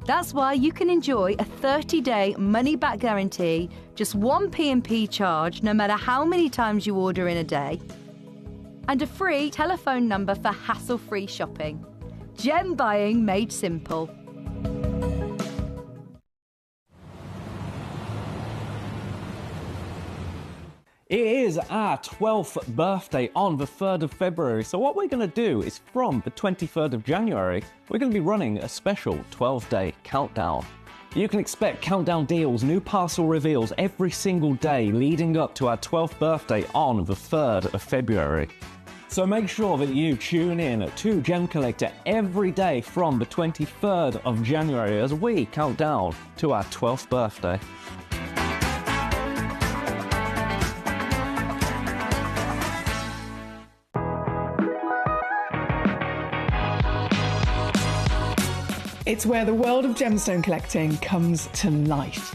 That's why you can enjoy a 30-day money-back guarantee, just one P&P charge no matter how many times you order in a day, and a free telephone number for hassle-free shopping. Gem buying made simple. It is our 12th birthday on the 3rd of February, so what we're going to do is from the 23rd of January, we're going to be running a special 12-day countdown. You can expect countdown deals, new parcel reveals every single day leading up to our 12th birthday on the 3rd of February. So make sure that you tune in to Gemcollector every day from the 23rd of January as we count down to our 12th birthday. It's where the world of gemstone collecting comes to life.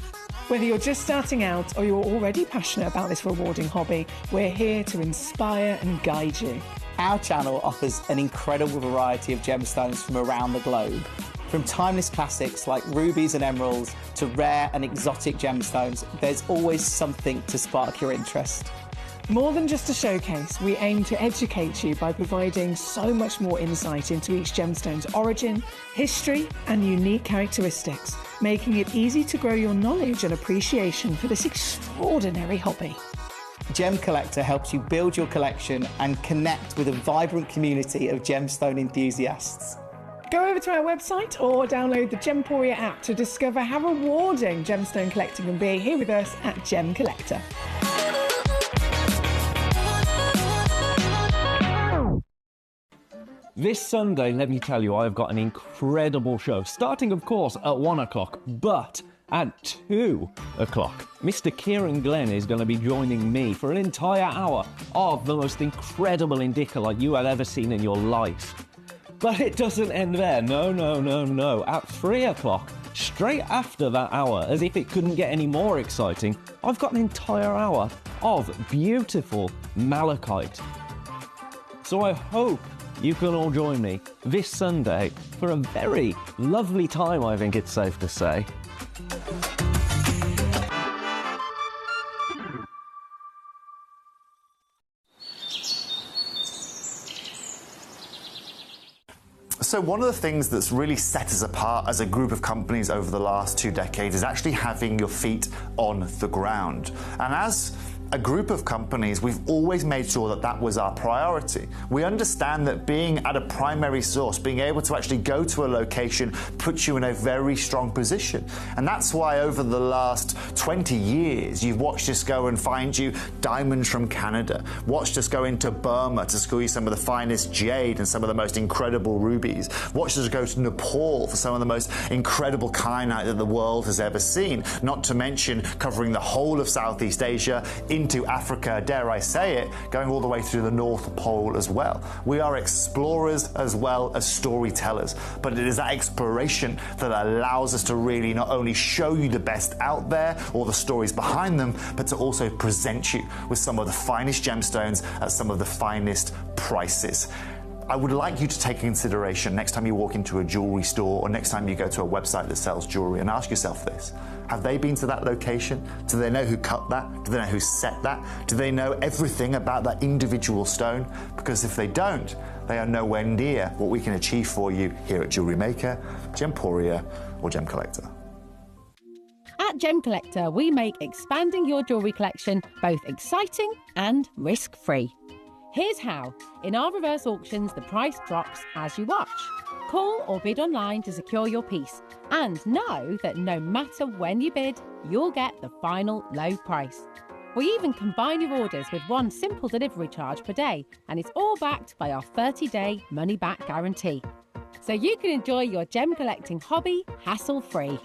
Whether you're just starting out or you're already passionate about this rewarding hobby, we're here to inspire and guide you. Our channel offers an incredible variety of gemstones from around the globe. From timeless classics like rubies and emeralds to rare and exotic gemstones, there's always something to spark your interest. More than just a showcase, we aim to educate you by providing so much more insight into each gemstone's origin, history, and unique characteristics, making it easy to grow your knowledge and appreciation for this extraordinary hobby. Gemcollector helps you build your collection and connect with a vibrant community of gemstone enthusiasts. Go over to our website or download the Gemporia app to discover how rewarding gemstone collecting can be here with us at Gemcollector. This Sunday, let me tell you, I've got an incredible show, starting of course at 1 o'clock, but at 2 o'clock, Mr. Kieran Glenn is going to be joining me for an entire hour of the most incredible Indicolite you have ever seen in your life. But it doesn't end there, no. At 3 o'clock, straight after that hour, as if it couldn't get any more exciting, I've got an entire hour of beautiful malachite. So I hope you can all join me this Sunday for a very lovely time, I think it's safe to say. So one of the things that's really set us apart as a group of companies over the last 2 decades is actually having your feet on the ground. And as a group of companies, we've always made sure that that was our priority. We understand that being at a primary source, being able to actually go to a location, puts you in a very strong position. And that's why over the last 20 years, you've watched us go and find you diamonds from Canada, watched us go into Burma to school you some of the finest jade and some of the most incredible rubies, watched us go to Nepal for some of the most incredible kyanite that the world has ever seen, not to mention covering the whole of Southeast Asia, into Africa, dare I say it, going all the way through the North Pole as well. We are explorers as well as storytellers, but it is that exploration that allows us to really not only show you the best out there or the stories behind them, but to also present you with some of the finest gemstones at some of the finest prices. I would like you to take consideration next time you walk into a jewelry store or next time you go to a website that sells jewelry and ask yourself this. Have they been to that location? Do they know who cut that? Do they know who set that? Do they know everything about that individual stone? Because if they don't, they are nowhere near what we can achieve for you here at Jewelry Maker, Gemporia or Gemcollector. At Gemcollector, we make expanding your jewellery collection both exciting and risk-free. Here's how. In our reverse auctions, the price drops as you watch. Call or bid online to secure your piece and know that no matter when you bid, you'll get the final low price. We even combine your orders with one simple delivery charge per day, and it's all backed by our 30-day money-back guarantee. So you can enjoy your gem collecting hobby hassle-free.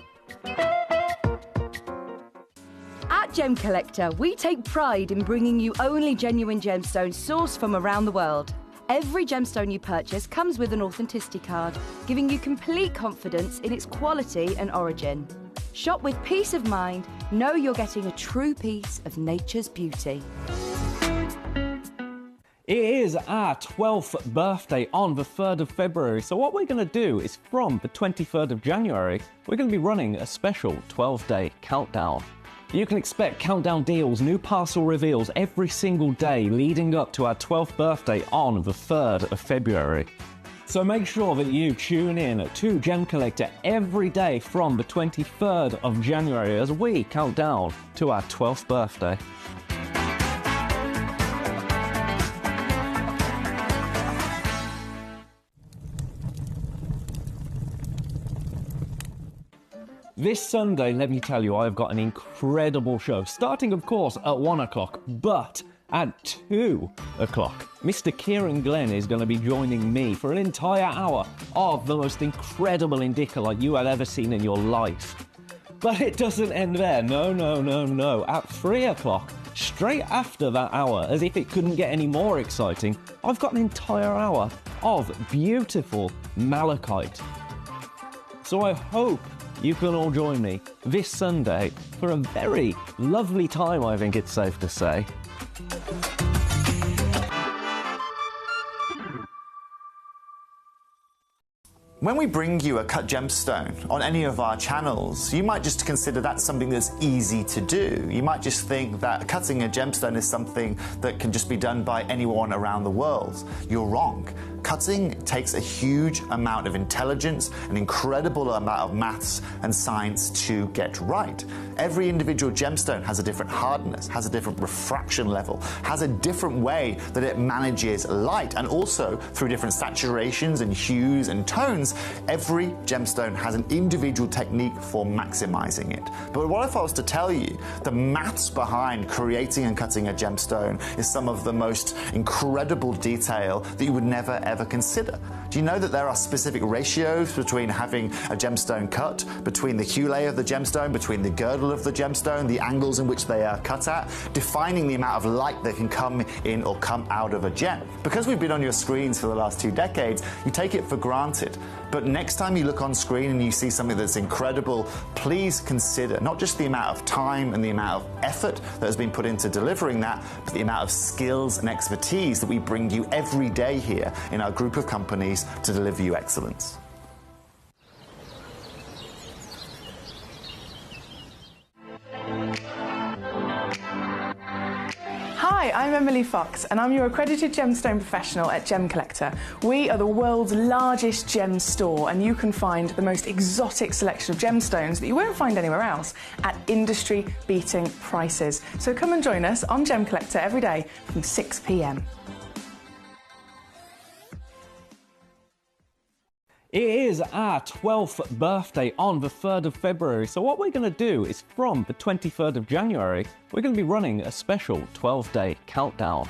At Gemcollector, we take pride in bringing you only genuine gemstones sourced from around the world. Every gemstone you purchase comes with an authenticity card, giving you complete confidence in its quality and origin. Shop with peace of mind, know you're getting a true piece of nature's beauty. It is our 12th birthday on the 3rd of February, so what we're going to do is from the 23rd of January, we're going to be running a special 12-day countdown. You can expect countdown deals, new parcel reveals every single day leading up to our 12th birthday on the 3rd of February. So make sure that you tune in to Gem Collector every day from the 23rd of January as we count down to our 12th birthday. This Sunday, let me tell you, I've got an incredible show, starting of course at 1 o'clock, but at 2 o'clock, Mr. Kieran Glenn is going to be joining me for an entire hour of the most incredible Indicalite you have ever seen in your life. But it doesn't end there, no. At 3 o'clock, straight after that hour, as if it couldn't get any more exciting, I've got an entire hour of beautiful malachite. So I hope you can all join me this Sunday for a very lovely time, I think it's safe to say. When we bring you a cut gemstone on any of our channels, you might just consider that something that's easy to do. You might just think that cutting a gemstone is something that can just be done by anyone around the world. You're wrong. Cutting takes a huge amount of intelligence, an incredible amount of maths and science to get right. Every individual gemstone has a different hardness, has a different refraction level, has a different way that it manages light, and also through different saturations and hues and tones, every gemstone has an individual technique for maximizing it. But what if I was to tell you the maths behind creating and cutting a gemstone is some of the most incredible detail that you would never ever consider? Do you know that there are specific ratios between having a gemstone cut, between the hue layer of the gemstone, between the girdle of the gemstone, the angles in which they are cut at, defining the amount of light that can come in or come out of a gem? Because we've been on your screens for the last 2 decades, you take it for granted. But next time you look on screen and you see something that's incredible, please consider not just the amount of time and the amount of effort that has been put into delivering that, but the amount of skills and expertise that we bring you every day here in our group of companies to deliver you excellence. Hi, I'm Emily Fox and I'm your accredited gemstone professional at Gemcollector. We are the world's largest gem store and you can find the most exotic selection of gemstones that you won't find anywhere else at industry-beating prices. So come and join us on Gemcollector every day from 6 p.m. It is our 12th birthday on the 3rd of February, so what we're going to do is from the 23rd of January, we're going to be running a special 12-day countdown.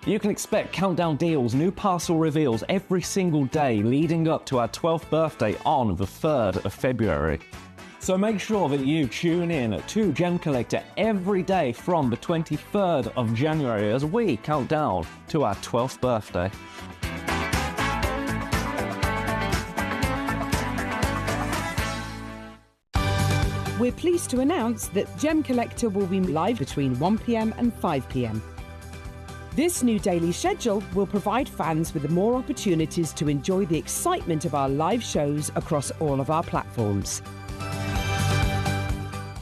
You can expect countdown deals, new parcel reveals every single day leading up to our 12th birthday on the 3rd of February. So make sure that you tune in to Gem Collector every day from the 23rd of January as we count down to our 12th birthday. We're pleased to announce that Gem Collector will be live between 1 p.m. and 5 p.m. This new daily schedule will provide fans with more opportunities to enjoy the excitement of our live shows across all of our platforms.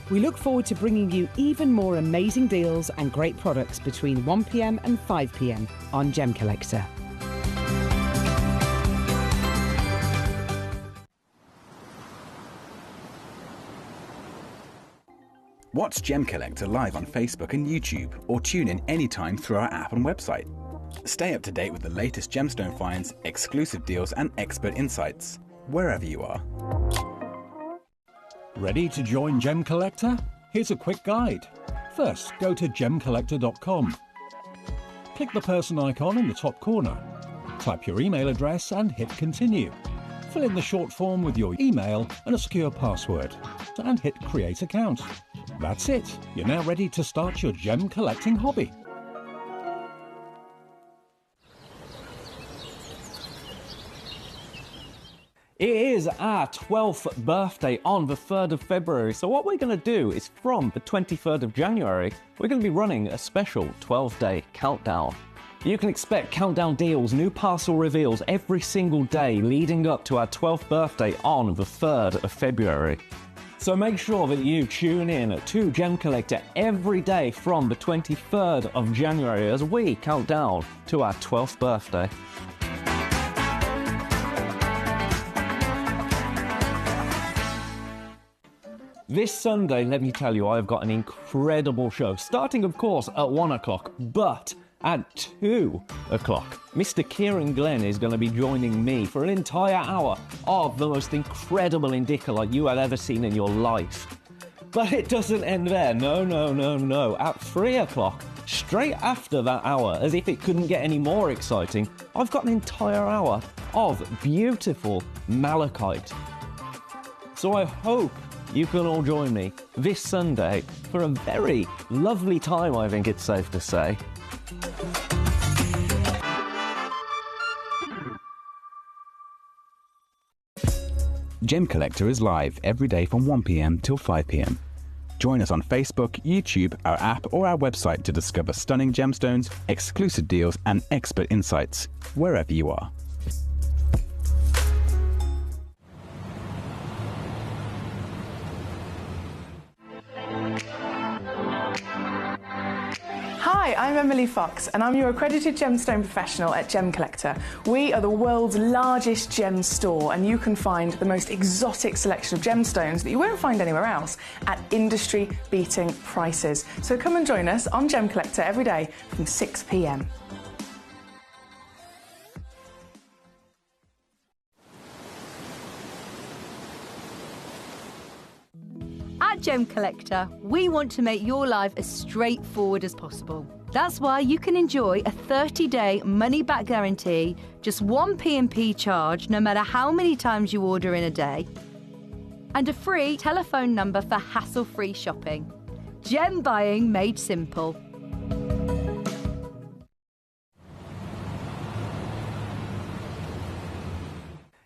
We look forward to bringing you even more amazing deals and great products between 1 p.m. and 5 p.m. on Gem Collector. Watch Gem Collector live on Facebook and YouTube, or tune in anytime through our app and website. Stay up to date with the latest gemstone finds, exclusive deals and expert insights, wherever you are. Ready to join Gem Collector? Here's a quick guide. First, go to gemcollector.com. Click the person icon in the top corner. Type your email address and hit continue. Fill in the short form with your email and a secure password, and hit create account. That's it. You're now ready to start your gem collecting hobby. It is our 12th birthday on the 3rd of February, so what we're going to do is from the 23rd of January, we're going to be running a special 12-day countdown. You can expect countdown deals, new parcel reveals every single day leading up to our 12th birthday on the 3rd of February. So make sure that you tune in to Gem Collector every day from the 23rd of January as we count down to our 12th birthday. This Sunday, let me tell you, I've got an incredible show, starting of course at 1 o'clock, but at 2 o'clock, Mr. Kieran Glenn is going to be joining me for an entire hour of the most incredible Indica you have ever seen in your life. But it doesn't end there, no. At 3 o'clock, straight after that hour, as if it couldn't get any more exciting, I've got an entire hour of beautiful malachite. So I hope you can all join me this Sunday for a very lovely time, I think it's safe to say. Gem Collector is live every day from 1 p.m. till 5 p.m. Join us on Facebook, YouTube, our app or our website to discover stunning gemstones, exclusive deals and expert insights wherever you are. Hi, I'm Emily Fox and I'm your accredited gemstone professional at Gemcollector. We are the world's largest gem store and you can find the most exotic selection of gemstones that you won't find anywhere else at industry-beating prices. So come and join us on Gemcollector every day from 6 p.m. At Gem Collector, we want to make your life as straightforward as possible. That's why you can enjoy a 30-day money-back guarantee, just one P&P charge no matter how many times you order in a day, and a free telephone number for hassle-free shopping. Gem buying made simple.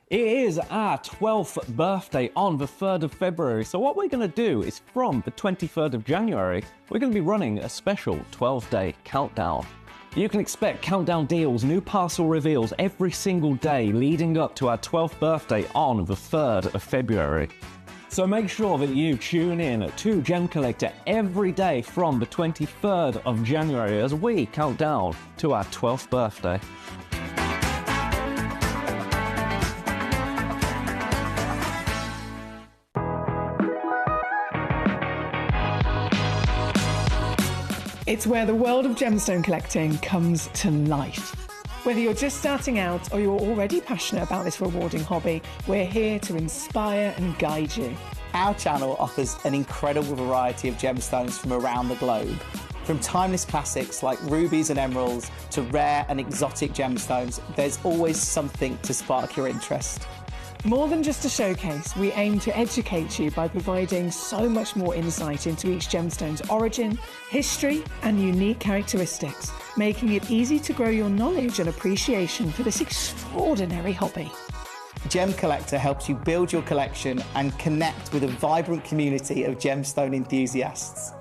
It is our 12th birthday on the 3rd of February, so what we're going to do is from the 23rd of January, we're going to be running a special 12-day countdown. You can expect countdown deals, new parcel reveals every single day leading up to our 12th birthday on the 3rd of February. So make sure that you tune in to Gem Collector every day from the 23rd of January as we count down to our 12th birthday. It's where the world of gemstone collecting comes to life. Whether you're just starting out or you're already passionate about this rewarding hobby, we're here to inspire and guide you. Our channel offers an incredible variety of gemstones from around the globe. From timeless classics like rubies and emeralds to rare and exotic gemstones, there's always something to spark your interest. More than just a showcase, we aim to educate you by providing so much more insight into each gemstone's origin, history, and unique characteristics, making it easy to grow your knowledge and appreciation for this extraordinary hobby. Gem Collector helps you build your collection and connect with a vibrant community of gemstone enthusiasts.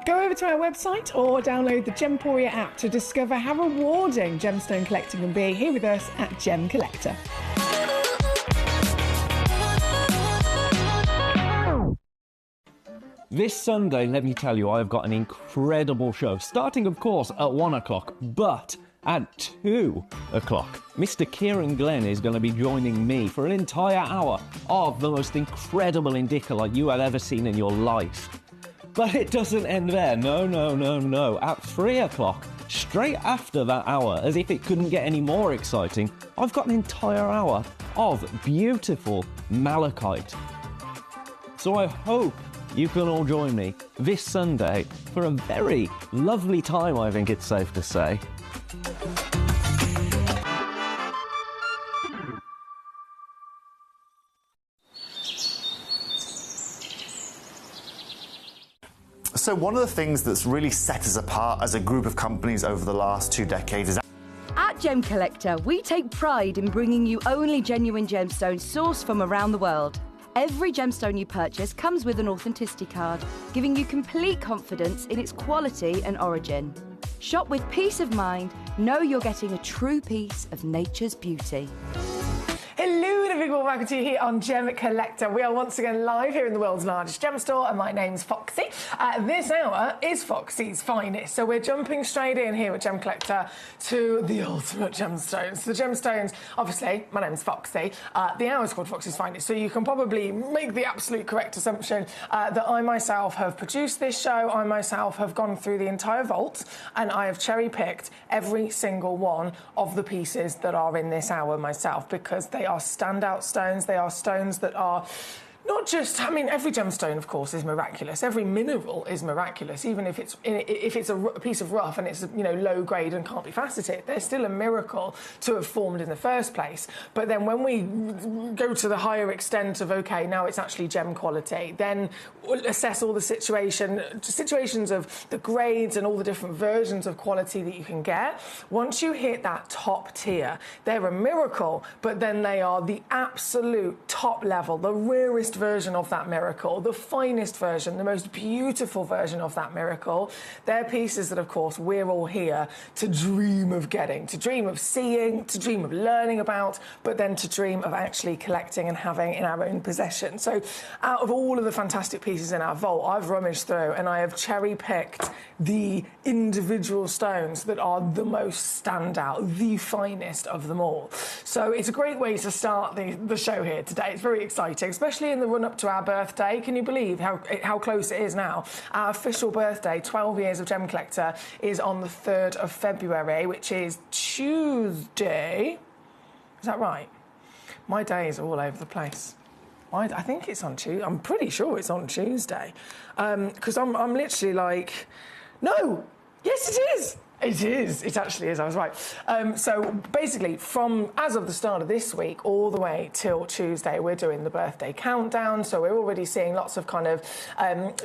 Go over to our website or download the Gemporia app to discover how rewarding gemstone collecting can be here with us at Gem Collector. This Sunday, let me tell you, I've got an incredible show, starting of course at 1 o'clock, but at 2 o'clock, Mr. Kieran Glenn is going to be joining me for an entire hour of the most incredible Indica you have ever seen in your life. But it doesn't end there, no. At 3 o'clock, straight after that hour, as if it couldn't get any more exciting, I've got an entire hour of beautiful malachite. So I hope you can all join me this Sunday for a very lovely time, I think it's safe to say. So one of the things that's really set us apart as a group of companies over the last 2 decades is At Gem Collector, we take pride in bringing you only genuine gemstones sourced from around the world. Every gemstone you purchase comes with an authenticity card, giving you complete confidence in its quality and origin. Shop with peace of mind. Know you're getting a true piece of nature's beauty. Hello and a big warm welcome to you here on Gemcollector. We are once again live here in the world's largest gem store, and my name's Foxy. This hour is Foxy's finest, so we're jumping straight in here with Gemcollector to the ultimate gemstones. The gemstones, obviously, my name's Foxy. The hour's called Foxy's finest, so you can probably make the absolute correct assumption that I myself have produced this show. I myself have gone through the entire vault, and I have cherry-picked every single one of the pieces that are in this hour myself, because they are standout stones. They are stones that are not just, I mean, every gemstone, of course, is miraculous. Every mineral is miraculous, even if it's a piece of rough and it's, you know, low grade and can't be faceted. There's still a miracle to have formed in the first place. But then when we go to the higher extent of, okay, now it's actually gem quality, then we'll assess all the situations of the grades and all the different versions of quality that you can get. Once you hit that top tier, they're a miracle, but then they are the absolute top level, the rarest version of that miracle, the finest version, the most beautiful version of that miracle. They're pieces that, of course, we're all here to dream of getting, to dream of seeing, to dream of learning about, but then to dream of actually collecting and having in our own possession. So out of all of the fantastic pieces in our vault, I've rummaged through and I have cherry-picked the individual stones that are the most standout, the finest of them all. So it's a great way to start the show here today. It's very exciting, especially in the run-up to our birthday. Can you believe how close it is now? Our official birthday, 12 years of Gemcollector, is on the 3rd of February, which is Tuesday. Is that right? My days are all over the place. I think it's on Tuesday. I'm pretty sure it's on Tuesday. Because I'm literally like, no, yes it is. It is. It actually is. I was right. So basically, as of the start of this week all the way till Tuesday, we're doing the birthday countdown. So we're already seeing lots of kind of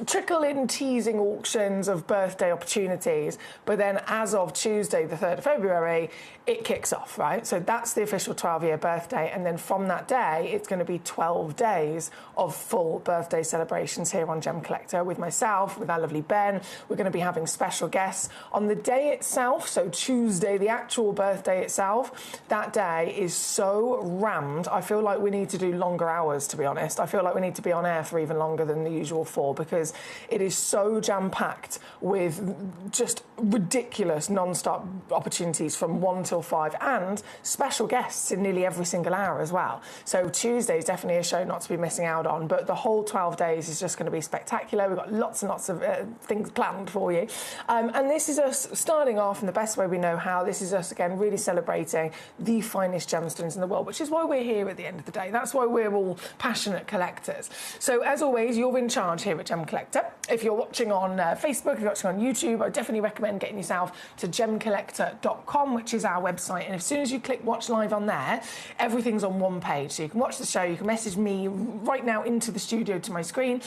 trickle-in teasing auctions of birthday opportunities. But then as of Tuesday, the 3rd of February, it kicks off, right? So that's the official 12-year birthday. And then from that day, it's going to be 12 days of full birthday celebrations here on Gemcollector with myself, with our lovely Ben. We're going to be having special guests on the day itself, so Tuesday, the actual birthday itself. That day is so rammed. I feel like we need to do longer hours, to be honest. I feel like we need to be on air for even longer than the usual 4, because it is so jam-packed with just ridiculous non-stop opportunities from 1 till 5 and special guests in nearly every single hour as well. So Tuesday is definitely a show not to be missing out on, but the whole 12 days is just going to be spectacular. We've got lots and lots of things planned for you. And this is us starting off in the best way we know how. This is us, again, really celebrating the finest gemstones in the world, which is why we're here at the end of the day. That's why we're all passionate collectors. So, as always, you're in charge here at Gemcollector. If you're watching on Facebook, if you're watching on YouTube, I definitely recommend getting yourself to gemcollector.com, which is our website. And as soon as you click watch live on there, everything's on one page. So you can watch the show, you can message me right now into the studio to my screen.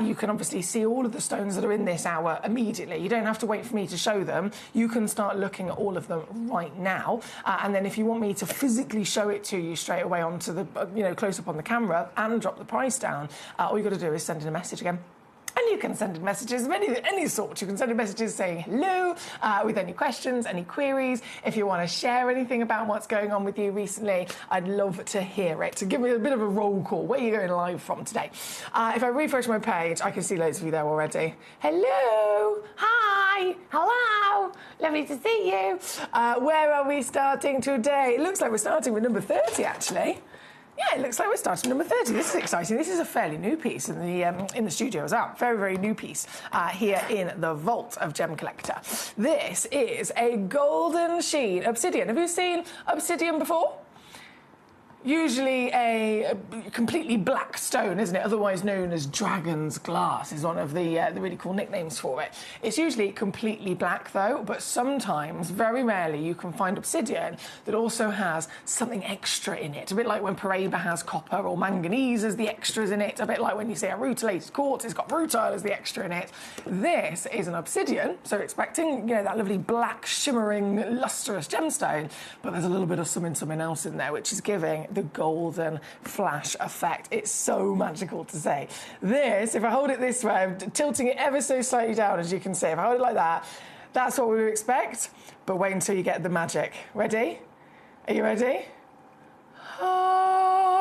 You can obviously see all of the stones that are in this hour immediately. You don't have to wait for me to show them. You can start looking at all of them right now. And then if you want me to physically show it to you straight away onto the, close up on the camera and drop the price down, all you got to do is send in a message again. And you can send in messages of any sort. You can send in messages saying hello, with any questions, any queries. If you want to share anything about what's going on with you recently, I'd love to hear it. So give me a bit of a roll call. Where are you going live from today? If I refresh my page, I can see loads of you there already. Hello. Hi. Hello. Lovely to see you. Where are we starting today? It looks like we're starting with number 30, actually. Yeah, it looks like we're starting number 30. This is exciting. This is a fairly new piece in the studio as well. Very, very new piece here in the vault of Gemcollector. This is a golden sheen obsidian. Have you seen obsidian before? Usually a completely black stone, isn't it? Otherwise known as dragon's glass is one of the really cool nicknames for it. It's usually completely black though, but sometimes, very rarely, you can find obsidian that also has something extra in it. A bit like when Paraiba has copper or manganese as the extras in it. A bit like when you see a rutilated quartz, it's got rutile as the extra in it. This is an obsidian, so expecting that lovely black, shimmering, lustrous gemstone, but there's a little bit of something else in there, which is giving the golden flash effect. It's so magical to say. This, if I hold it this way, I'm tilting it ever so slightly down, as you can see. If I hold it like that, That's what we would expect, but wait until you get the magic. Ready? Are you ready? Oh.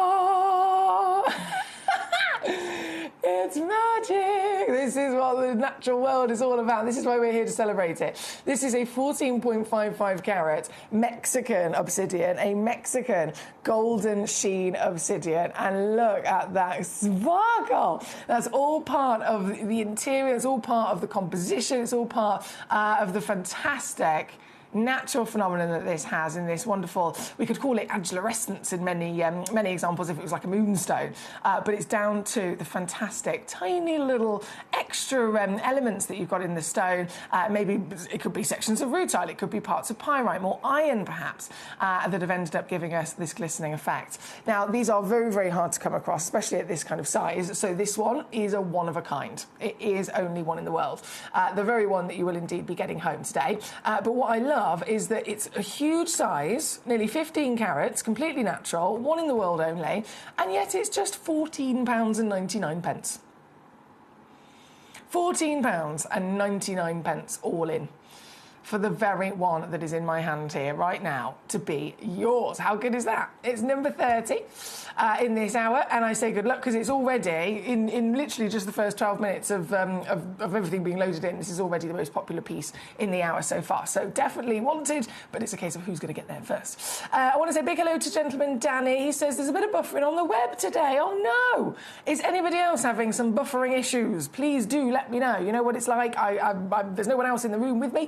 It's magic! This is what the natural world is all about. This is why we're here to celebrate it. This is a 14.55 carat Mexican obsidian, a Mexican golden sheen obsidian. And look at that sparkle! That's all part of the interior, it's all part of the composition, it's all part of the fantastic natural phenomenon that this has in this wonderful, we could call it angelorescence in many examples if it was like a moonstone, but it's down to the fantastic tiny little extra elements that you've got in the stone. Maybe it could be sections of rutile, it could be parts of pyrite, more iron perhaps, that have ended up giving us this glistening effect. Now these are very, very hard to come across, especially at this kind of size, so this one is a one of a kind. It is only one in the world, the very one that you will indeed be getting home today. But what I love is that it's a huge size, nearly 15 carats, completely natural, one in the world only, and yet it's just £14.99. £14.99 all in for the very one that is in my hand here right now to be yours. How good is that? It's number 30 in this hour, and I say good luck because it's already, in literally just the first 12 minutes of everything being loaded in, this is already the most popular piece in the hour so far. So definitely wanted, but it's a case of who's going to get there first. I want to say big hello to gentleman Danny. He says there's a bit of buffering on the web today. Oh no! Is anybody else having some buffering issues? Please do let me know. You know what it's like. There's no one else in the room with me,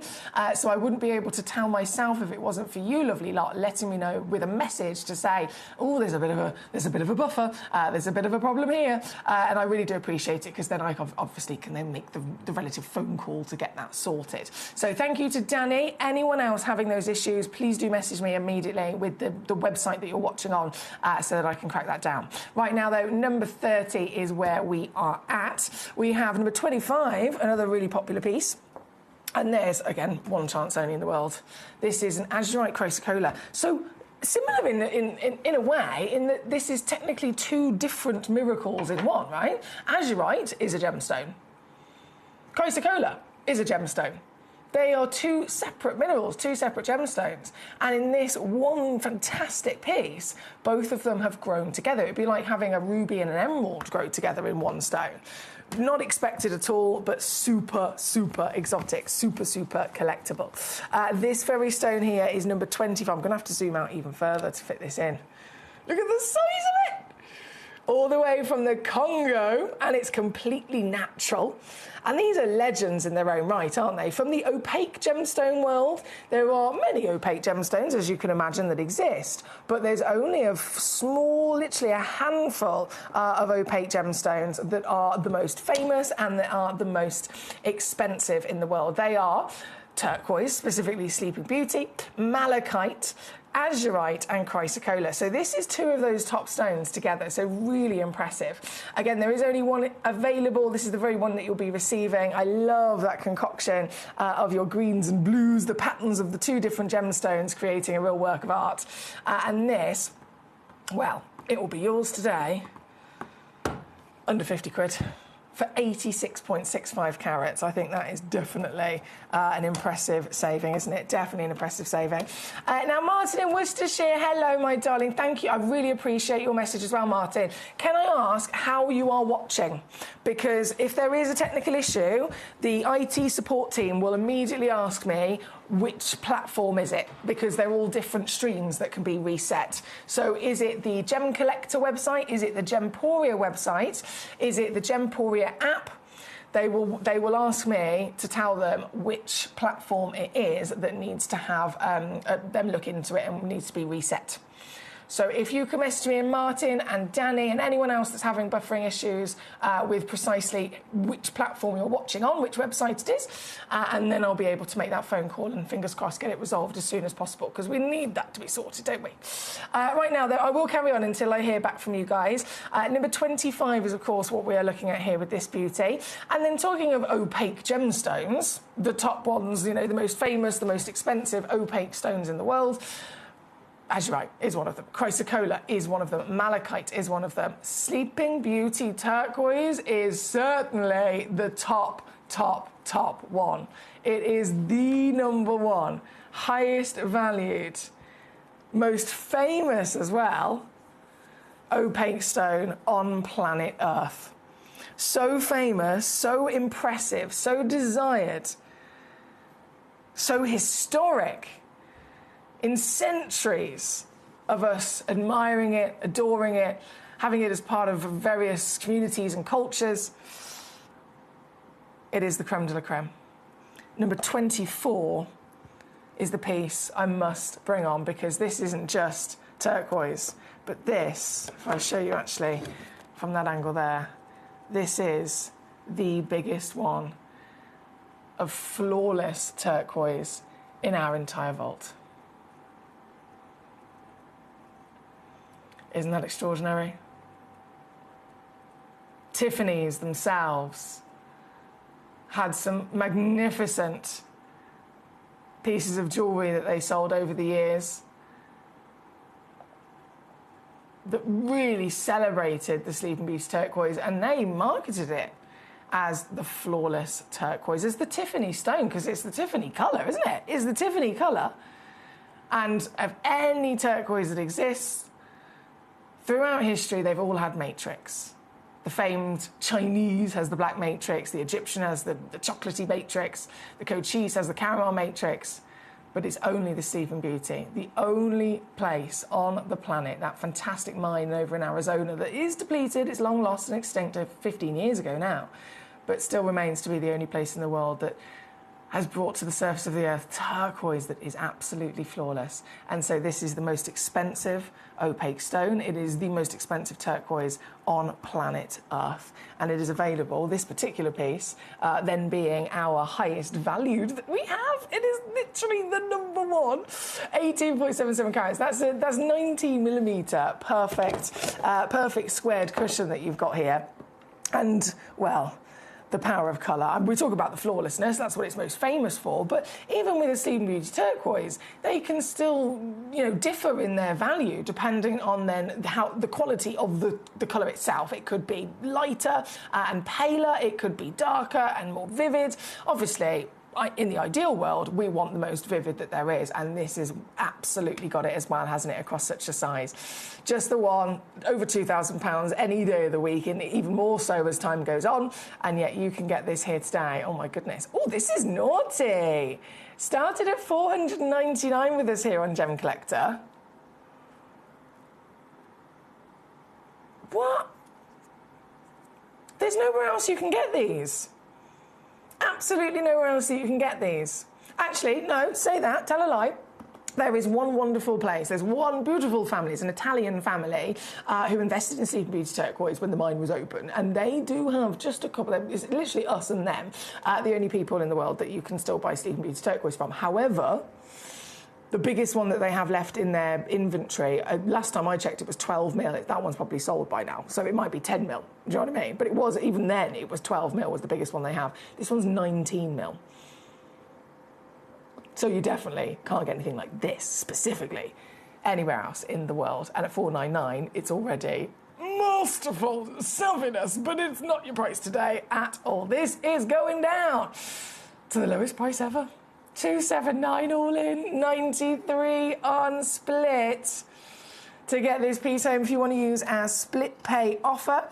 so I wouldn't be able to tell myself if it wasn't for you, lovely lot, letting me know with a message to say, oh, there's a bit of a buffer, there's a bit of a problem here, and I really do appreciate it because then I obviously can then make the relative phone call to get that sorted. So thank you to Danny. Anyone else having those issues, please do message me immediately with the website that you're watching on so that I can crack that down. Right now, though, number 30 is where we are at. We have number 25, another really popular piece. And there's, again, one chance only in the world. This is an azurite chrysocolla. So similar in a way, in that this is technically two different miracles in one, right? Azurite is a gemstone. Chrysocolla is a gemstone. They are two separate minerals, two separate gemstones. And in this one fantastic piece, both of them have grown together. It'd be like having a ruby and an emerald grow together in one stone. Not expected at all, but super, super exotic, super, super collectible. This very stone here is number 25. I'm going to have to zoom out even further to fit this in. Look at the size of it! All the way from the Congo, and it's completely natural. And these are legends in their own right, aren't they? From the opaque gemstone world, there are many opaque gemstones, as you can imagine, that exist. But there's only a small, literally a handful of opaque gemstones that are the most famous and that are the most expensive in the world. They are turquoise, specifically Sleeping Beauty, malachite, azurite and chrysocolla. So this is two of those top stones together, so really impressive. Again, there is only one available. This is the very one that you'll be receiving. I love that concoction of your greens and blues, the patterns of the two different gemstones creating a real work of art. And this, well, it will be yours today under 50 quid. For 86.65 carats. I think that is definitely an impressive saving, isn't it? Definitely an impressive saving. Now, Martin in Worcestershire, hello, my darling. Thank you. I really appreciate your message as well, Martin. Can I ask how you are watching? Because if there is a technical issue, the IT support team will immediately ask me, which platform is it? Because they're all different streams that can be reset. So is it the Gemcollector website? Is it the Gemporia website? Is it the Gemporia app? They will ask me to tell them which platform it is that needs to have them look into it and needs to be reset. So if you can message me and Martin and Danny and anyone else that's having buffering issues with precisely which platform you're watching on, which website it is, and then I'll be able to make that phone call and fingers crossed get it resolved as soon as possible because we need that to be sorted, don't we? Right now, though, I will carry on until I hear back from you guys. Number 25 is, of course, what we are looking at here with this beauty. And then talking of opaque gemstones, the top ones, you know, the most famous, the most expensive opaque stones in the world, azurite is one of them. Chrysocolla is one of them. Malachite is one of them. Sleeping Beauty turquoise is certainly the top top one. It is the number one, highest valued, most famous as well, opaque stone on planet Earth. So famous, so impressive, so desired, so historic, in centuries of us admiring it, adoring it, having it as part of various communities and cultures. It is the creme de la creme. Number 24 is the piece I must bring on, because this isn't just turquoise, but this, if I show you actually from that angle there, this is the biggest one of flawless turquoise in our entire vault. Isn't that extraordinary? Tiffany's themselves had some magnificent pieces of jewellery that they sold over the years that really celebrated the Sleeping Beauty turquoise, and they marketed it as the flawless turquoise, as the Tiffany stone, because it's the Tiffany colour, isn't it? It's the Tiffany colour. And of any turquoise that exists, throughout history, they've all had matrix. The famed Chinese has the black matrix, the Egyptian has the chocolatey matrix, the Cochise has the caramel matrix, but it's only the Sleeping Beauty, the only place on the planet, that fantastic mine over in Arizona that is depleted, it's long lost and extinct 15 years ago now, but still remains to be the only place in the world that has brought to the surface of the earth turquoise that is absolutely flawless. And so this is the most expensive opaque stone. It is the most expensive turquoise on planet Earth. And it is available, this particular piece, then being our highest valued that we have. It is literally the number one, 18.77 carats. That's 19 millimetre, perfect squared cushion that you've got here. And, well, the power of colour. We talk about the flawlessness, that's what it's most famous for, but even with a Sleeping Beauty turquoise, they can still, differ in their value depending on then how the quality of the colour itself. It could be lighter and paler, it could be darker and more vivid. Obviously, in the ideal world, we want the most vivid that there is, and this has absolutely got it as well, hasn't it, across such a size. Just the one, over £2,000 any day of the week, and even more so as time goes on, and yet you can get this here today. Oh my goodness. Oh, this is naughty. Started at $499 with us here on Gem Collector. What? There's nowhere else you can get these. Absolutely nowhere else that you can get these. Actually, no, say that, tell a lie. There is one wonderful place. There's one beautiful family. It's an Italian family who invested in Sleeping Beauty turquoise when the mine was open. And they do have just a couple. It's literally us and them, the only people in the world that you can still buy Sleeping Beauty turquoise from. However, the biggest one that they have left in their inventory, last time I checked, it was 12 mil. That one's probably sold by now, so it might be 10 mil. Do you know what I mean? But it was, even then, it was 12 mil was the biggest one they have. This one's 19 mil. So you definitely can't get anything like this, specifically, anywhere else in the world. And at $499, it's already masterful selfiness, but it's not your price today at all. This is going down to the lowest price ever. $279 all in, $93 on split. To get this piece home, if you want to use our split pay offer,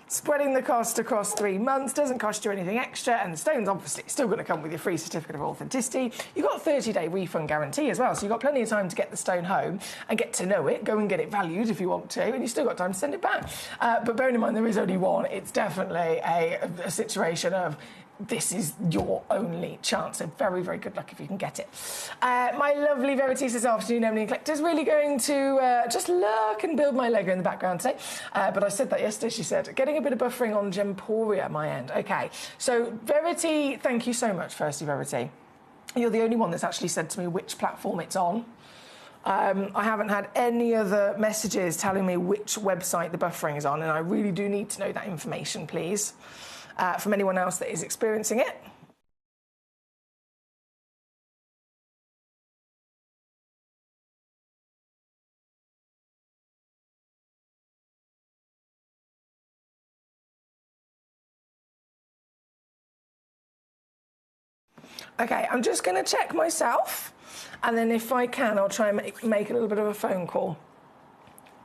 spreading the cost across 3 months, doesn't cost you anything extra, and the stone's obviously still going to come with your free certificate of authenticity. You've got a 30-day refund guarantee as well, so you've got plenty of time to get the stone home and get to know it, go and get it valued if you want to, and you've still got time to send it back. But bearing in mind there is only one, it's definitely a situation of this is your only chance, so very, very good luck if you can get it. My lovely Verities this afternoon, Emily Collector, is really going to just lurk and build my Lego in the background today. But I said that yesterday, she said, getting a bit of buffering on Gemporia, my end. Okay, so Verity, thank you so much, firstly, Verity. You're the only one that's actually said to me which platform it's on. I haven't had any other messages telling me which website the buffering is on, and I really do need to know that information, please. From anyone else that is experiencing it. Okay, I'm just going to check myself, and then if I can, I'll try and make a little bit of a phone call.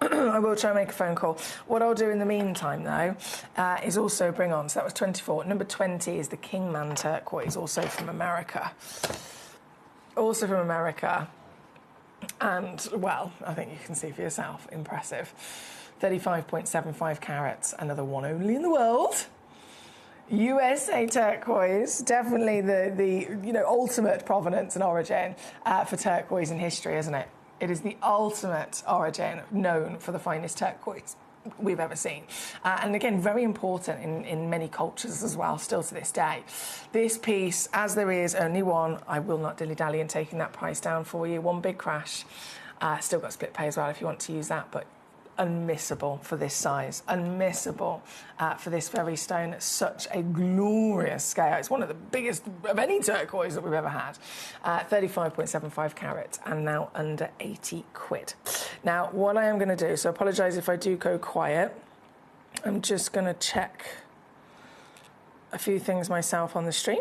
I will try and make a phone call. What I'll do in the meantime, though, is also bring on, so that was 24. Number 20 is the Kingman turquoise, also from America. Also from America. And, well, I think you can see for yourself, impressive. 35.75 carats, another one only in the world. USA turquoise, definitely the ultimate provenance and origin for turquoise in history, isn't it? It is the ultimate origin known for the finest turquoise we've ever seen. And again, very important in many cultures as well, still to this day. This piece, as there is only one, I will not dilly-dally in taking that price down for you. One big crash. Still got split pay as well if you want to use that, but unmissable for this size, unmissable for this very stone at such a glorious scale. It's one of the biggest of any turquoise that we've ever had. 35.75 carats and now under 80 quid. Now, what I am going to do, so I apologise if I do go quiet, I'm just going to check a few things myself on the stream.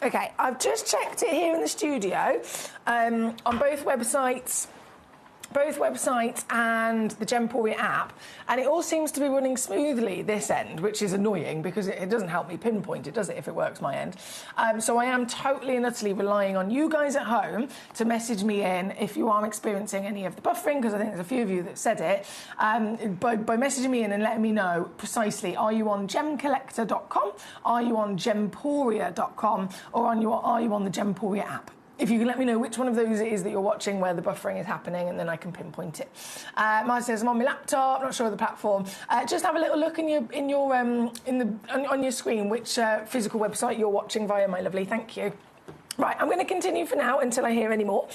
Okay, I've just checked it here in the studio on both websites and the Gemporia app, and it all seems to be running smoothly this end, which is annoying because it doesn't help me pinpoint it, does it, if it works my end. So I am totally and utterly relying on you guys at home to message me in if you are experiencing any of the buffering, because I think there's a few of you that said it, by messaging me in and letting me know precisely, are you on gemcollector.com, are you on gemporia.com, or are you on the Gemporia app? If you can let me know which one of those it is that you're watching where the buffering is happening, and then I can pinpoint it. Mine says I'm on my laptop, not sure of the platform. Just have a little look on your screen which physical website you're watching via, my lovely. Thank you. Right, I'm going to continue for now until I hear any more.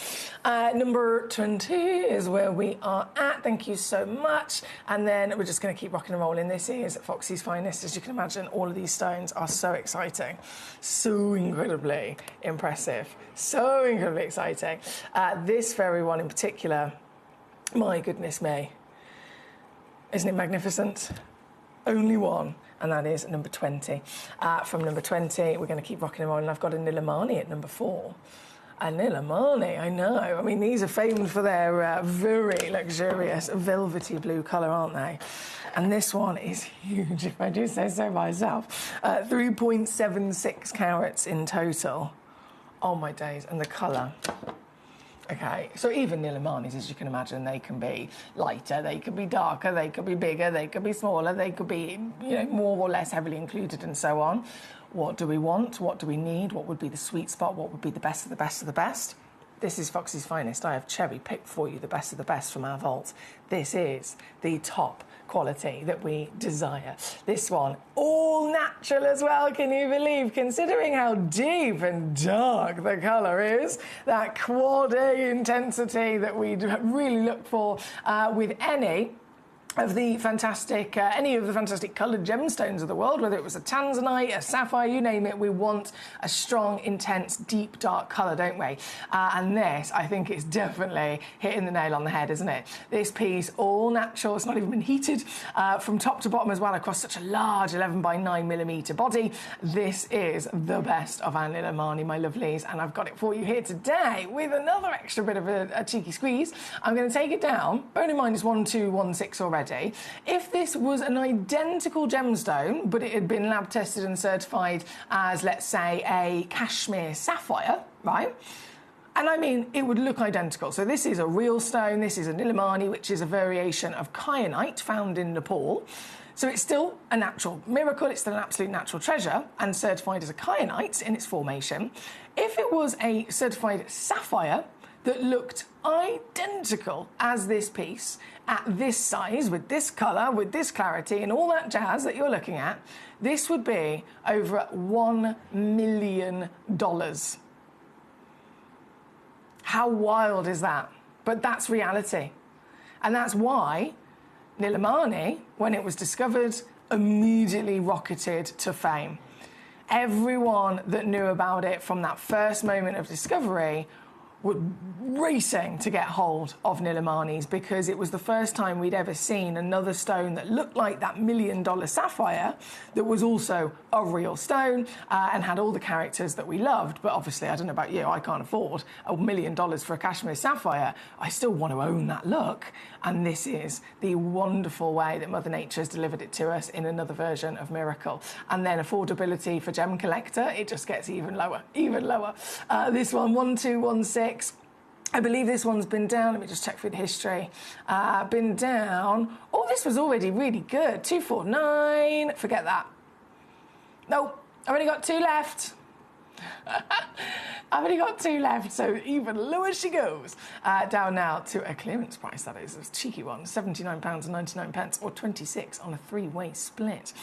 Number 20 is where we are at. Thank you so much. And then we're just going to keep rocking and rolling. This is Foxy's finest. As you can imagine, all of these stones are so exciting, so incredibly impressive, so incredibly exciting. This very one in particular, my goodness me, isn't it magnificent? Only one. And that is number 20. From number 20, we're going to keep rocking and rolling. I've got a Nilamani at number 4. A Nilamani, I know. I mean, these are famed for their very luxurious velvety blue colour, aren't they? And this one is huge, if I do say so myself. 3.76 carats in total. Oh, my days. And the colour. Okay, so even Nilamanis, as you can imagine, they can be lighter, they could be darker, they could be bigger, they could be smaller, they could be, more or less heavily included and so on. What do we want? What do we need? What would be the sweet spot? What would be the best of the best of the best? This is Foxy's finest. I have cherry-picked for you the best of the best from our vault. This is the top quality that we desire. This one, all natural as well, can you believe? Considering how deep and dark the colour is, that quad A intensity that we really look for with any of the fantastic, coloured gemstones of the world, whether it was a tanzanite, a sapphire, you name it, we want a strong, intense, deep, dark colour, don't we? And this, I think, is definitely hitting the nail on the head, isn't it? This piece, all natural, it's not even been heated from top to bottom as well, across such a large 11 by 9mm body. This is the best of our Nilamani, my lovelies, and I've got it for you here today with another extra bit of a cheeky squeeze. I'm going to take it down. Bear in mind it's 1216 already. If this was an identical gemstone, but it had been lab tested and certified as, let's say, a cashmere sapphire, right? And I mean, it would look identical. So this is a real stone, this is a Nilamani, which is a variation of kyanite found in Nepal. So it's still a natural miracle, it's still an absolute natural treasure, and certified as a kyanite in its formation. If it was a certified sapphire that looked identical as this piece, at this size, with this colour, with this clarity, and all that jazz that you're looking at, this would be over $1 million. How wild is that? But that's reality. And that's why Nilamani, when it was discovered, immediately rocketed to fame. Everyone that knew about it from that first moment of discovery were racing to get hold of Nilamanis, because it was the first time we'd ever seen another stone that looked like that $1 million sapphire that was also a real stone and had all the characters that we loved. But obviously, I don't know about you, I can't afford $1 million for a cashmere sapphire. I still want to own that look, and this is the wonderful way that Mother Nature has delivered it to us in another version of Miracle. And then affordability for Gemcollector, it just gets even lower, even lower. This one, 1216. I believe this one's been down. Let me just check through the history. Been down. Oh, this was already really good. 249. Forget that. Nope. I've only got 2 left. I've only got 2 left, so even lower she goes. Down now to a clearance price, that is. A cheeky one. £79.99 or 26 on a 3-way split.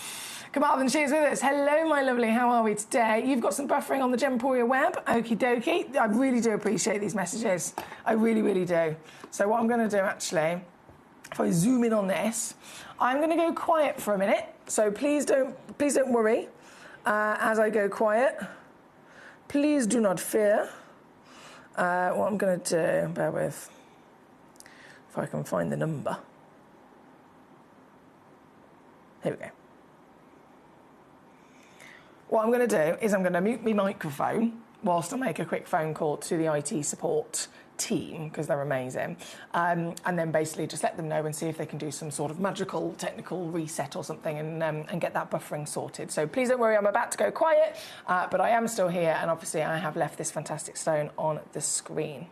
Come on and cheers with us. Hello, my lovely. How are we today? You've got some buffering on the Gemporia web. Okie dokie. I really do appreciate these messages. I really, really do. So what I'm going to do, actually, if I zoom in on this, I'm going to go quiet for a minute. So please don't worry as I go quiet. Please do not fear. What I'm going to do, bear with, if I can find the number. Here we go. What I'm going to do is I'm going to mute my microphone whilst I make a quick phone call to the IT support team, because they're amazing, and then basically just let them know and see if they can do some sort of magical technical reset or something and get that buffering sorted. So please don't worry, I'm about to go quiet, but I am still here, and obviously I have left this fantastic stone on the screen.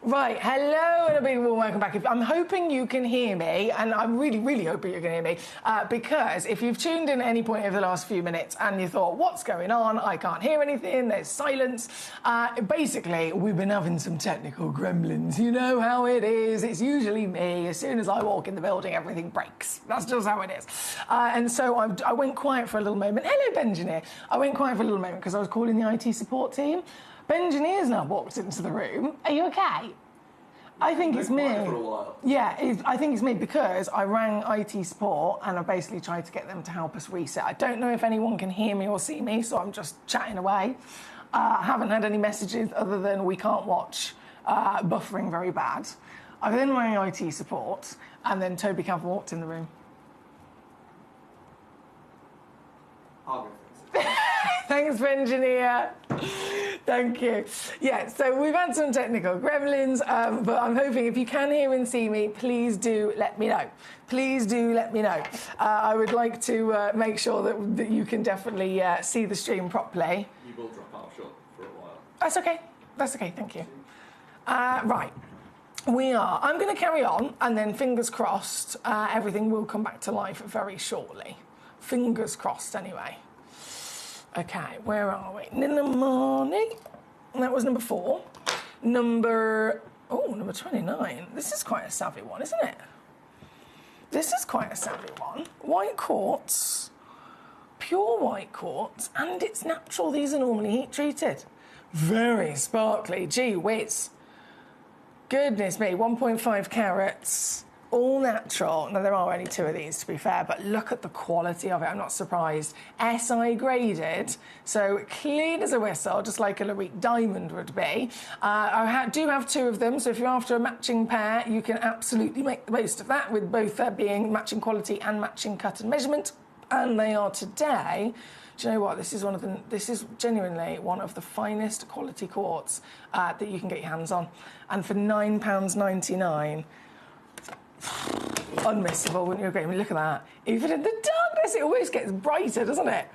Right, hello and a big warm welcome back. I'm hoping you can hear me, and I'm really, really hoping you can hear me, because if you've tuned in at any point over the last few minutes and you thought, what's going on? I can't hear anything, there's silence. Basically, we've been having some technical gremlins. You know how it is. It's usually me. As soon as I walk in the building, everything breaks. That's just how it is. And so I went quiet for a little moment. Hello, Benjamin. I went quiet for a little moment because I was calling the IT support team. Benjamin's now walked into the room. Are you okay? I think it's me. For a while. Yeah, I think it's me because I rang IT support and I basically tried to get them to help us reset. I don't know if anyone can hear me or see me, so I'm just chatting away. I haven't had any messages other than we can't watch, buffering very bad. I then rang IT support and then Toby Cav walked in the room. Thanks, engineer. Thank you. Yeah, so we've had some technical gremlins, but I'm hoping if you can hear and see me, please do let me know. Please do let me know. I would like to make sure that you can definitely see the stream properly. You will drop out short for a while. That's okay. That's okay, thank you. Right. I'm going to carry on, and then fingers crossed, everything will come back to life very shortly. Fingers crossed, anyway. Okay, where are we? In the morning. That was number 4. Number 29. This is quite a savvy one, isn't it? This is quite a savvy one. White quartz, pure white quartz, and it's natural. These are normally heat treated. Very sparkly. Gee whiz. Goodness me, 1.5 carats. All natural. Now, there are only 2 of these, to be fair, but look at the quality of it. I'm not surprised. SI graded, so clean as a whistle, just like a Larique diamond would be. I do have 2 of them, so if you're after a matching pair, you can absolutely make the most of that, with both being matching quality and matching cut and measurement. And they are today. Do you know what? This is genuinely one of the finest quality quartz that you can get your hands on. And for £9.99, unmissable, wouldn't you agree? I mean, look at that. Even in the darkness, it always gets brighter, doesn't it?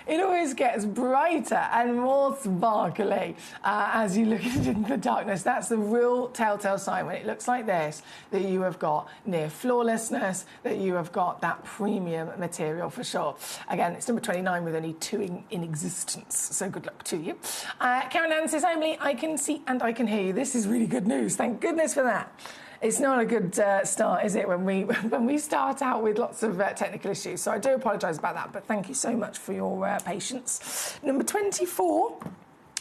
It always gets brighter and more sparkly as you look at it in the darkness. That's the real telltale sign when it looks like this, that you have got near flawlessness, that you have got that premium material for sure. Again, it's number 29 with only 2 in existence, so good luck to you. Karen Ann says, only I can see and I can hear you. This is really good news. Thank goodness for that. It's not a good start, is it, when we start out with lots of technical issues? So I do apologise about that, but thank you so much for your patience. Number 24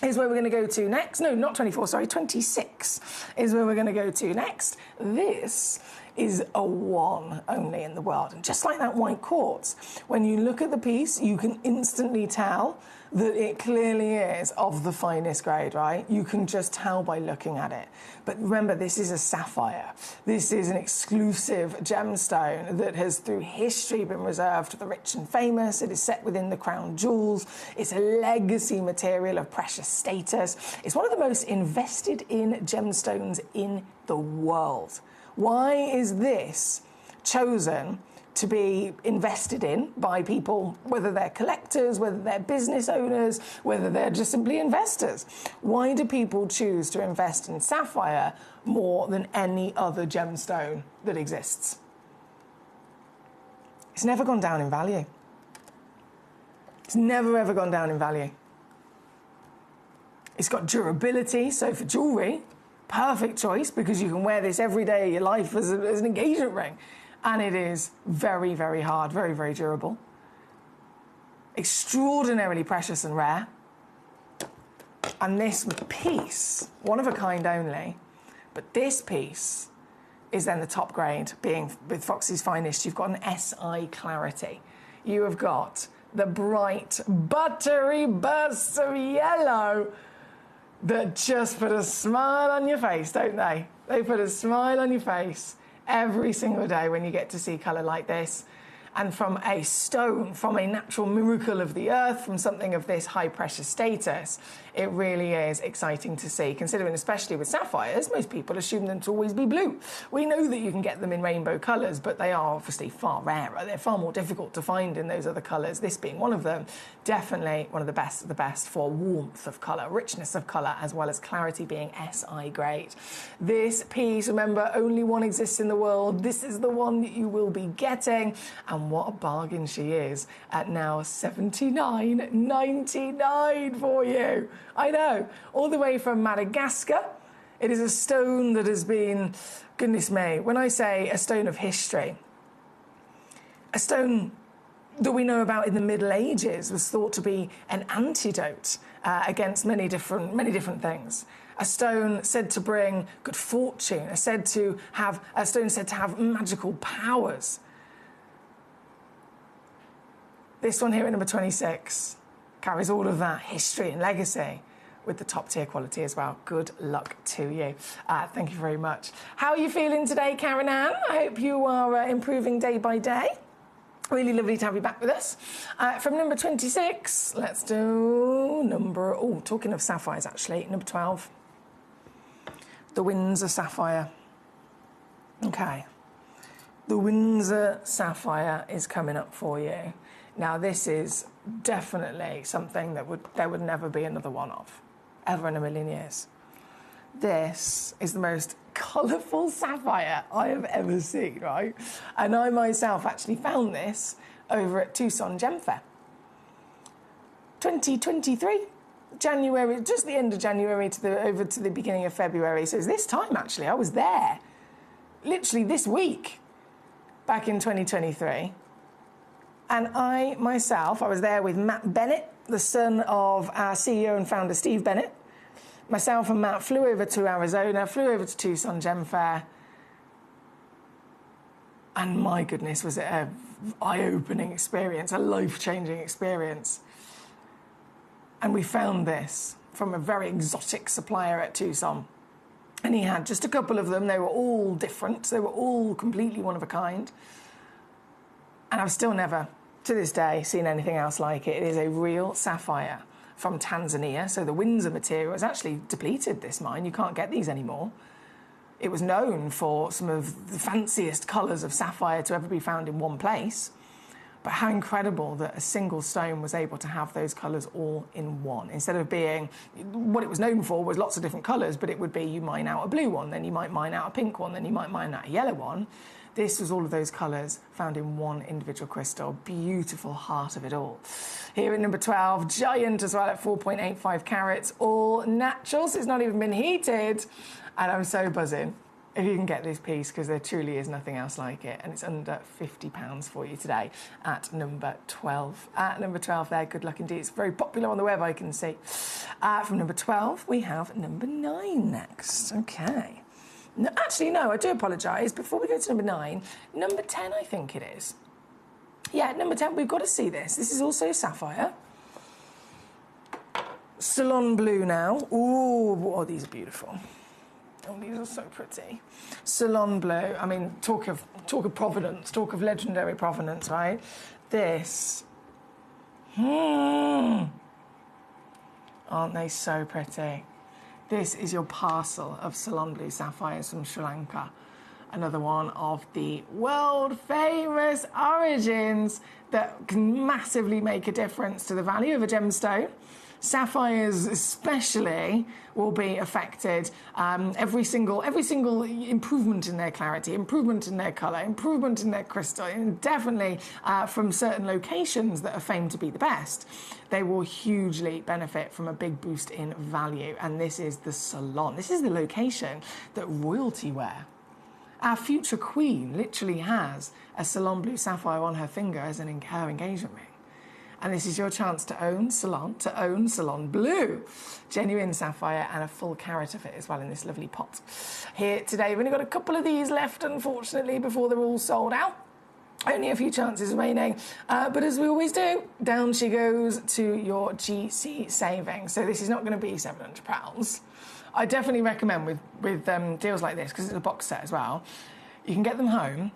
is where we're going to go to next. No, not 24, sorry, 26 is where we're going to go to next. This is a 1 only in the world. And just like that white quartz, when you look at the piece, you can instantly tell that it clearly is of the finest grade, right? You can just tell by looking at it. But remember, this is a sapphire. This is an exclusive gemstone that has, through history, been reserved for the rich and famous. It is set within the crown jewels. It's a legacy material of precious status. It's one of the most invested in gemstones in the world. Why is this chosen to be invested in by people, whether they're collectors, whether they're business owners, whether they're just simply investors? Why do people choose to invest in sapphire more than any other gemstone that exists? It's never gone down in value. It's never, ever gone down in value. It's got durability, so for jewellery, perfect choice, because you can wear this every day of your life as an engagement ring. And it is very, very hard, very, very durable. Extraordinarily precious and rare. And this piece, one of a kind only, but this piece is then the top grade, being with Foxy's Finest. You've got an SI clarity. You have got the bright, buttery bursts of yellow that just put a smile on your face, don't they? They put a smile on your face every single day when you get to see colour like this. and from a stone, from a natural miracle of the earth, from something of this high pressure status. It really is exciting to see, considering especially with sapphires, most people assume them to always be blue. We know that you can get them in rainbow colours, but they are obviously far rarer. They're far more difficult to find in those other colours, this being one of them. Definitely one of the best for warmth of colour, richness of colour, as well as clarity, being SI grade. This piece, remember, only one exists in the world. This is the one that you will be getting, and what a bargain she is at now $79.99 for you. I know, all the way from Madagascar. It is a stone that has been, goodness me, when I say a stone of history, a stone that we know about in the Middle Ages was thought to be an antidote against many different things. A stone said to bring good fortune, a stone said to have magical powers. This one here at number 26 carries all of that history and legacy with the top tier quality as well. Good luck to you. Thank you very much. How are you feeling today, Karen Ann? I hope you are improving day by day. Really lovely to have you back with us. From number 26, let's do talking of sapphires actually, number 12. The Windsor Sapphire. Okay. The Windsor Sapphire is coming up for you. Now, this is definitely something that there would never be another one of, ever in a million years. This is the most colourful sapphire I have ever seen, right? And I myself actually found this over at Tucson Gem Fair. 2023, January, just the end of January over to the beginning of February. So it's this time, actually. I was there, literally this week, back in 2023. And I was there with Matt Bennett, the son of our CEO and founder, Steve Bennett. Myself and Matt flew over to Arizona, flew over to Tucson Gem Fair. And my goodness, was it an eye-opening experience, a life-changing experience. And we found this from a very exotic supplier at Tucson. And he had just a couple of them. They were all different. They were all completely one of a kind. And I've still never, to this day, seen anything else like it. It is a real sapphire from Tanzania. So the Windsor material is actually depleted, this mine. You can't get these anymore. It was known for some of the fanciest colours of sapphire to ever be found in one place. But how incredible that a single stone was able to have those colours all in one. Instead of being, what it was known for was lots of different colours, but it would be you mine out a blue one, then you might mine out a pink one, then you might mine out a yellow one. This was all of those colours found in one individual crystal. Beautiful heart of it all. Here at number 12, giant as well at 4.85 carats, all natural, so it's not even been heated. And I'm so buzzing if you can get this piece, because there truly is nothing else like it. And it's under £50 for you today at number 12. At number 12 there, good luck indeed. It's very popular on the web, I can see. From number 12, we have number 9 next. Okay. No, actually, no, I do apologise. Before we go to number 9, number 10, I think it is. Yeah, number 10, we've got to see this. This is also sapphire. Salon blue now. Ooh, oh, these are beautiful. Oh, these are so pretty. Salon blue. I mean, talk of provenance, talk of legendary provenance, right? This. Aren't they so pretty? This is your parcel of Salon blue sapphires from Sri Lanka. Another one of the world-famous origins that can massively make a difference to the value of a gemstone. Sapphires especially will be affected. Every single improvement in their clarity, improvement in their colour, improvement in their crystal, and definitely from certain locations that are famed to be the best, they will hugely benefit from a big boost in value. And this is the salon. This is the location that royalty wear. Our future queen literally has a Salon blue sapphire on her finger as her engagement ring. And this is your chance to own Salon blue. Genuine sapphire and a full carat of it as well in this lovely pot. Here today, we've only got a couple of these left, unfortunately, before they're all sold out. Only a few chances remaining. But as we always do, down she goes to your GC savings. So this is not going to be £700. I definitely recommend with deals like this, because it's a box set as well, you can get them home,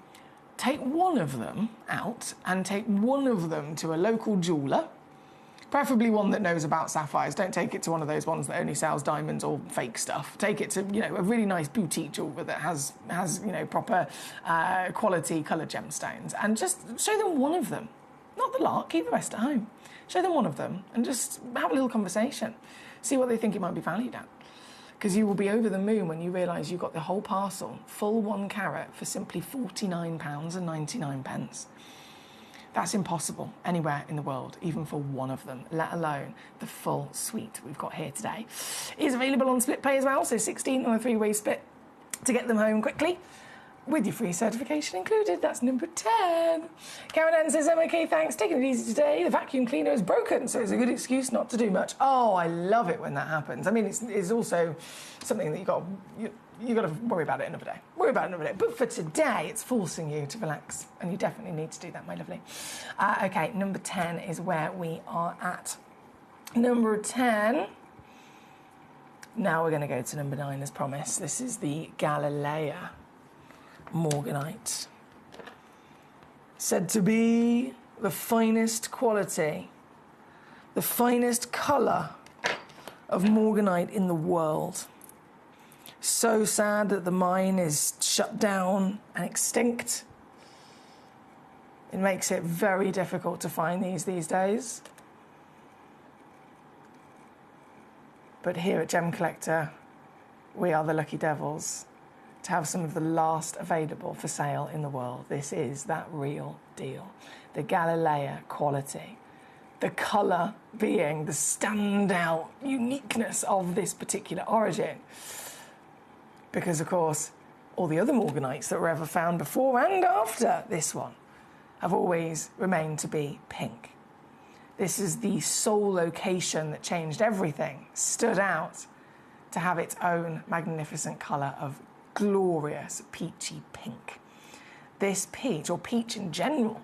take one of them out and take one of them to a local jeweller, preferably one that knows about sapphires. Don't take it to one of those ones that only sells diamonds or fake stuff. Take it to, a really nice boutique jeweller that has proper quality coloured gemstones, and just show them one of them. Not the lot, keep the rest at home. Show them one of them and just have a little conversation. See what they think it might be valued at. Because you will be over the moon when you realise you got the whole parcel, full 1 carat, for simply £49.99. That's impossible anywhere in the world, even for one of them, let alone the full suite we've got here today. It is available on split pay as well, so 16 on a 3-way split to get them home quickly, with your free certification included. That's number 10. Karen Ann says, okay, thanks, taking it easy today. The vacuum cleaner is broken, so it's a good excuse not to do much. Oh, I love it when that happens. I mean, it's also something that you got to worry about it another day. Worry about it another day. But for today, it's forcing you to relax, and you definitely need to do that, my lovely. Okay, number 10 is where we are at. Number 10. Now we're going to go to number 9, as promised. This is the Galilea Morganite, said to be the finest quality, the finest colour of Morganite in the world. So sad that the mine is shut down and extinct. It makes it very difficult to find these days. But here at Gemcollector, we are the lucky devils to have some of the last available for sale in the world. This is that real deal. The Galilea quality. The colour being the standout uniqueness of this particular origin. Because, of course, all the other Morganites that were ever found before and after this one have always remained to be pink. This is the sole location that changed everything, stood out to have its own magnificent colour of glorious peachy pink. This peach, or peach in general,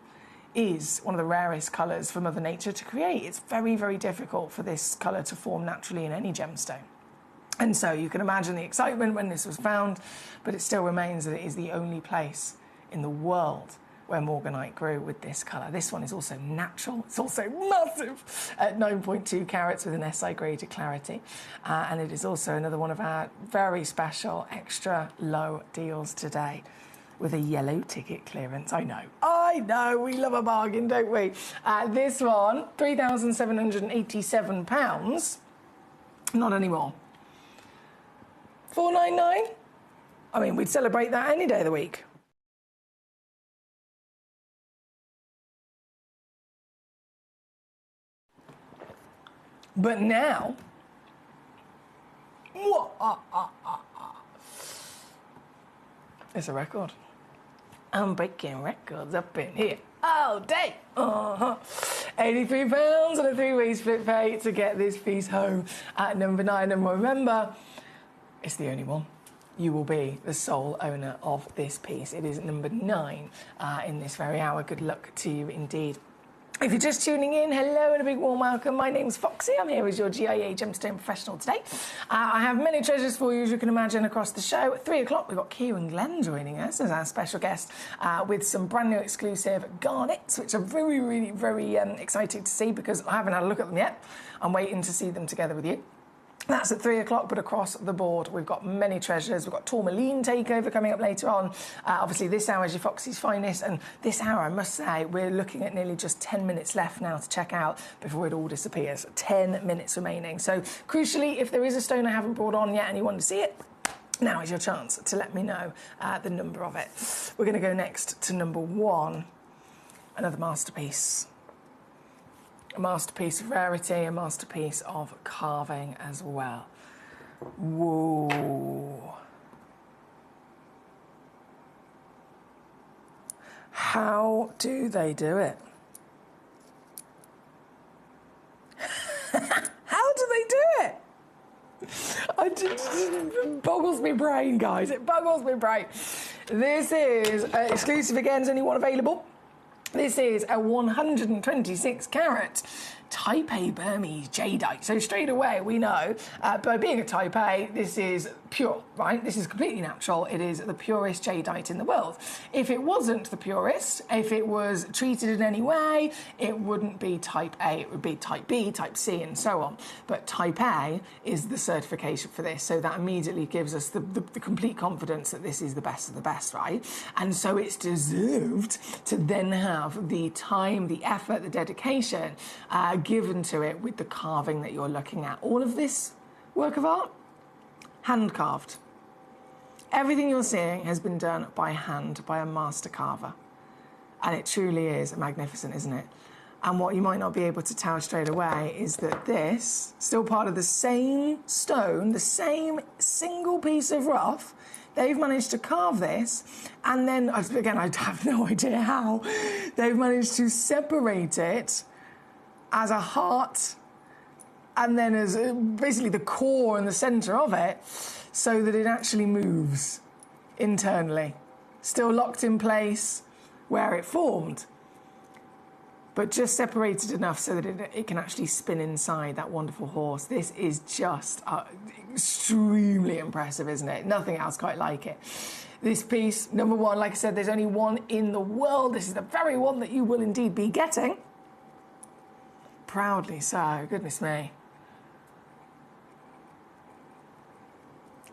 is one of the rarest colours for Mother Nature to create. It's very, very difficult for this colour to form naturally in any gemstone. And so you can imagine the excitement when this was found, but it still remains that it is the only place in the world where Morganite grew with this colour. This one is also natural. It's also massive at 9.2 carats with an SI graded clarity. And it is also another one of our very special extra low deals today with a yellow ticket clearance. I know, we love a bargain, don't we? This one, £3,787. Not anymore. $499? I mean, we'd celebrate that any day of the week. But now, it's a record. I'm breaking records up in here all day. £83 on a 3-way split pay to get this piece home at number 9. And remember, it's the only one. You will be the sole owner of this piece. It is number 9 in this very hour. Good luck to you indeed. If you're just tuning in, hello and a big warm welcome. My name's Foxy. I'm here as your GIA Gemstone Professional today. I have many treasures for you, as you can imagine, across the show. At 3 o'clock, we've got Kieran Glenn joining us as our special guest with some brand new exclusive garnets, which I'm very excited to see because I haven't had a look at them yet. I'm waiting to see them together with you. That's at 3 o'clock, but across the board, we've got many treasures. We've got Tourmaline Takeover coming up later on. Obviously, this hour is your Foxy's finest, and this hour, I must say, we're looking at nearly just 10 minutes left now to check out before it all disappears. 10 minutes remaining. So, crucially, if there is a stone I haven't brought on yet and you want to see it, now is your chance to let me know the number of it. We're going to go next to number 1, another masterpiece. A masterpiece of rarity, a masterpiece of carving as well. Whoa. How do they do it? How do they do it? It boggles my brain, guys. It boggles my brain. This is exclusive again, there's only one available. This is a 126 carat Type A Burmese jadeite. So straight away we know, by being a Type A, this is pure, right? This is completely natural. It is the purest jadeite in the world. If it wasn't the purest, if it was treated in any way, it wouldn't be type A, it would be type B, type C, and so on. But type A is the certification for this, so that immediately gives us the complete confidence that this is the best of the best, right? And so it's deserved to then have the time, the effort, the dedication given to it with the carving that you're looking at. All of this work of art, hand carved. Everything you're seeing has been done by hand, by a master carver. And it truly is magnificent, isn't it? And what you might not be able to tell straight away is that this, still part of the same stone, the same single piece of rough, they've managed to carve this, and then, again, I have no idea how, they've managed to separate it as a heart, and then as basically the core and the centre of it, so that it actually moves internally. Still locked in place where it formed, but just separated enough so that it can actually spin inside that wonderful horse. This is just extremely impressive, isn't it? Nothing else quite like it. This piece, number one, like I said, there's only one in the world. This is the very one that you will indeed be getting. Proudly so, goodness me.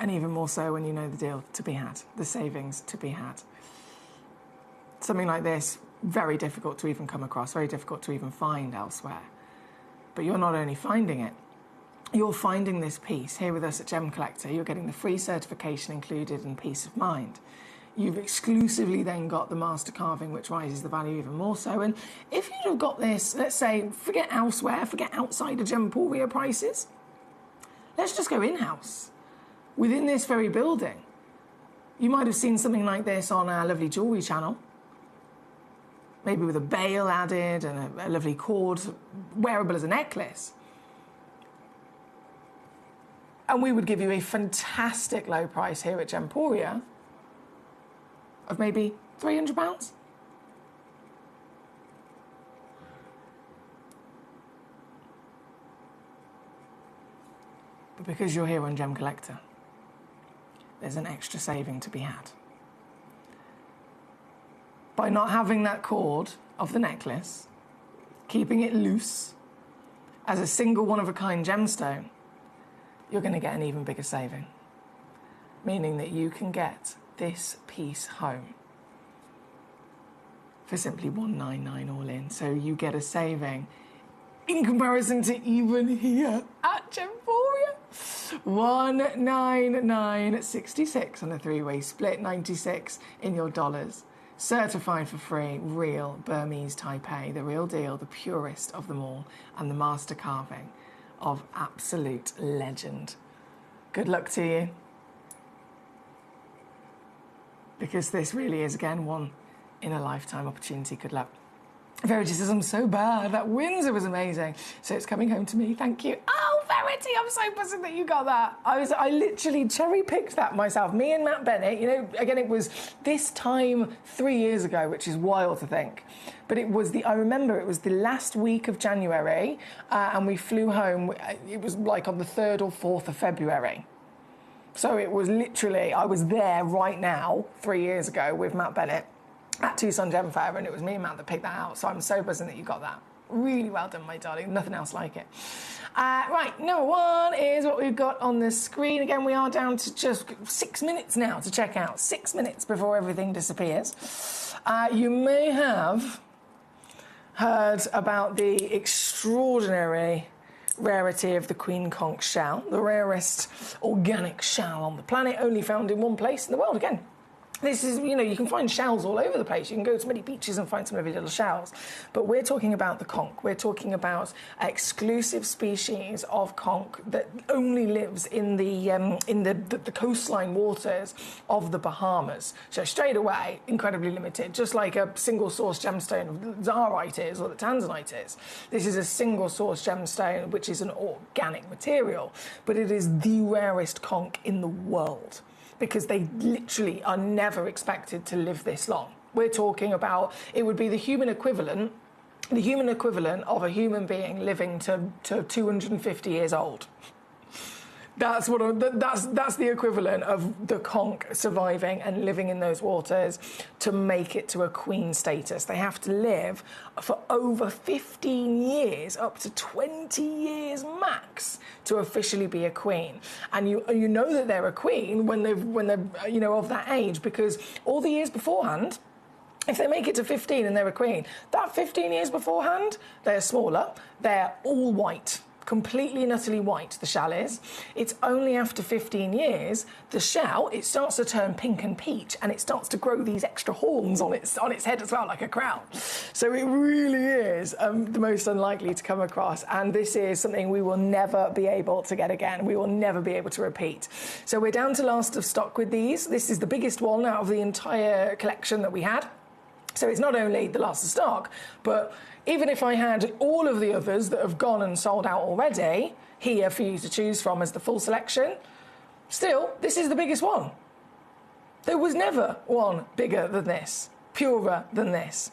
And even more so when you know the deal to be had, the savings to be had. Something like this, very difficult to even come across, very difficult to even find elsewhere. But you're not only finding it, you're finding this piece here with us at Gemcollector. You're getting the free certification included and peace of mind. You've exclusively then got the master carving, which rises the value even more so. And if you'd have got this, let's say, forget elsewhere, forget outside of Gemporia prices, let's just go in-house. Within this very building, you might have seen something like this on our lovely jewellery channel, maybe with a bail added and a lovely cord, wearable as a necklace. And we would give you a fantastic low price here at Gemporia of maybe £300. But because you're here on Gemcollector, there's an extra saving to be had. By not having that cord of the necklace, keeping it loose as a single one-of-a-kind gemstone, you're going to get an even bigger saving. Meaning that you can get this piece home for simply $199 all in. So you get a saving in comparison to even here at Gemporia. $199.66 on a three-way split, 96 in your dollars. Certified for free, real Burmese Taipei, the real deal, the purest of them all, and the master carving of absolute legend. Good luck to you. Because this really is, again, one in a lifetime opportunity. Good luck. Verity says, I'm so bad. That Windsor was amazing. So it's coming home to me. Thank you. Oh, Verity, I'm so buzzing that you got that. I literally cherry-picked that myself. Me and Matt Bennett, you know, again, it was this time 3 years ago, which is wild to think. But it was I remember it was the last week of January, and we flew home. It was like on the 3rd or 4th of February. So it was literally, I was there right now, 3 years ago, with Matt Bennett at Tucson Gem Fair, and it was me and Matt that picked that out. So I'm so buzzing that you got that. Really well done, my darling. Nothing else like it. Right, number one is what we've got on the screen. Again, we are down to just 6 minutes now to check out. 6 minutes before everything disappears. You may have heard about the extraordinary rarity of the Queen Conch shell, the rarest organic shell on the planet, only found in one place in the world. Again, this is, you know, you can find shells all over the place. You can go to many beaches and find some lovely little shells. But we're talking about the conch. We're talking about an exclusive species of conch that only lives in the coastline waters of the Bahamas. So straight away, incredibly limited, just like a single source gemstone of Zarite is or the Tanzanite is. This is a single source gemstone, which is an organic material, but it is the rarest conch in the world, because they literally are never expected to live this long. We're talking about, it would be the human equivalent of a human being living to 250 years old. That's the equivalent of the conch surviving and living in those waters to make it to a queen status. They have to live for over 15 years, up to 20 years max, to officially be a queen. And you know that they're a queen when they're of that age, because all the years beforehand, if they make it to 15 and they're a queen, that 15 years beforehand, they're smaller, they're all white. Completely and utterly white, the shell is. It's only after 15 years, the shell, it starts to turn pink and peach, and it starts to grow these extra horns on its head as well, like a crown. So it really is the most unlikely to come across, and this is something we will never be able to get again. We will never be able to repeat. So we're down to last of stock with these. This is the biggest one out of the entire collection that we had. So it's not only the last of stock, but even if I had all of the others that have gone and sold out already here for you to choose from as the full selection, still, this is the biggest one. There was never one bigger than this, purer than this.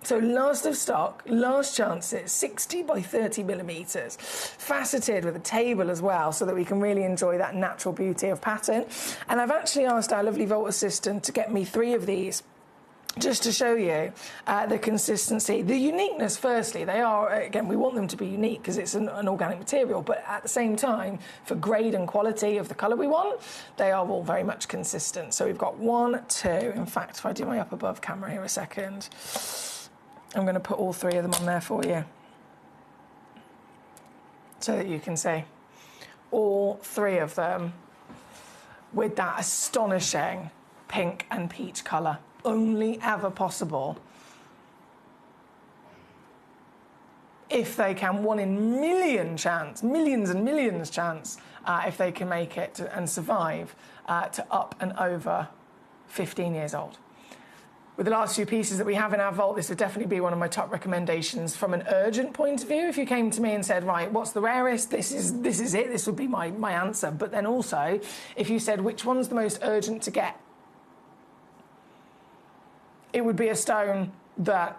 So last of stock, last chances, 60 by 30 millimetres, faceted with a table as well, so that we can really enjoy that natural beauty of pattern. And I've actually asked our lovely Vault Assistant to get me 3 of these, just to show you the consistency, the uniqueness. Firstly, they are, again, we want them to be unique because it's an organic material, but at the same time, for grade and quality of the colour we want, they are all very much consistent. So we've got 1, 2, in fact, if I do my up above camera here a second, I'm going to put all 3 of them on there for you so that you can see all 3 of them with that astonishing pink and peach colour. Only ever possible if they can, 1 in million chance, millions and millions chance, if they can make it and survive to up and over 15 years old. With the last few pieces that we have in our vault, this would definitely be one of my top recommendations from an urgent point of view. If you came to me and said, right, what's the rarest? This is it. This would be my answer. But then also, if you said, which one's the most urgent to get? It would be a stone that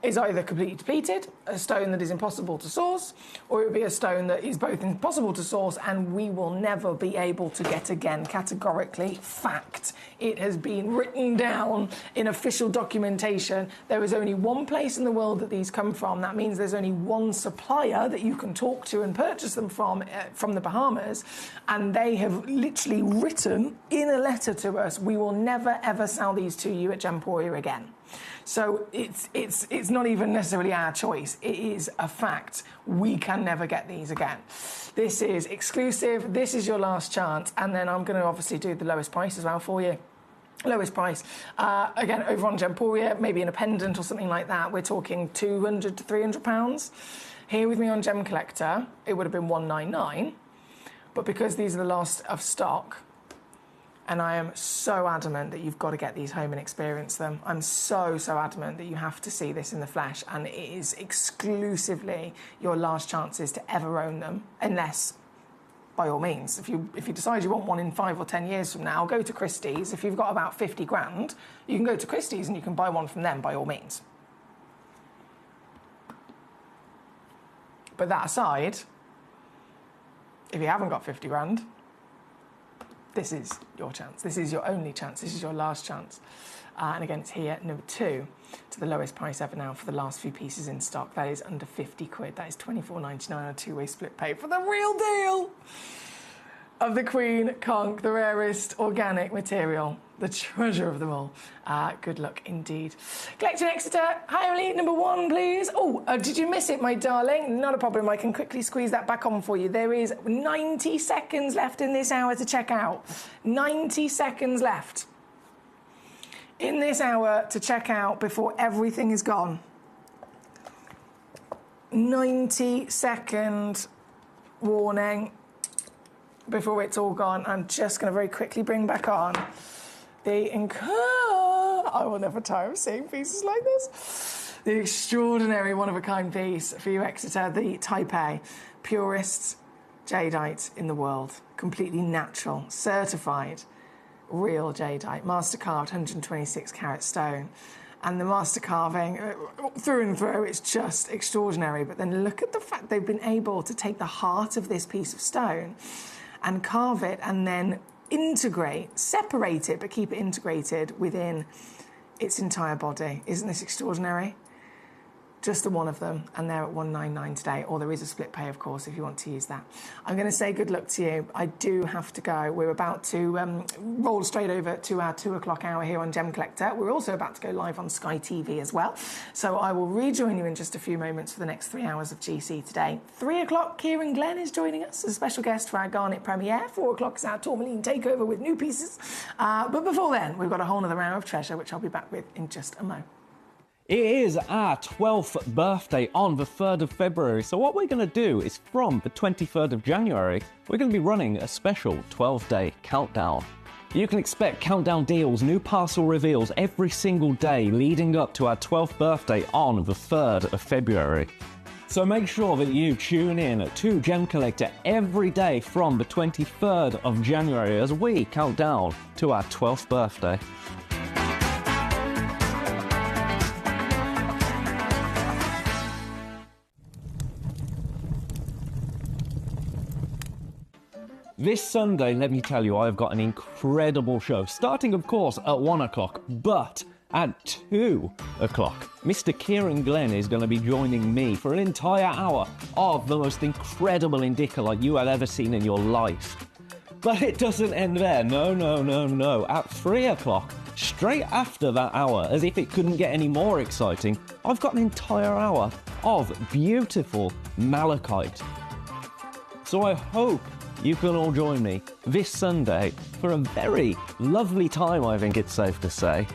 is either completely depleted, a stone that is impossible to source, or it would be a stone that is both impossible to source and we will never be able to get again. Categorically, fact. It has been written down in official documentation. There is only one place in the world that these come from. That means there's only one supplier that you can talk to and purchase them from the Bahamas, and they have literally written in a letter to us, we will never ever sell these to you at Gemporia again. So it's not even necessarily our choice. It is a fact. We can never get these again. This is exclusive. This is your last chance. And then I'm going to obviously do the lowest price as well for you. Lowest price. Again, over on Gemporia, maybe in a pendant or something like that, we're talking £200 to £300. Here with me on Gemcollector, it would have been £199. But because these are the last of stock, and I am so adamant that you've got to get these home and experience them. I'm so adamant that you have to see this in the flesh, and it is exclusively your last chances to ever own them, unless, by all means, if you decide you want one in 5 or 10 years from now, go to Christie's. If you've got about 50 grand, you can go to Christie's and you can buy one from them, by all means. But that aside, if you haven't got 50 grand, this is your chance. This is your only chance. This is your last chance. And again, it's here, number 2, to the lowest price ever now for the last few pieces in stock. That is under 50 quid. That is £24.99 on a 2-way split pay for the real deal of the Queen Conch, the rarest organic material, the treasure of them all. Good luck indeed. Collecting Exeter, hi Emily, number 1, please. Oh, did you miss it, my darling? Not a problem, I can quickly squeeze that back on for you. There is 90 seconds left in this hour to check out. 90 seconds left in this hour to check out before everything is gone. 90-second warning before it's all gone. I'm just going to very quickly bring back on the I will never tire of seeing pieces like this. The extraordinary one-of-a-kind piece for you, Exeter, the Taipei, purest jadeite in the world. Completely natural, certified, real jadeite, master carved 126 carat stone. and the master carving, through and through, it's just extraordinary. But then look at the fact they've been able to take the heart of this piece of stone and carve it and then integrate, separate it, but keep it integrated within its entire body. Isn't this extraordinary? Just the one of them, and they're at $199 today, or there is a split pay, of course, if you want to use that. I'm going to say good luck to you. I do have to go. We're about to roll straight over to our 2 o'clock hour here on Gem Collector. We're also about to go live on Sky TV as well. So I will rejoin you in just a few moments for the next 3 hours of GC today. 3 o'clock, Kieran Glenn is joining us as a special guest for our Garnet premiere. 4 o'clock is our Tourmaline takeover with new pieces. But before then, we've got a whole other hour of treasure, which I'll be back with in just a moment. It is our 12th birthday on the 3rd of February, so what we're going to do is from the 23rd of January, we're going to be running a special 12-day countdown. You can expect countdown deals, new parcel reveals every single day leading up to our 12th birthday on the 3rd of February. So make sure that you tune in to Gem Collector every day from the 23rd of January as we count down to our 12th birthday. This Sunday, let me tell you, I've got an incredible show, starting of course at 1 o'clock, but at 2 o'clock, Mr. Kieran Glenn is going to be joining me for an entire hour of the most incredible Indicolite you have ever seen in your life. But it doesn't end there, no. At 3 o'clock, straight after that hour, as if it couldn't get any more exciting, I've got an entire hour of beautiful malachite. So I hope you can all join me this Sunday for a very lovely time, I think it's safe to say.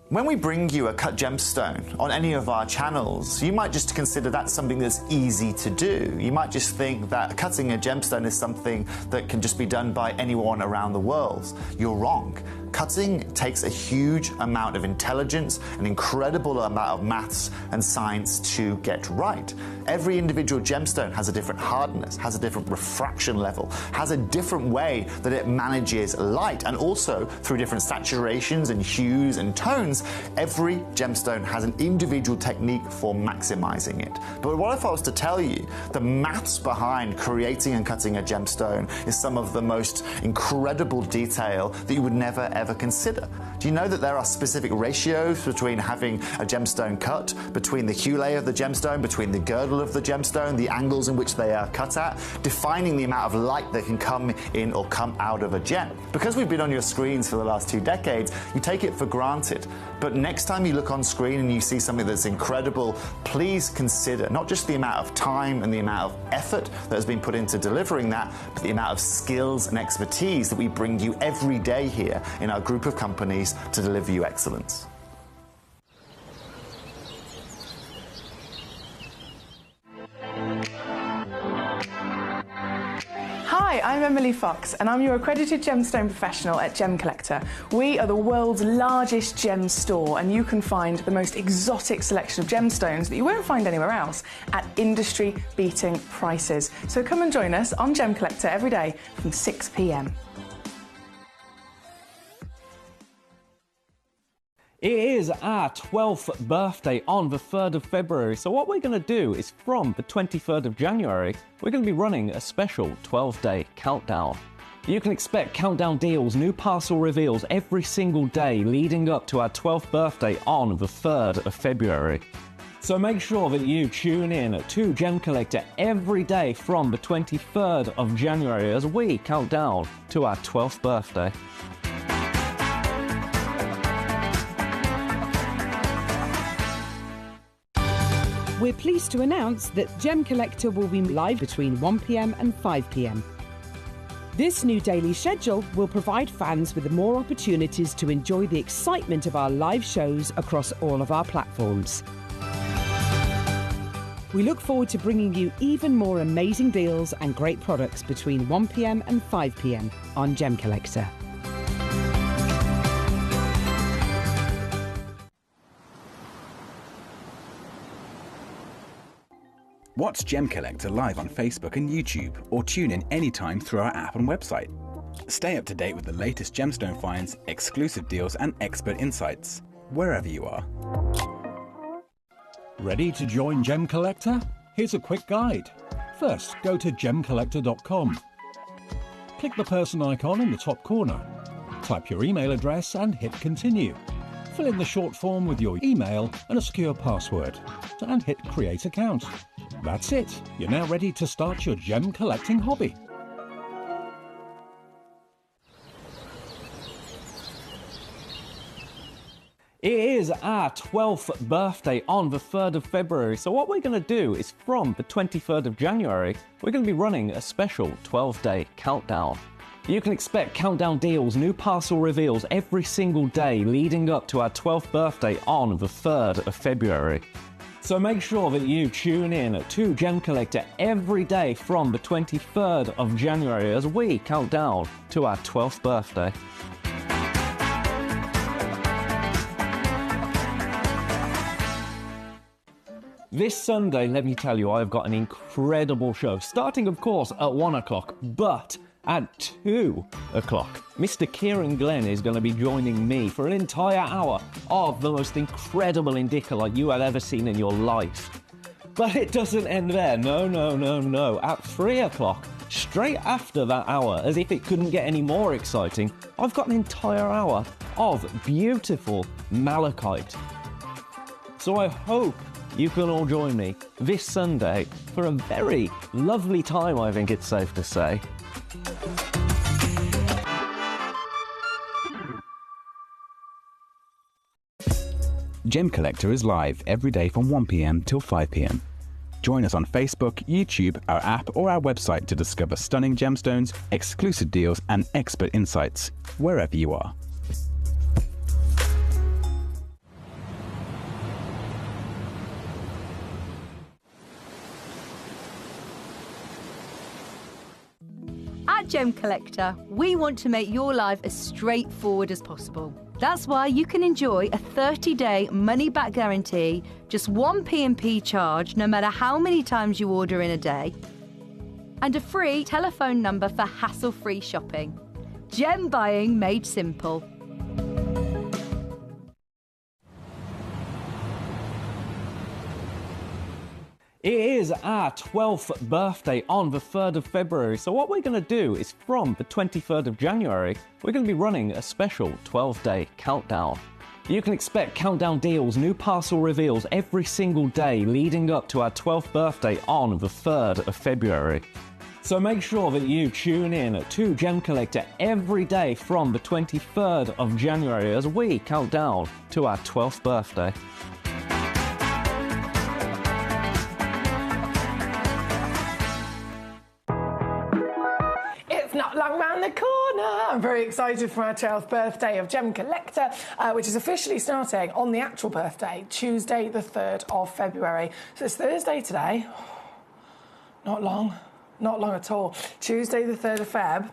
When we bring you a cut gemstone on any of our channels, you might just consider that something that's easy to do. You might just think that cutting a gemstone is something that can just be done by anyone around the world. You're wrong. Cutting takes a huge amount of intelligence, an incredible amount of maths and science to get right. Every individual gemstone has a different hardness, has a different refraction level, has a different way that it manages light, and also through different saturations and hues and tones, every gemstone has an individual technique for maximizing it. But what if I was to tell you the maths behind creating and cutting a gemstone is some of the most incredible detail that you would never ever consider? Do you know that there are specific ratios between having a gemstone cut, between the hue layer of the gemstone, between the girdle of the gemstone, the angles in which they are cut at, defining the amount of light that can come in or come out of a gem? Because we've been on your screens for the last 2 decades, you take it for granted. But next time you look on screen and you see something that's incredible, please consider not just the amount of time and the amount of effort that has been put into delivering that, but the amount of skills and expertise that we bring you every day here in our group of companies to deliver you excellence. Hi, I'm Emily Fox, and I'm your accredited gemstone professional at Gem Collector. We are the world's largest gem store, and you can find the most exotic selection of gemstones that you won't find anywhere else at industry-beating prices. So come and join us on Gem Collector every day from 6 p.m. It is our 12th birthday on the 3rd of February, so what we're going to do is from the 23rd of January, we're going to be running a special 12-day countdown. You can expect countdown deals, new parcel reveals every single day leading up to our 12th birthday on the 3rd of February. So make sure that you tune in to Gem Collector every day from the 23rd of January as we count down to our 12th birthday. We're pleased to announce that Gem Collector will be live between 1 p.m. and 5 p.m. This new daily schedule will provide fans with more opportunities to enjoy the excitement of our live shows across all of our platforms. We look forward to bringing you even more amazing deals and great products between 1 p.m. and 5 p.m. on Gem Collector. Watch Gem Collector live on Facebook and YouTube, or tune in anytime through our app and website. Stay up to date with the latest gemstone finds, exclusive deals and expert insights, wherever you are. Ready to join Gemcollector? Here's a quick guide. First, go to Gemcollector.com. Click the person icon in the top corner. Type your email address and hit continue. Fill in the short form with your email and a secure password, and hit create account. That's it. You're now ready to start your gem collecting hobby. It is our 12th birthday on the 3rd of February, so what we're going to do is from the 23rd of January, we're going to be running a special 12-day countdown. You can expect countdown deals, new parcel reveals every single day leading up to our 12th birthday on the 3rd of February. So make sure that you tune in to Gem Collector every day from the 23rd of January as we count down to our 12th birthday. This Sunday, let me tell you, I've got an incredible show, starting of course at 1 o'clock, but at 2 o'clock, Mr. Kieran Glenn is going to be joining me for an entire hour of the most incredible Indicalite you have ever seen in your life. But it doesn't end there, no. At 3 o'clock, straight after that hour, as if it couldn't get any more exciting, I've got an entire hour of beautiful malachite. So I hope you can all join me this Sunday for a very lovely time, I think it's safe to say. Gem Collector is live every day from 1 PM till 5 PM. Join us on Facebook, YouTube, our app or our website to discover stunning gemstones, exclusive deals and expert insights, wherever you are. At Gem Collector, we want to make your life as straightforward as possible. That's why you can enjoy a 30-day money-back guarantee, just one P&P charge no matter how many times you order in a day, and a free telephone number for hassle-free shopping. Gem buying made simple. It is our 12th birthday on the 3rd of February, so what we're going to do is from the 23rd of January, we're going to be running a special 12-day countdown. You can expect countdown deals, new parcel reveals every single day leading up to our 12th birthday on the 3rd of February. So make sure that you tune in to Gem Collector every day from the 23rd of January as we count down to our 12th birthday. Not long round the corner. I'm very excited for our 12th birthday of Gem Collector, which is officially starting on the actual birthday, Tuesday the 3rd of February. So it's Thursday today. Not long at all. Tuesday the 3rd of Feb.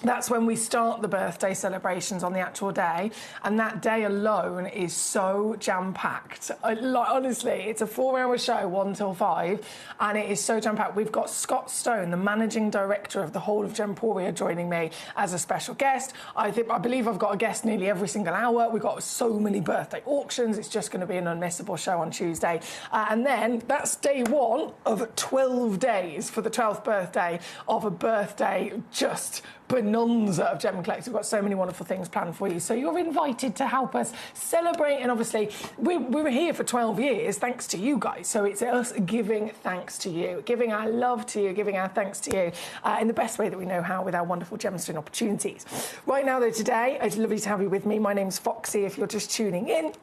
That's when we start the birthday celebrations on the actual day, and that day alone is so jam-packed. Honestly, it's a 4-hour show, 1 till 5, and it is so jam-packed. We've got Scott Stone, the managing director of the whole of Gemporia, joining me as a special guest. I believe I've got a guest nearly every single hour. We've got so many birthday auctions. It's just going to be an unmissable show on Tuesday. And then that's day 1 of 12 days for the 12th birthday of a birthday just bonanza of Gem Collector. We've got so many wonderful things planned for you. So you're invited to help us celebrate. And obviously, we were here for 12 years thanks to you guys. So it's us giving thanks to you, giving our love to you, giving our thanks to you in the best way that we know how with our wonderful gemstone opportunities. Right now, though, today, it's lovely to have you with me. My name's Foxy, if you're just tuning in.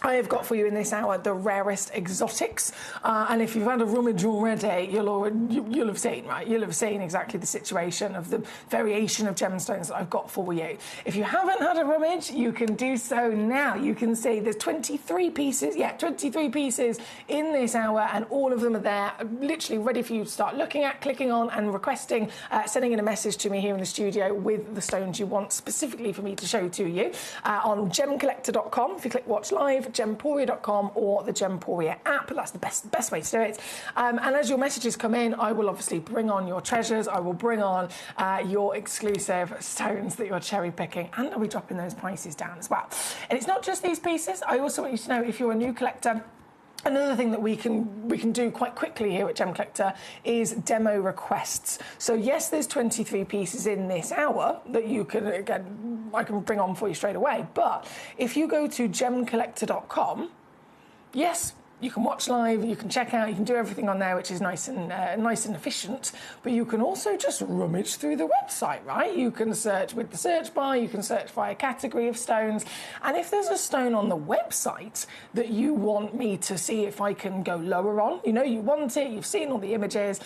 I have got for you in this hour the rarest exotics, and if you've had a rummage already, you'll have seen, right? You'll have seen exactly the situation of the variation of gemstones that I've got for you. If you haven't had a rummage, you can do so now. You can see there's 23 pieces, 23 pieces in this hour, and all of them are there, literally ready for you to start looking at, clicking on, and requesting, sending in a message to me here in the studio with the stones you want specifically for me to show to you on gemcollector.com. If you click watch live, gemporia.com or the Gemporia app. That's the best way to do it. And as your messages come in, I will obviously bring on your treasures. I will bring on your exclusive stones that you're cherry picking, and I'll be dropping those prices down as well. And it's not just these pieces. I also want you to know, if you're a new collector, another thing that we can do quite quickly here at Gemcollector is demo requests. So yes, there's 23 pieces in this hour that you can, again, I can bring on for you straight away. But if you go to gemcollector.com, yes, you can watch live, you can check out, you can do everything on there, which is nice and efficient. But you can also just rummage through the website, right? You can search with the search bar, you can search by a category of stones. And if there's a stone on the website that you want me to see if I can go lower on, you know you want it, you've seen all the images,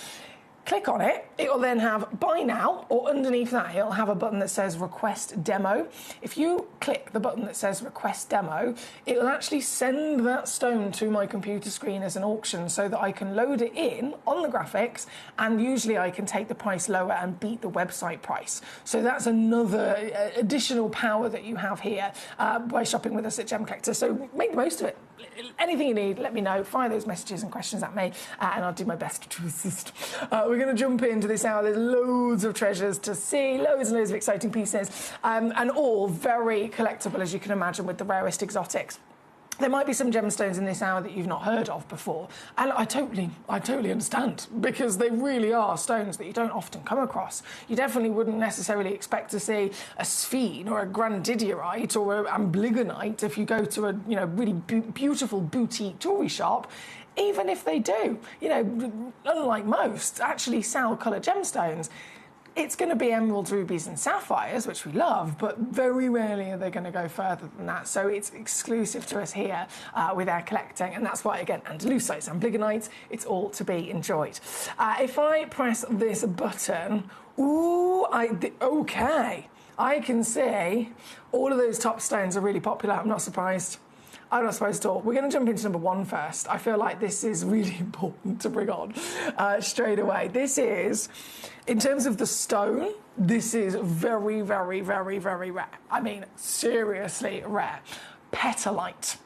click on it. It will then have buy now, or underneath that it'll have a button that says request demo. If you click the button that says request demo, it'll actually send that stone to my computer screen as an auction so that I can load it in on the graphics, and usually I can take the price lower and beat the website price. So that's another additional power that you have here by shopping with us at Gemcollector. So make the most of it. Anything you need, let me know. Fire those messages and questions at me, and I'll do my best to assist. We're going to jump into this hour. There's loads of treasures to see, loads and loads of exciting pieces, and all very collectible, as you can imagine, with the rarest exotics. There might be some gemstones in this hour that you've not heard of before, and I totally understand, because they really are stones that you don't often come across. You definitely wouldn't necessarily expect to see a sphene or a grandidierite or an amblygonite if you go to a really beautiful boutique jewellery shop. Even if they do, unlike most, actually sell coloured gemstones, it's going to be emeralds, rubies and sapphires, which we love, but very rarely are they going to go further than that. So it's exclusive to us here with our collecting, and that's why, again, andalusites, amblygonite, it's all to be enjoyed. If I press this button, okay, I can see all of those top stones are really popular. I'm not surprised. I'm not supposed to talk. We're going to jump into number one first. I feel like this is really important to bring on straight away. This is, in terms of the stone, this is very, very, very, very rare. I mean, seriously rare. Petalite.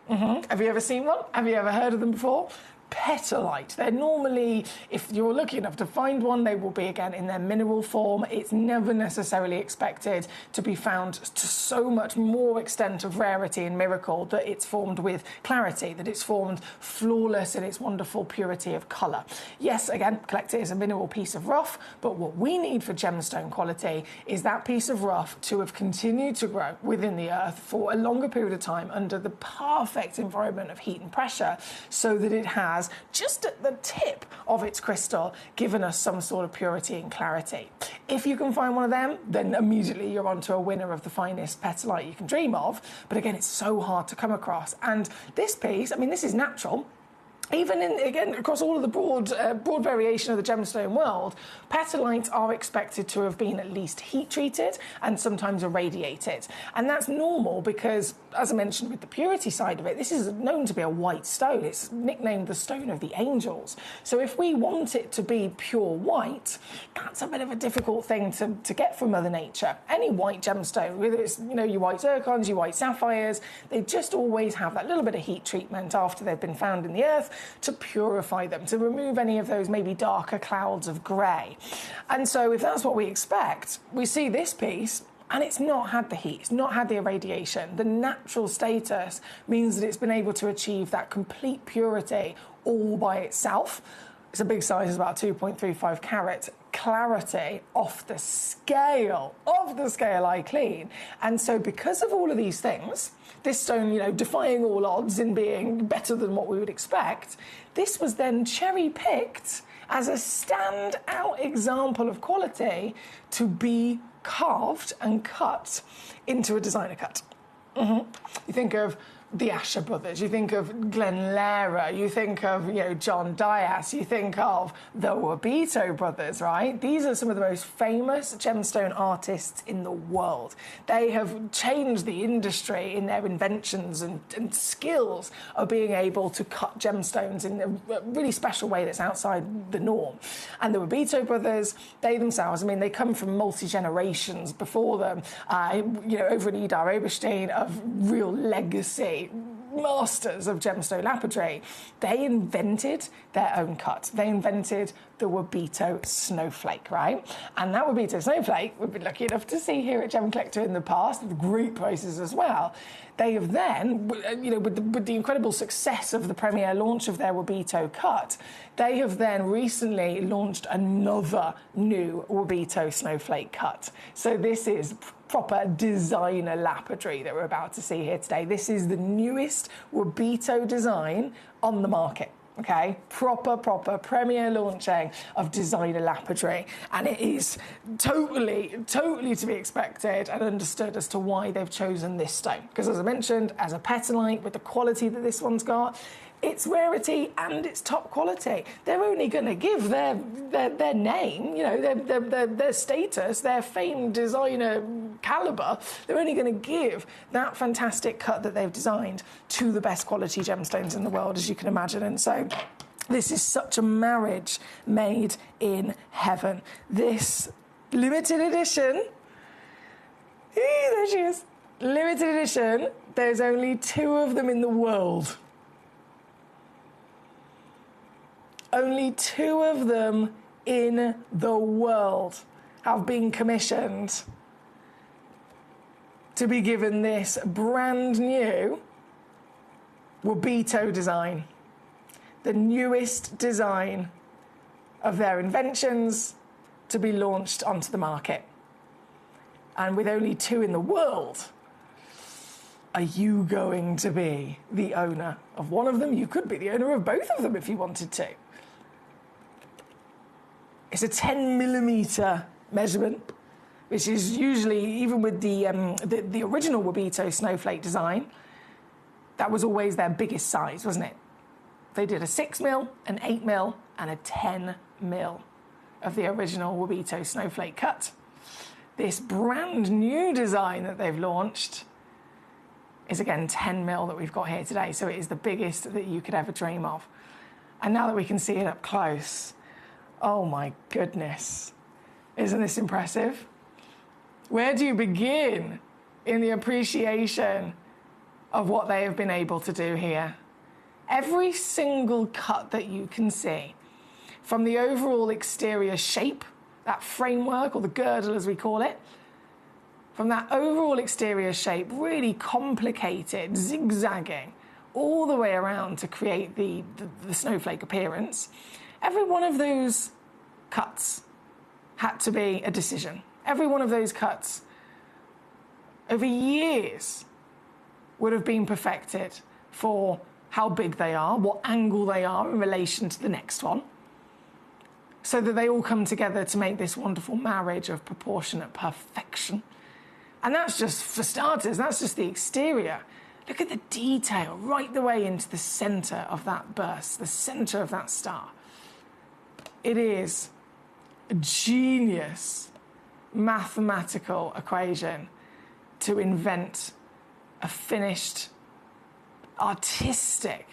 Have you ever seen one? Have you ever heard of them before? Petalite. They're normally, if you're lucky enough to find one, they will be, again, in their mineral form. It's never necessarily expected to be found to so much more extent of rarity and miracle that it's formed with clarity, that it's formed flawless in its wonderful purity of colour. Yes, again, collector is a mineral piece of rough, but what we need for gemstone quality is that piece of rough to have continued to grow within the earth for a longer period of time under the perfect environment of heat and pressure, so that it has, just at the tip of its crystal, given us some sort of purity and clarity. If you can find one of them, then immediately you're onto a winner of the finest petalite you can dream of. But again, it's so hard to come across. And this piece, I mean, this is natural. Even again, across all of the broad variation of the gemstone world, petalites are expected to have been at least heat treated and sometimes irradiated. And that's normal because, as I mentioned with the purity side of it, this is known to be a white stone. It's nicknamed the stone of the angels. So if we want it to be pure white, that's a bit of a difficult thing to get from Mother Nature. Any white gemstone, whether it's your white zircons, your white sapphires, they just always have that little bit of heat treatment after they've been found in the earth, to purify them, to remove any of those maybe darker clouds of grey. And so if that's what we expect, we see this piece and it's not had the heat, it's not had the irradiation. The natural status means that it's been able to achieve that complete purity all by itself. It's a big size, it's about 2.35 carat. Clarity off the scale I clean. And so because of all of these things, this stone, defying all odds in being better than what we would expect, this was then cherry-picked as a standout example of quality to be carved and cut into a designer cut. You think of the Asher brothers, you think of Glenn Lara, you think of John Dias, you think of the Wabito brothers, right? These are some of the most famous gemstone artists in the world. They have changed the industry in their inventions and skills of being able to cut gemstones in a really special way that's outside the norm. And the Wabito brothers, they themselves, they come from multi-generations before them, over in Idar Oberstein, of real legacy, masters of gemstone lapidary, they invented their own cut. They invented the Wabito snowflake, right? And that Wabito snowflake we've been lucky enough to see here at Gemcollector in the past, with great prices as well. They have then, with the incredible success of the premiere launch of their Wabito cut, they have then recently launched another new Wabito snowflake cut. So this is proper designer lapidary that we're about to see here today. This is the newest Wabito design on the market. Okay, proper premiere launching of designer lapidary, and it is totally to be expected and understood as to why they've chosen this stone. Because as I mentioned, as a petalite, with the quality that this one's got, its rarity and its top quality, they're only going to give their name, their status, their famed designer caliber, they're only going to give that fantastic cut that they've designed to the best quality gemstones in the world, as you can imagine. And so this is such a marriage made in heaven. This limited edition, there she is, limited edition, there's only 2 of them in the world. Only 2 of them in the world have been commissioned to be given this brand new Wabito design, the newest design of their inventions to be launched onto the market. And with only 2 in the world, are you going to be the owner of one of them? You could be the owner of both of them if you wanted to. It's a 10mm measurement, which is usually, even with the original Wabito snowflake design, that was always their biggest size, wasn't it? They did a 6mm, an 8mm, and a 10mm of the original Wabito snowflake cut. This brand new design that they've launched is again 10mm that we've got here today, so it is the biggest that you could ever dream of. And now that we can see it up close, oh my goodness, isn't this impressive? Where do you begin in the appreciation of what they have been able to do here? Every single cut that you can see, from the overall exterior shape, that framework, or the girdle as we call it, from that overall exterior shape, really complicated, zigzagging, all the way around to create the snowflake appearance, every one of those cuts had to be a decision. Every one of those cuts, over years, would have been perfected for how big they are, what angle they are in relation to the next one, so that they all come together to make this wonderful marriage of proportionate perfection. And that's just, for starters, that's just the exterior. Look at the detail right the way into the centre of that burst, the centre of that star. It is a genius mathematical equation to invent a finished, artistic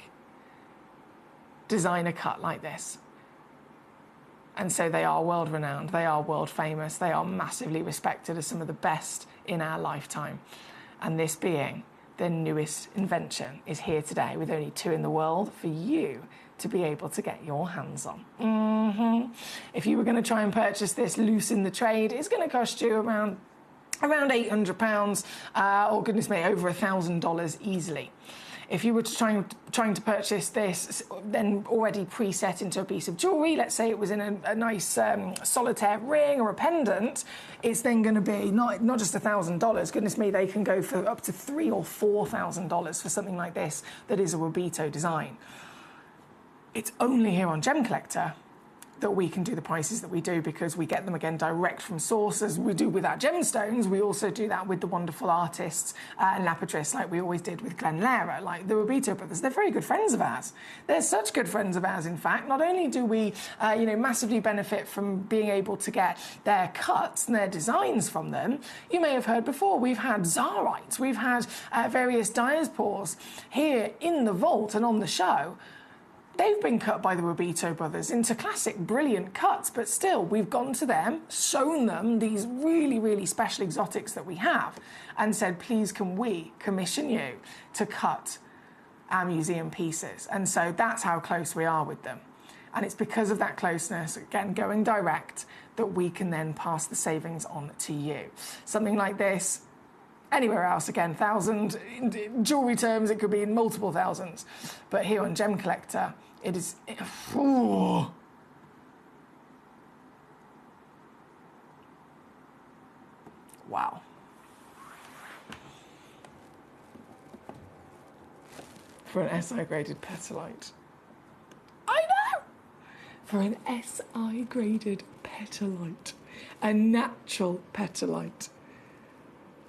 designer cut like this. And so they are world renowned, they are world famous, they are massively respected as some of the best in our lifetime. And this being their newest invention is here today with only 2 in the world for you to be able to get your hands on. If you were going to try and purchase this loose in the trade, it's going to cost you around £800, or goodness me, over $1,000 easily. If you were trying to purchase this, then already preset into a piece of jewellery, let's say it was in a nice solitaire ring or a pendant, it's then going to be not just $1,000. Goodness me, they can go for up to $3,000 or $4,000 for something like this that is a Wabito design. It's only here on Gemcollector that we can do the prices that we do, because we get them again direct from source, as we do with our gemstones. We also do that with the wonderful artists and lapidarists, like we always did with Glenn Lehrer, like the Wabito brothers. They're very good friends of ours. They're such good friends of ours, in fact. Not only do we massively benefit from being able to get their cuts and their designs from them, you may have heard before, we've had Zarites, we've had various diaspores here in the vault and on the show. They've been cut by the Wabito brothers into classic, brilliant cuts, but still, we've gone to them, shown them these really, really special exotics that we have, and said, please, can we commission you to cut our museum pieces. And so that's how close we are with them. And it's because of that closeness, again, going direct, that we can then pass the savings on to you. Something like this, anywhere else, again, in jewellery terms, it could be in multiple thousands. But here on Gem Collector, it is... Ooh. Wow. For an SI graded petalite. I know! For an SI graded petalite. A natural petalite.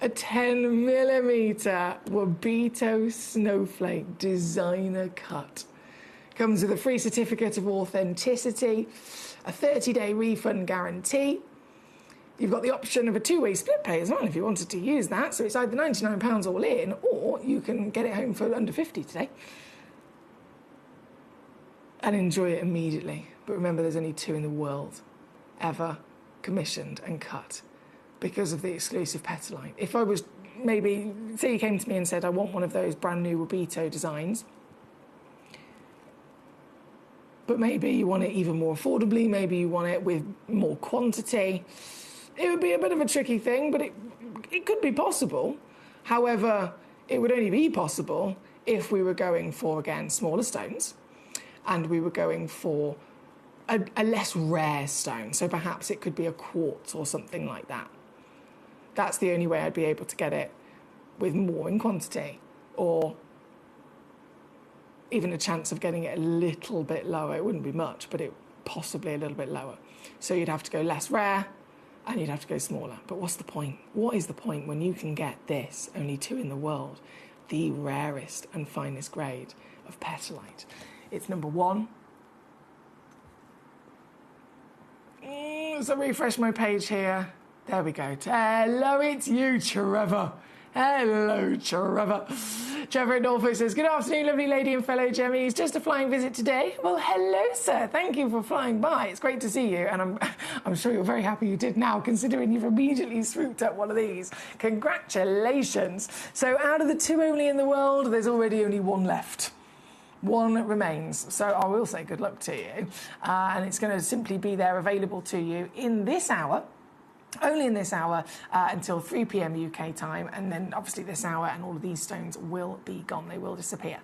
A 10mm Wabito Snowflake designer cut. Comes with a free certificate of authenticity, a 30-day refund guarantee. You've got the option of a two-way split pay as well if you wanted to use that. So it's either £99 all in, or you can get it home for under 50 today and enjoy it immediately. But remember, there's only 2 in the world ever commissioned and cut because of the exclusive petalite. If I was maybe, say you came to me and said, I want one of those brand new Wabito designs, but maybe you want it even more affordably, maybe you want it with more quantity, it would be a bit of a tricky thing, but it could be possible. However, it would only be possible if we were going for, again, smaller stones, and we were going for a less rare stone. So perhaps it could be a quartz or something like that. That's the only way I'd be able to get it with more in quantity, or even a chance of getting it a little bit lower. It wouldn't be much, but it possibly a little bit lower. So you'd have to go less rare, and you'd have to go smaller. But what's the point? What is the point when you can get this, only 2 in the world, the rarest and finest grade of petalite? It's number 1. So refresh my page here. There we go. Hello, it's you, Trevor. Hello, Trevor. Trevor at Norfolk says, good afternoon, lovely lady and fellow Gemmies. Just a flying visit today. Well, hello, sir. Thank you for flying by. It's great to see you, and I'm sure you're very happy you did now, considering you've immediately swooped up one of these. Congratulations. So out of the 2 only in the world, there's already only 1 left. 1 remains. So I will say good luck to you. And it's going to simply be there available to you in this hour. Only in this hour until 3 p.m. UK time, and then obviously this hour and all of these stones will be gone. They will disappear.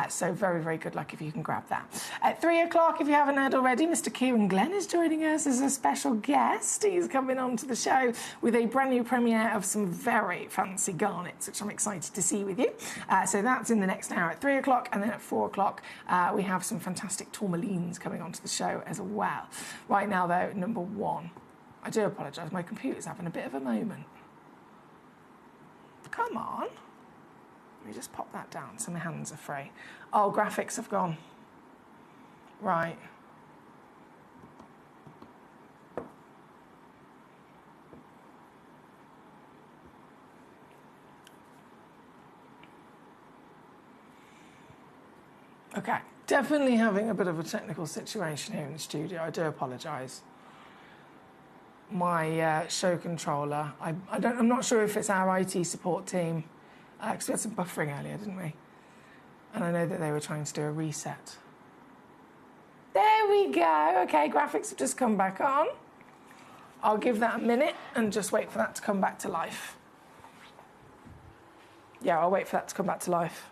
So very, very good luck if you can grab that. At 3 o'clock, if you haven't heard already, Mr. Kieran Glenn is joining us as a special guest. He's coming on to the show with a brand new premiere of some very fancy garnets, which I'm excited to see with you. So that's in the next hour at 3 o'clock, and then at 4 o'clock, we have some fantastic tourmalines coming onto the show as well. Right now, though, number 1. I do apologise, my computer's having a bit of a moment. Come on. Let me just pop that down so my hands are free. Oh, graphics have gone. Right. Okay, definitely having a bit of a technical situation here in the studio. I do apologise. My show controller, I'm not sure if it's our IT support team, because we had some buffering earlier, didn't we? And I know that they were trying to do a reset. There we go. Okay, graphics have just come back on. I'll give that a minute and just wait for that to come back to life. Yeah, I'll wait for that to come back to life.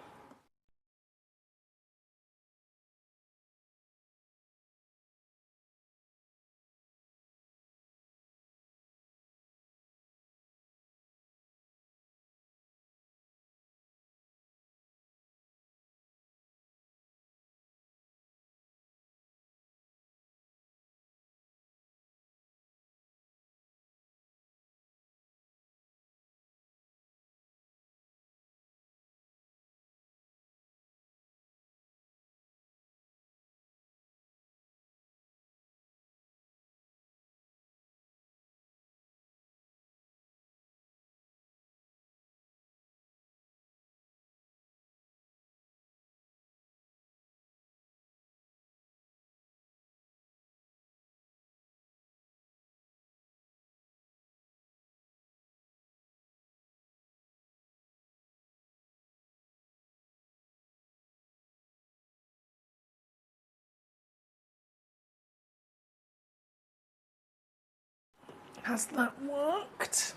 Has that worked?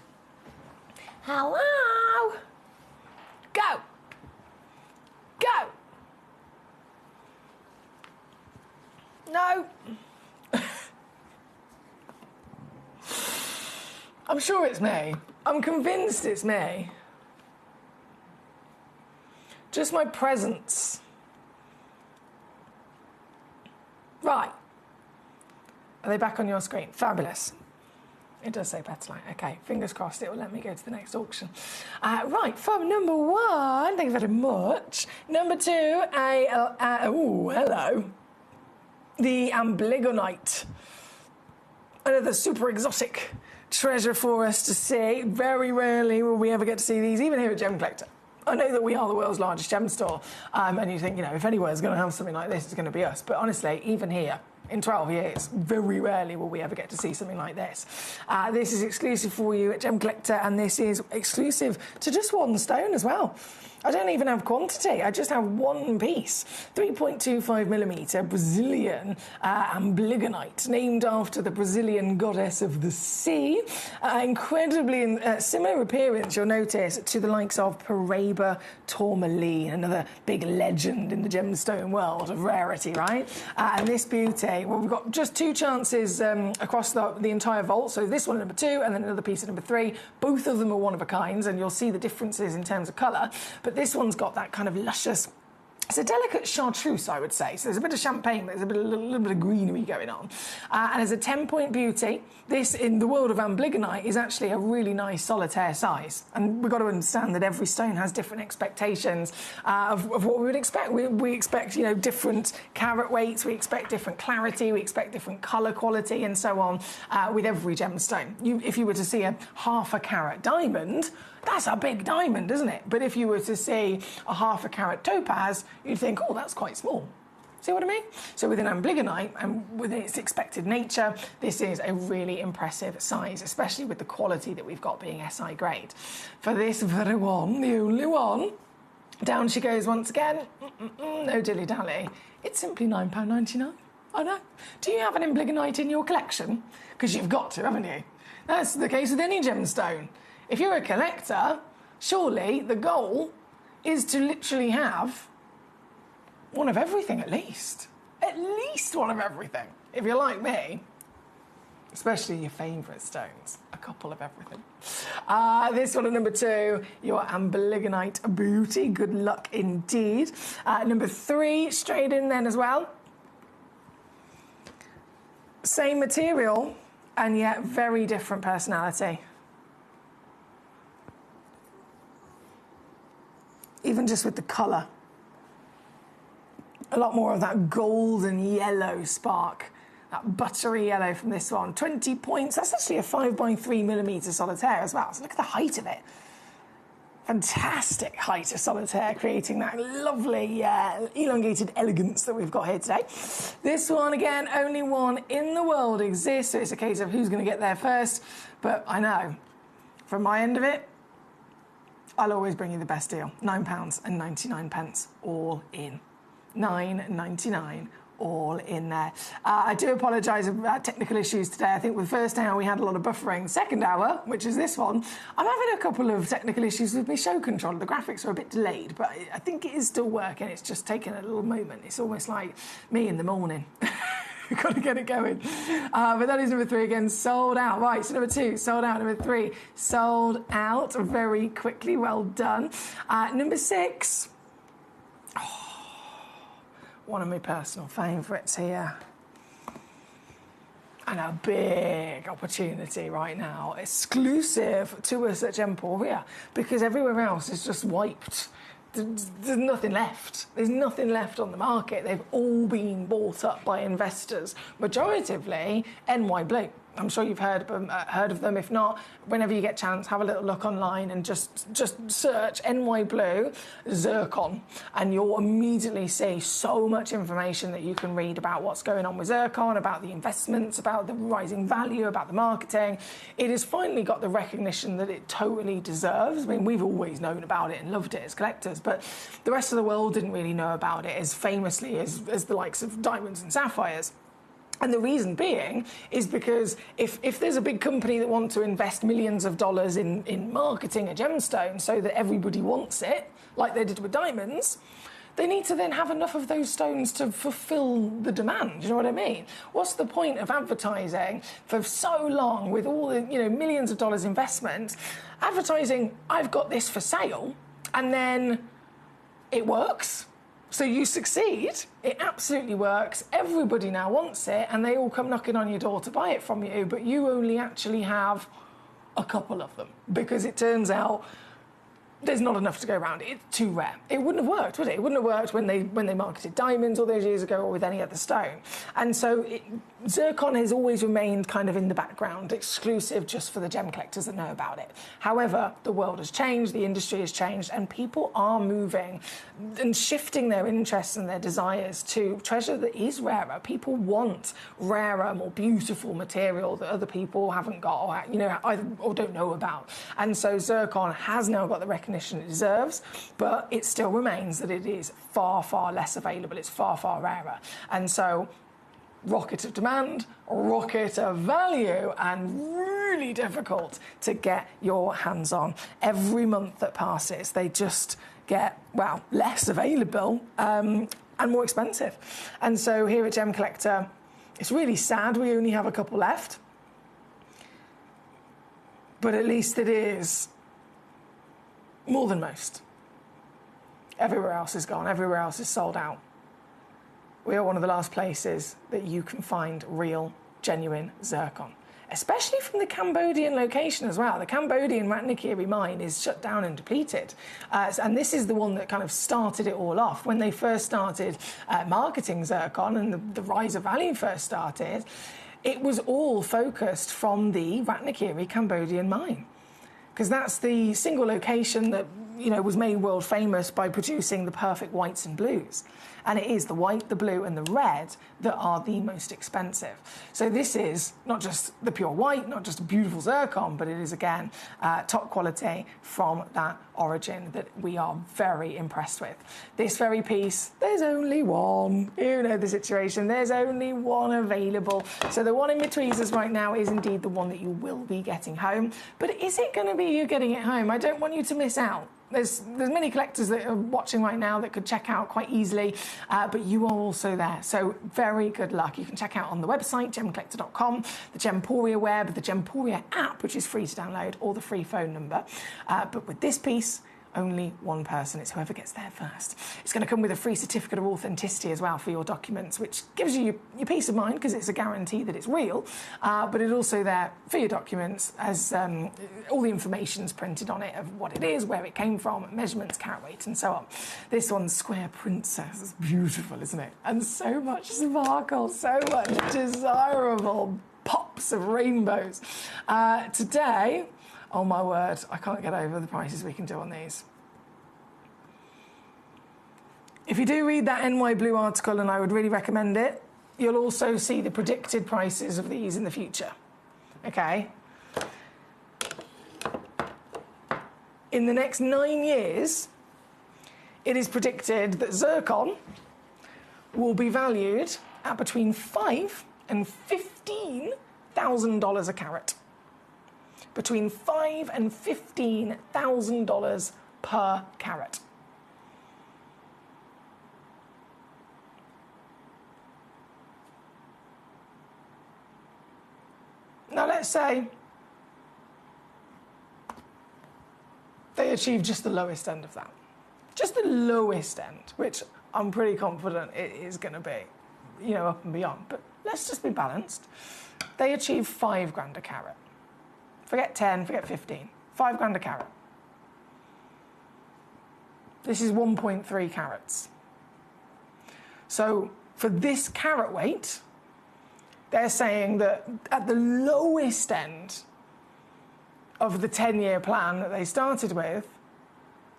Hello? Go. Go. No. I'm sure it's me. I'm convinced it's me. Just my presence. Right. Are they back on your screen? Fabulous. It does say Petalite. Okay, fingers crossed it will let me go to the next auction. Right, for number one, thank you very much. Number two, hello. The Amblygonite. Another super exotic treasure for us to see. Very rarely will we ever get to see these, even here at Gemcollector. I know that we are the world's largest gem store, and you think, you know, if anywhere's going to have something like this, it's going to be us. But honestly, even here, in 12 years, very rarely will we ever get to see something like this. This is exclusive for you at Gemcollector, and this is exclusive to just one stone as well. I don't even have quantity, I just have one piece. 3.25mm Brazilian Amblygonite, named after the Brazilian goddess of the sea. Incredibly similar appearance, you'll notice, to the likes of Paraiba tourmaline, another big legend in the gemstone world of rarity, right? And this beauty, well, we've got just two chances across the entire vault. So this one at number 2, and then another piece at number 3. Both of them are one of a kind, and you'll see the differences in terms of colour. But this one's got that kind of luscious, it's a delicate chartreuse, I would say. So there's a bit of champagne, but there's a little bit of greenery going on. And as a 10-point beauty, this, in the world of Amblygonite, is actually a really nice solitaire size. And we've got to understand that every stone has different expectations of what we would expect. We expect, you know, different carat weights, we expect different clarity, we expect different colour quality, and so on with every gemstone. If you were to see a half a carat diamond, that's a big diamond, isn't it? But if you were to see a half a carat topaz, you'd think, oh, that's quite small. See what I mean? So within Amblygonite, and within its expected nature, this is a really impressive size, especially with the quality that we've got being SI grade. For this very one, the only one, down she goes once again. No dilly-dally. It's simply £9.99. I know. Do you have an Amblygonite in your collection? Because you've got to, haven't you? That's the case with any gemstone. If you're a collector, surely the goal is to literally have one of everything at least. At least one of everything. If you're like me, especially your favourite stones, a couple of everything. This one at number 2, your Amblygonite beauty. Good luck indeed. Number 3, straight in then as well. Same material, and yet very different personality. Even just with the colour. A lot more of that golden yellow spark, that buttery yellow from this one. 20 points, that's actually a 5x3mm solitaire as well. So look at the height of it. Fantastic height of solitaire, creating that lovely elongated elegance that we've got here today. This one, again, only one in the world exists, so it's a case of who's going to get there first. But I know, from my end of it, I'll always bring you the best deal. £9.99 all in. £9.99 all in there. I do apologise about technical issues today. I think with the first hour we had a lot of buffering. Second hour, which is this one, I'm having a couple of technical issues with my show controller. The graphics are a bit delayed, but I think it is still working. It's just taken a little moment. It's almost like me in the morning. We've got to get it going. But that is number 3 again, sold out. Right, so number 2, sold out. Number 3, sold out very quickly. Well done. Number 6, one of my personal favourites here. And a big opportunity right now, exclusive to us at Gemporia, because everywhere else is just wiped. There's nothing left. There's nothing left on the market. They've all been bought up by investors, majoritively NY Blue. I'm sure you've heard of them. If not, whenever you get a chance, have a little look online and just search NY Blue Zircon, and you'll immediately see so much information that you can read about what's going on with Zircon, about the investments, about the rising value, about the marketing. It has finally got the recognition that it totally deserves. I mean, we've always known about it and loved it as collectors, but the rest of the world didn't really know about it as famously as the likes of diamonds and sapphires. And the reason being is because if there's a big company that wants to invest millions of dollars in marketing a gemstone so that everybody wants it, like they did with diamonds, they need to then have enough of those stones to fulfill the demand. Do you know what I mean? What's the point of advertising for so long with all the, millions of dollars investment, advertising, I've got this for sale, and then it works? So you succeed, it absolutely works, everybody now wants it, and they all come knocking on your door to buy it from you, but you only actually have a couple of them, because it turns out there's not enough to go around. It's too rare. It wouldn't have worked, would it? It wouldn't have worked when they marketed diamonds all those years ago or with any other stone. And so zircon has always remained kind of in the background, exclusive just for the gem collectors that know about it. However, the world has changed, the industry has changed, and people are moving and shifting their interests and their desires to treasure that is rarer. People want rarer, more beautiful material that other people haven't got or don't know about. And so zircon has now got the recognition it deserves, but it still remains that it is far, far less available. It's far, far rarer. And so rocket of demand, rocket of value, and really difficult to get your hands on. Every month that passes, they just get, less available and more expensive. And so here at Gem Collector, it's really sad we only have a couple left, but at least it is more than most. Everywhere else is gone. Everywhere else is sold out. We are one of the last places that you can find real, genuine zircon, especially from the Cambodian location as well. The Cambodian Ratnakiri mine is shut down and depleted. And this is the one that kind of started it all off. When they first started marketing zircon and the rise of value first started, it was all focused from the Ratnakiri Cambodian mine, because that's the single location that was made world famous by producing the perfect whites and blues. And it is the white, the blue, and the red that are the most expensive. So this is not just the pure white, not just a beautiful zircon, but it is, again, top quality from that origin that we are very impressed with. This very piece, there's only one. You know the situation. There's only one available. So the one in my tweezers right now is indeed the one that you will be getting home. But is it going to be you getting it home? I don't want you to miss out. There's many collectors that are watching right now that could check out quite easily, but you are also there. So very good luck. You can check out on the website, gemcollector.com, the Gemporia web, the Gemporia app, which is free to download, or the free phone number. But with this piece, only one person. It's whoever gets there first. It's going to come with a free certificate of authenticity as well for your documents, which gives you your peace of mind because it's a guarantee that it's real, but it's also there for your documents as all the information's printed on it of what it is, where it came from, measurements, carat weight, and so on. This one's Square Princess. It's beautiful, isn't it? And so much sparkle, so much desirable pops of rainbows. Today, oh my word, I can't get over the prices we can do on these. If you do read that NY Blue article, and I would really recommend it, you'll also see the predicted prices of these in the future. Okay? In the next 9 years, it is predicted that zircon will be valued at between $5,000 and $15,000 a carat. Between $5,000 and $15,000 per carat. Now let's say they achieve just the lowest end of that. Just the lowest end, which I'm pretty confident it is going to be, up and beyond. But let's just be balanced. They achieve $5,000 a carat. Forget 10, forget 15. $5,000 a carat. This is 1.3 carats. So for this carat weight, they're saying that at the lowest end of the 10-year plan that they started with,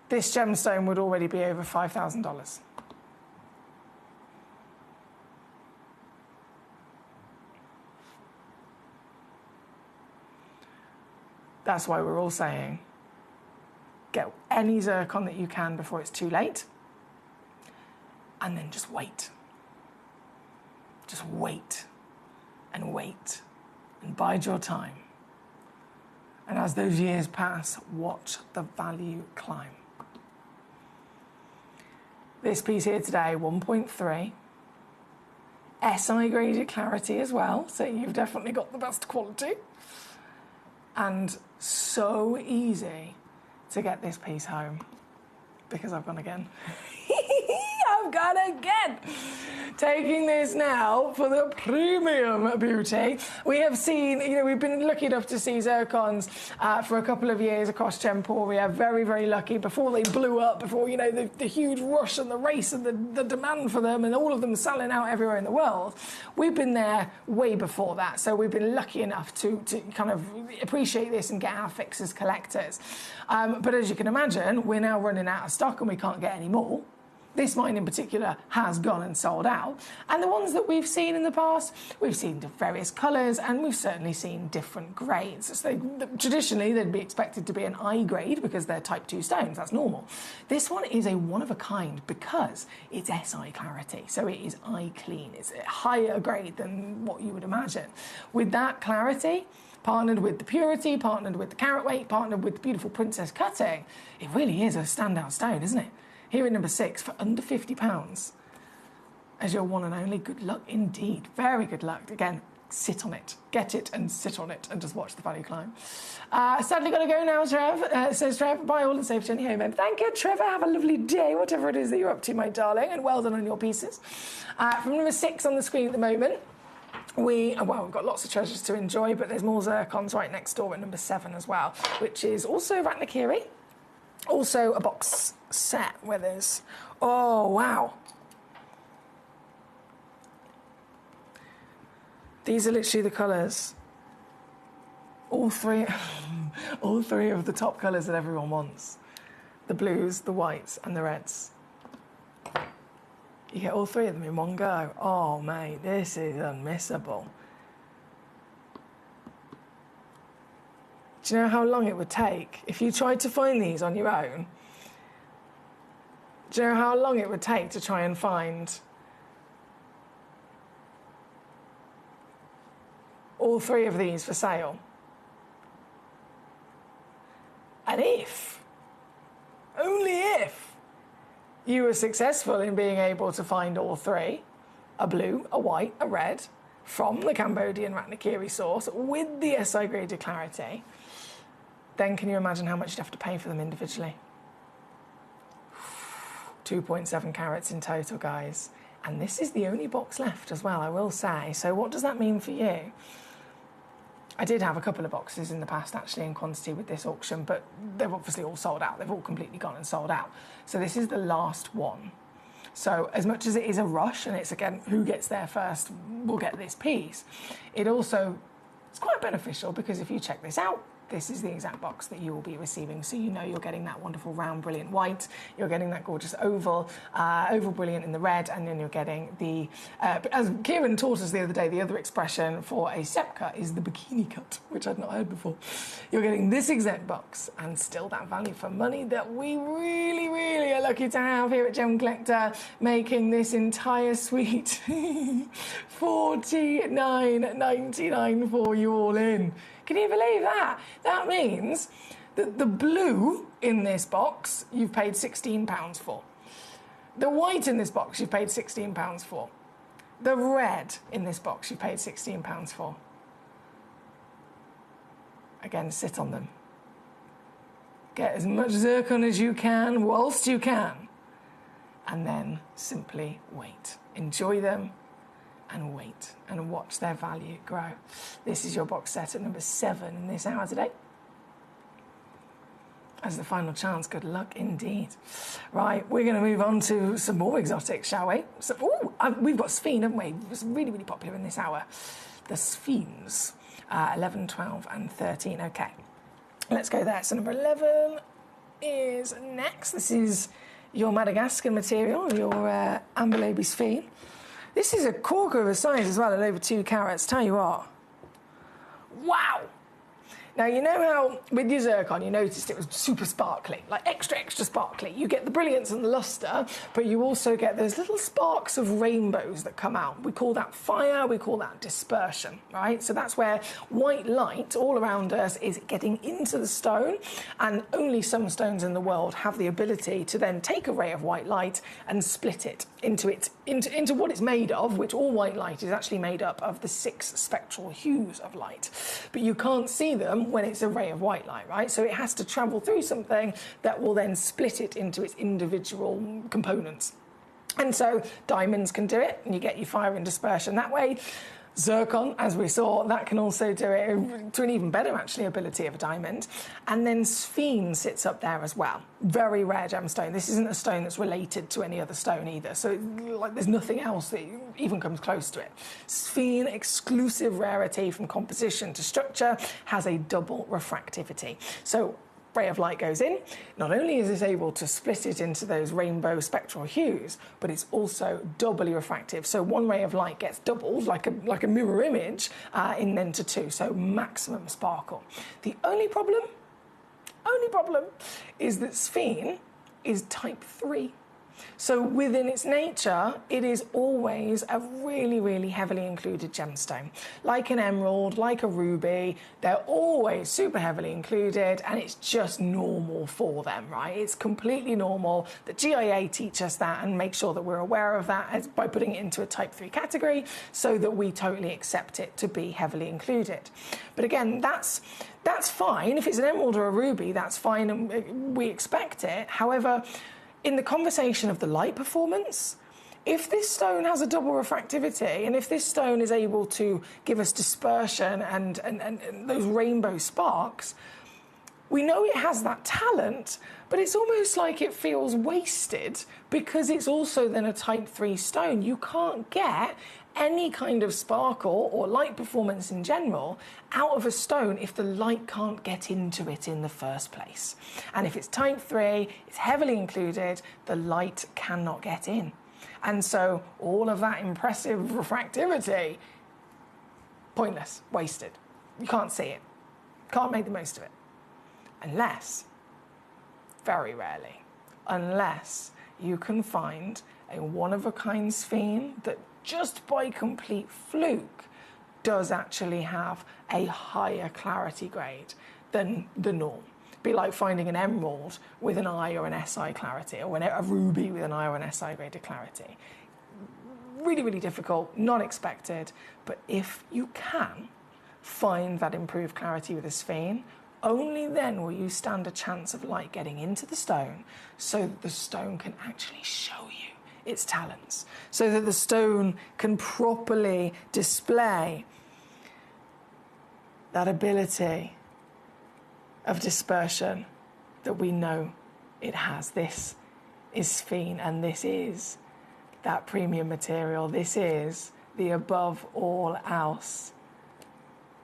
this gemstone would already be over $5,000. That's why we're all saying, get any zircon that you can before it's too late, and then just wait. Just wait. and wait and bide your time. And as those years pass, watch the value climb. This piece here today, 1.3. SI graded clarity as well, so you've definitely got the best quality. And so easy to get this piece home, because I've gone again. I've gone again. Taking this now for the premium beauty. We have seen, we've been lucky enough to see zircons for a couple of years across Gemporia. Very, very lucky. Before they blew up, before, the huge rush and the race and the demand for them and all of them selling out everywhere in the world. We've been there way before that. So we've been lucky enough to kind of appreciate this and get our fix as collectors. But as you can imagine, we're now running out of stock and we can't get any more. This mine in particular has gone and sold out. And the ones that we've seen in the past, we've seen various colours and we've certainly seen different grades. So traditionally, they'd be expected to be an I grade because they're type 2 stones. That's normal. This one is a one of a kind because it's SI clarity. So it is I clean. It's a higher grade than what you would imagine. With that clarity, partnered with the purity, partnered with the carat weight, partnered with the beautiful princess cutting, it really is a standout stone, isn't it? Here at number 6 for under £50 as your one and only. Good luck indeed. Very good luck. Again, sit on it. Get it and sit on it and just watch the value climb. Sadly got to go now, Trev. Says Trev, bye all and safe journey home. And thank you, Trevor. Have a lovely day, whatever it is that you're up to, my darling. And well done on your pieces. From number 6 on the screen at the moment, we've got lots of treasures to enjoy, but there's more zircons right next door at number 7 as well, which is also Ratnakiri. Also a box set where there's, oh wow. These are literally the colours. All three of the top colours that everyone wants. The blues, the whites and the reds. You get all three of them in one go. Oh mate, this is unmissable. Do you know how long it would take if you tried to find these on your own? Do you know how long it would take to try and find all 3 of these for sale? And if, only if, you were successful in being able to find all 3, a blue, a white, a red, from the Cambodian Ratnakiri source with the SI graded clarity, then can you imagine how much you'd have to pay for them individually? 2.7 carats in total, guys. And this is the only box left as well, I will say. So what does that mean for you? I did have a couple of boxes in the past, actually, in quantity with this auction, but they've obviously all sold out. They've all completely gone and sold out. So this is the last one. So as much as it is a rush, and it's, again, who gets there first will get this piece, it's quite beneficial because if you check this out, this is the exact box that you will be receiving. So you know you're getting that wonderful round brilliant white, you're getting that gorgeous oval brilliant in the red, and then you're getting the, as Kieran taught us the other day, the other expression for a step cut is the bikini cut, which I'd not heard before. You're getting this exact box and still that value for money that we really, really are lucky to have here at Gemcollector, making this entire suite $49.99 for you all in. Can you believe that? That means that the blue in this box, you've paid £16 for. The white in this box, you've paid £16 for. The red in this box, you've paid £16 for. Again, sit on them. Get as much zircon as you can, whilst you can. And then simply wait. Enjoy them. And wait and watch their value grow. This is your box set at number 7 in this hour today. As the final chance, good luck indeed. Right, we're going to move on to some more exotics, shall we? So, we've got Sphene, haven't we? It's really, really popular in this hour. The Sphenes, 11, 12 and 13. Okay, let's go there. So number 11 is next. This is your Madagascar material, your Amber Lady Sphene. This is a corker of a size as well at over 2 carats. Tell you what. Wow. Now, you know how with your zircon you noticed it was super sparkly, like extra, extra sparkly. You get the brilliance and the luster, but you also get those little sparks of rainbows that come out. We call that fire, we call that dispersion, right? So that's where white light all around us is getting into the stone, and only some stones in the world have the ability to then take a ray of white light and split it into what it's made of, which all white light is actually made up of the 6 spectral hues of light. But you can't see them when it's a ray of white light, right? So it has to travel through something that will then split it into its individual components. And so diamonds can do it, and you get your fire and dispersion that way. Zircon, as we saw, that can also do it to an even better, actually, ability of a diamond. And then sphene sits up there as well. Very rare gemstone. This isn't a stone that's related to any other stone either. So like, there's nothing else that even comes close to it. Sphene, exclusive rarity from composition to structure, has a double refractivity. So ray of light goes in, not only is it able to split it into those rainbow spectral hues, but it's also doubly refractive. So one ray of light gets doubled, like a mirror image, into 2, so maximum sparkle. The only problem is that sphene is type 3. So within its nature, it is always a really, really heavily included gemstone. Like an emerald, like a ruby, they're always super heavily included, and it's just normal for them, right? It's completely normal. The GIA teach us that and make sure that we're aware of that by putting it into a type 3 category so that we totally accept it to be heavily included. But again, that's fine. If it's an emerald or a ruby, that's fine, and we expect it. However, in the conversation of the light performance, if this stone has a double refractivity, and if this stone is able to give us dispersion and those rainbow sparks, we know it has that talent, but it's almost like it feels wasted because it's also then a type 3 stone. You can't get any kind of sparkle or light performance in general out of a stone if the light can't get into it in the first place. And if it's type 3, it's heavily included, the light cannot get in. And so all of that impressive refractivity, pointless, wasted. You can't see it, can't make the most of it. Unless, very rarely, unless you can find a one-of-a-kind sphene that just by complete fluke does actually have a higher clarity grade than the norm. Be like finding an emerald with an I or an SI clarity, or a ruby with an I or an SI graded clarity. Really, really difficult, not expected, but if you can find that improved clarity with a sphene, only then will you stand a chance of light getting into the stone so that the stone can actually show you its talents, so that the stone can properly display that ability of dispersion that we know it has. This is sphene, and this is that premium material. This is the above all else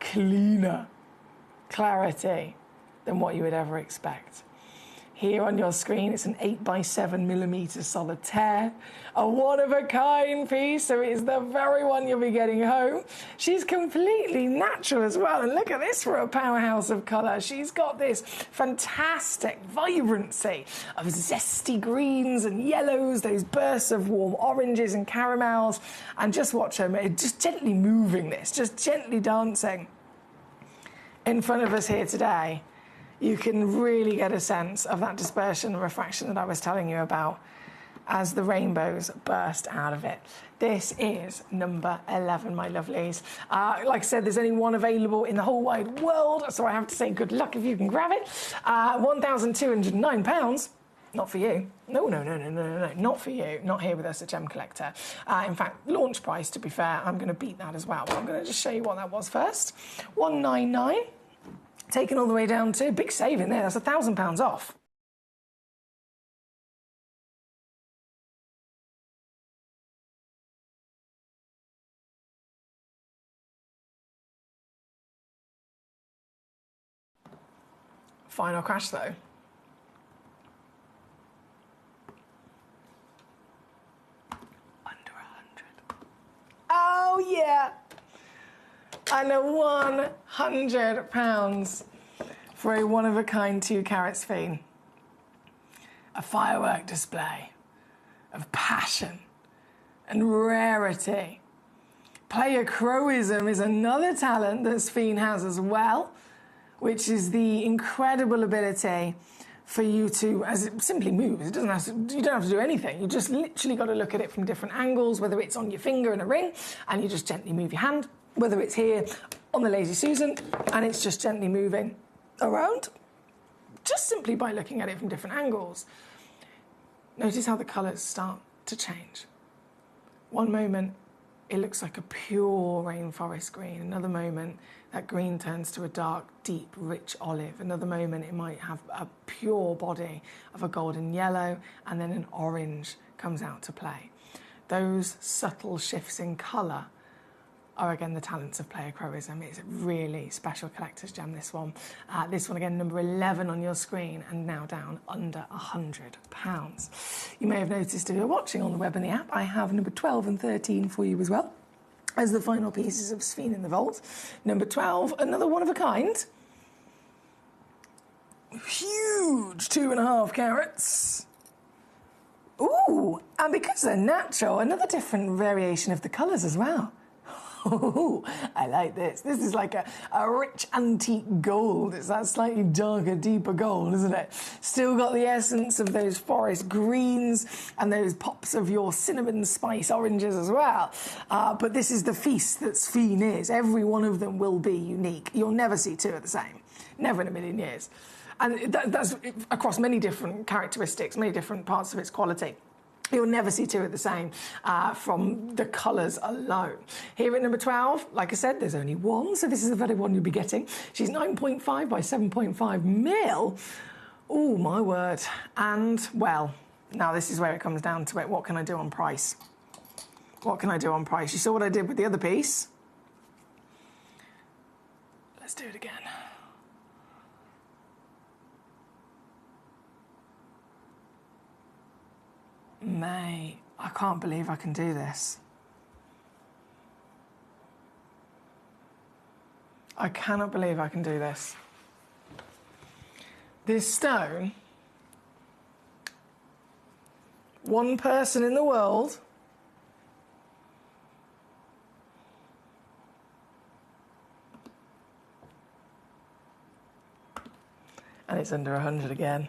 cleaner clarity than what you would ever expect. Here on your screen, it's an 8x7mm solitaire, a one-of-a-kind piece, so it's the very one you'll be getting home. She's completely natural as well, and look at this for a powerhouse of colour. She's got this fantastic vibrancy of zesty greens and yellows, those bursts of warm oranges and caramels, and just watch her just gently moving this, just gently dancing in front of us here today. You can really get a sense of that dispersion and refraction that I was telling you about as the rainbows burst out of it. This is number 11, my lovelies. Like I said, there's only one available in the whole wide world, so I have to say good luck if you can grab it. £1,209. Not for you. No, not for you. Not here with us at Gemcollector. In fact, launch price, to be fair, I'm going to beat that as well. But I'm going to just show you what that was first. £199. Taken all the way down to, big saving there, that's £1,000 off. Final crash though. Under 100. Oh yeah! And a £100 for a one-of-a-kind 2-carat sphene. A firework display of passion and rarity. Pleiochroism is another talent that sphene has as well, which is the incredible ability for you to, as it simply moves, you don't have to do anything. You just literally got to look at it from different angles, whether it's on your finger in a ring, and you just gently move your hand, whether it's here on the Lazy Susan, and it's just gently moving around, just simply by looking at it from different angles. Notice how the colours start to change. One moment, it looks like a pure rainforest green. Another moment, that green turns to a dark, deep, rich olive. Another moment, it might have a pure body of a golden yellow, and then an orange comes out to play. Those subtle shifts in colour are again the talents of pleiochroism. It's a really special collector's gem, this one. This one again, number 11 on your screen, and now down under £100. You may have noticed if you're watching on the web and the app, I have number 12 and 13 for you as well, as the final pieces of sphene in the vault. Number 12, another one of a kind. Huge 2.5 carats. Ooh, and because they're natural, another different variation of the colours as well. Oh, I like this. This is like a rich antique gold. It's that slightly darker, deeper gold, isn't it? Still got the essence of those forest greens and those pops of your cinnamon spice oranges as well. But this is the feast that sphene is. Every one of them will be unique. You'll never see two of the same. Never in a million years. And that's across many different characteristics, many different parts of its quality. You'll never see two of the same from the colours alone. Here at number 12, like I said, there's only one, so this is the very one you'll be getting. She's 9.5 by 7.5 mil. Oh, my word. And, well, now this is where it comes down to it. What can I do on price? What can I do on price? You saw what I did with the other piece. Let's do it again. Mate, I can't believe I can do this. I cannot believe I can do this. This stone, one person in the world and it's under 100 again.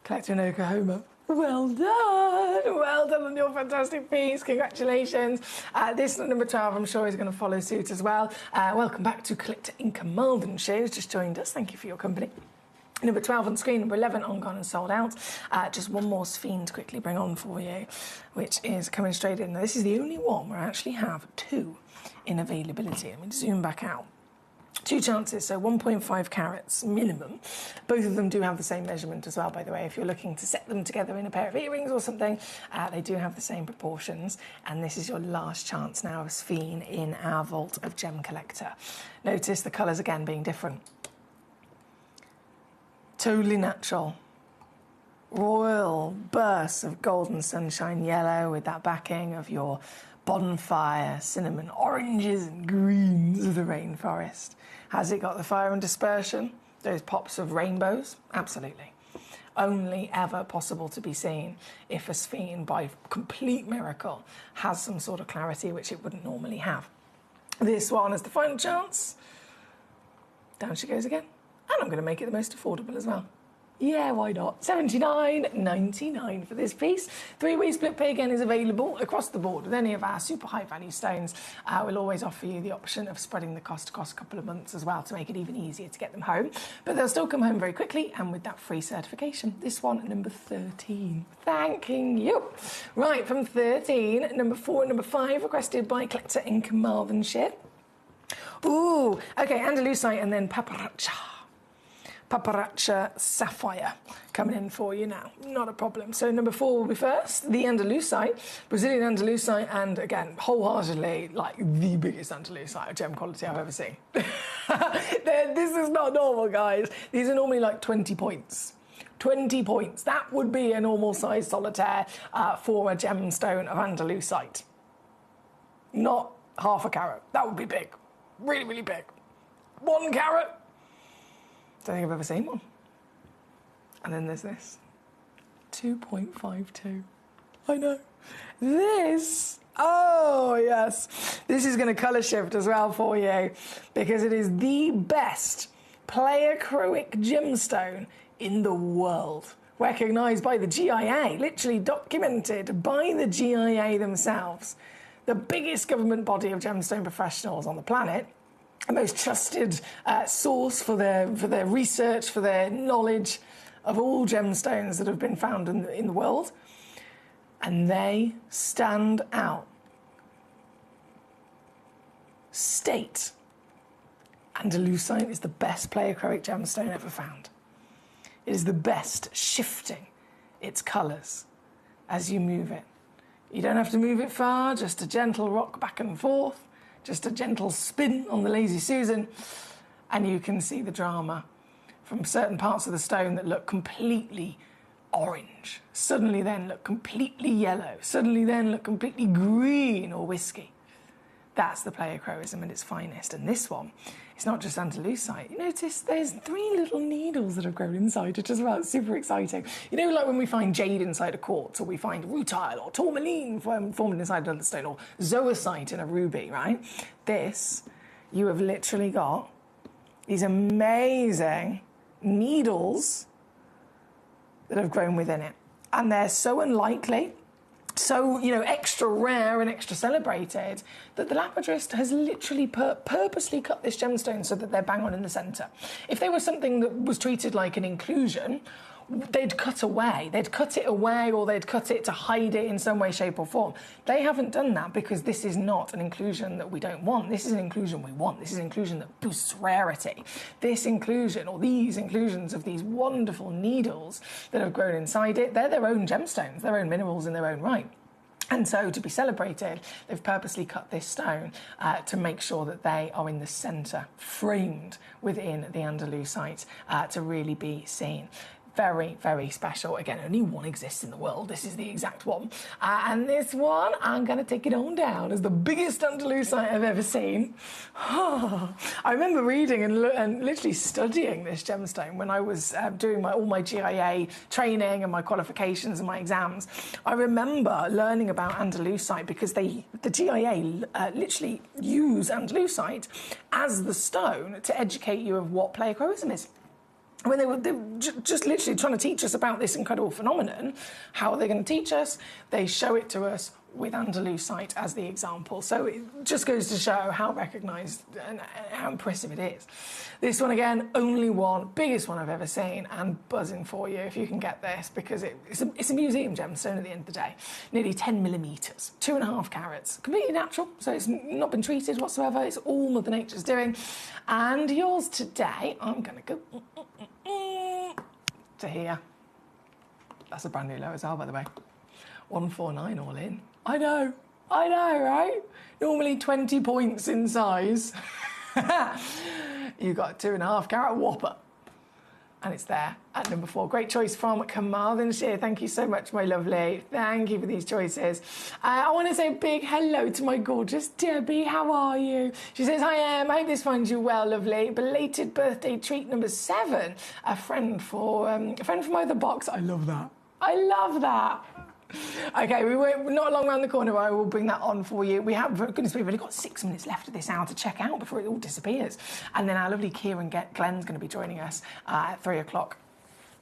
Collector in Oklahoma. Well done on your fantastic piece, congratulations. This number 12 I'm sure is going to follow suit as well. Welcome back to Collector in Carmarthenshire, who's just joined us, thank you for your company. Number 12 on screen, number 11 on gone and sold out. Just one more sphene to quickly bring on for you, which is coming straight in. Now this is the only one where I actually have two in availability. Let me zoom back out. Two chances, so 1.5 carats minimum. Both of them do have the same measurement as well, by the way. If you're looking to set them together in a pair of earrings or something, they do have the same proportions. And this is your last chance now of sphene in our vault of Gemcollector. Notice the colours again being different. Totally natural. Royal bursts of golden sunshine yellow with that backing of your bonfire, cinnamon oranges and greens of the rainforest. Has it got the fire and dispersion? Those pops of rainbows? Absolutely. Only ever possible to be seen if a sphene, by complete miracle, has some sort of clarity which it wouldn't normally have. This one is the final chance. Down she goes again. And I'm going to make it the most affordable as well. Yeah, why not? $79.99 for this piece. Three-way split pay again is available across the board with any of our super high value stones. We'll always offer you the option of spreading the cost across a couple of months as well to make it even easier to get them home. But they'll still come home very quickly and with that free certification. This one, number 13. Thanking you. Right, from 13, number 4 and number 5 requested by Collector in Carmarthenshire. Ooh, okay, Andalusite and then Paparacha Sapphire coming in for you now. Not a problem. So number 4 will be first, the Andalusite, Brazilian Andalusite, and again, wholeheartedly, like the biggest Andalusite of gem quality I've ever seen. This is not normal, guys. These are normally like 20 points. 20 points. That would be a normal size solitaire for a gemstone of Andalusite. Not half a carat. That would be big. Really, really big. 1 carat. Don't think I've ever seen one. And then there's this. 2.52. I know. This, oh yes. This is going to colour shift as well for you because it is the best pleochroic gemstone in the world. Recognised by the GIA, literally documented by the GIA themselves. The biggest government body of gemstone professionals on the planet. The most trusted source for their research, for their knowledge of all gemstones that have been found in the world. And they stand out. State Andalusite is the best pleochroic gemstone ever found. It is the best shifting its colours as you move it. You don't have to move it far, just a gentle rock back and forth. Just a gentle spin on the Lazy Susan, and you can see the drama from certain parts of the stone that look completely orange, suddenly then look completely yellow, suddenly then look completely green or whiskey. That's the pleochroism at its finest. And this one, it's not just Andalusite. You notice there's 3 little needles that have grown inside it as well. It's super exciting. You know, like when we find jade inside a quartz, or we find rutile or tourmaline formed inside another stone, or zoisite in a ruby, right? This, you have literally got these amazing needles that have grown within it. And they're so unlikely, so, you know, extra rare and extra celebrated, that the lapidrist has literally purposely cut this gemstone so that they're bang on in the centre. If they were something that was treated like an inclusion, they'd cut away. They'd cut it away, or they'd cut it to hide it in some way, shape or form. They haven't done that because this is not an inclusion that we don't want. This is an inclusion we want. This is an inclusion that boosts rarity. This inclusion, or these inclusions of these wonderful needles that have grown inside it, they're their own gemstones, their own minerals in their own right. And so, to be celebrated, they've purposely cut this stone to make sure that they are in the centre, framed within the Andalusite, to really be seen. Very, very special. Again, only one exists in the world. This is the exact one. And this one, I'm going to take it on down as the biggest Andalusite I've ever seen. I remember reading and literally studying this gemstone when I was doing all my GIA training and my qualifications and my exams. I remember learning about Andalusite because the GIA literally use Andalusite as the stone to educate you of what pleochroism is. When they were just literally trying to teach us about this incredible phenomenon, how are they going to teach us? They show it to us with Andalusite as the example. So it just goes to show how recognised and how impressive it is. This one, again, only one, biggest one I've ever seen, and buzzing for you if you can get this, because it's a museum gemstone at the end of the day. Nearly 10 millimetres, 2.5 carats, completely natural, so it's not been treated whatsoever. It's all Mother Nature's doing. And yours today, I'm going to go to here. That's a brand new low as well, by the way. 149 all in. I know, right? Normally 20 points in size. You got a 2.5 carat whopper. And it's there at number 4. Great choice from Carmarthenshire. Thank you so much, my lovely. Thank you for these choices. I want to say a big hello to my gorgeous Debbie. How are you? She says, hi, Em. I hope this finds you well, lovely. Belated birthday treat number 7. A friend from my other box. I love that. I love that. Okay, we're not long around the corner, but I will bring that on for you. We have, for goodness sake, we've only got 6 minutes left of this hour to check out before it all disappears. And then our lovely Kieran Glenn's going to be joining us at 3 o'clock.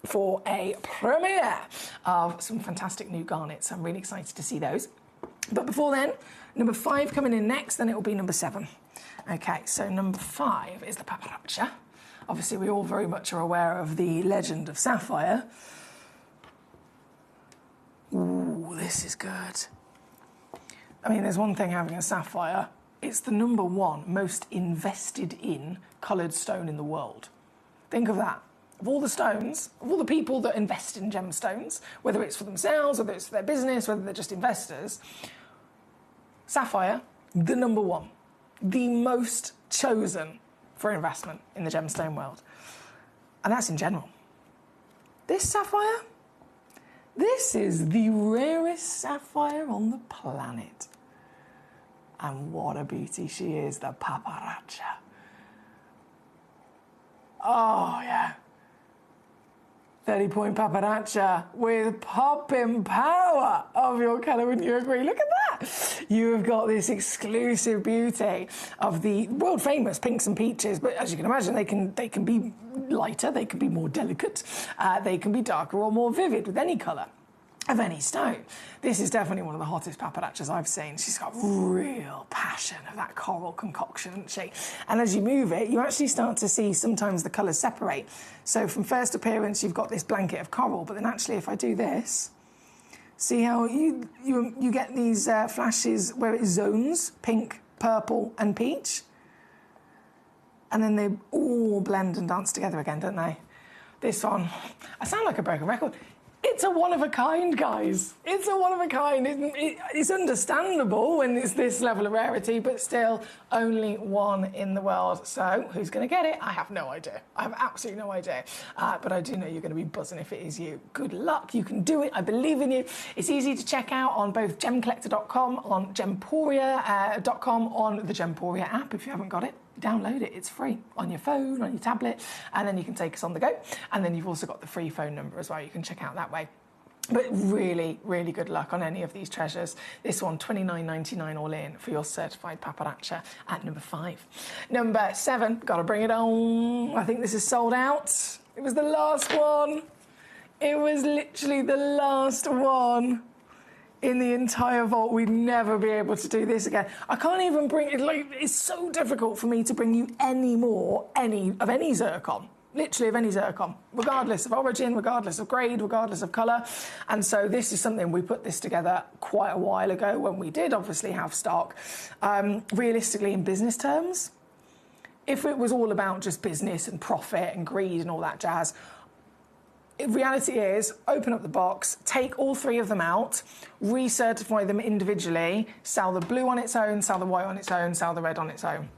for a premiere of some fantastic new garnets. I'm really excited to see those. But before then, number 5 coming in next, then it will be number 7. Okay, so number 5 is the paparaccia. Obviously, we all very much are aware of the legend of Sapphire. Ooh, this is good. I mean, there's one thing having a sapphire. It's the number 1 most invested in coloured stone in the world. Think of that. Of all the stones, of all the people that invest in gemstones, whether it's for themselves, whether it's for their business, whether they're just investors, sapphire, the number 1, the most chosen for investment in the gemstone world. And that's in general. This sapphire, this is the rarest sapphire on the planet. And what a beauty she is, the paparaccia. Oh, yeah. 30-point paparaccia with popping power of your colour, wouldn't you agree? Look at that. You have got this exclusive beauty of the world-famous pinks and peaches, but as you can imagine, they can be lighter, they can be more delicate, they can be darker or more vivid with any colour of any stone. This is definitely one of the hottest paparaccias I've seen. She's got real passion of that coral concoction, hasn't she? And as you move it, you actually start to see sometimes the colours separate. So from first appearance, you've got this blanket of coral, but then actually if I do this, see how you get these flashes where it zones, pink, purple and peach? And then they all blend and dance together again, don't they? This one, I sound like a broken record. It's a one-of-a-kind, guys. It's a one-of-a-kind. It's understandable when it's this level of rarity, but still only 1 in the world. So who's going to get it? I have no idea. I have absolutely no idea. But I do know you're going to be buzzing if it is you. Good luck. You can do it. I believe in you. It's easy to check out on both gemcollector.com, on gemporia.com, on the Gemporia app if you haven't got it. Download it, it's free on your phone, on your tablet, and then you can take us on the go. And then you've also got the free phone number as well, you can check out that way. But really, really good luck on any of these treasures. This one, $29.99 all in for your certified paparaccia at number 5. Number 7, gotta bring it on. I think this is sold out. It was the last one. It was literally the last one in the entire vault. We'd never be able to do this again. I can't even bring it, like, it's so difficult for me to bring you any zircon, literally of any zircon, regardless of origin, regardless of grade, regardless of colour. And so this is something, we put this together quite a while ago when we did obviously have stock. Realistically, in business terms, if it was all about just business and profit and greed and all that jazz, reality is, open up the box, take all 3 of them out, recertify them individually, sell the blue on its own, sell the white on its own, sell the red on its own.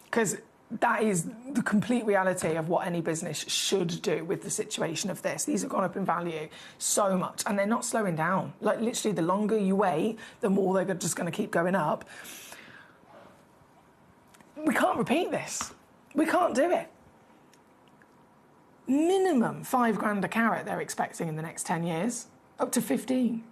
Because that is the complete reality of what any business should do with the situation of this. These have gone up in value so much, and they're not slowing down. Like, literally, the longer you wait, the more they're just going to keep going up. We can't repeat this. We can't do it. Minimum $5 a carat they're expecting in the next 10 years, up to 15.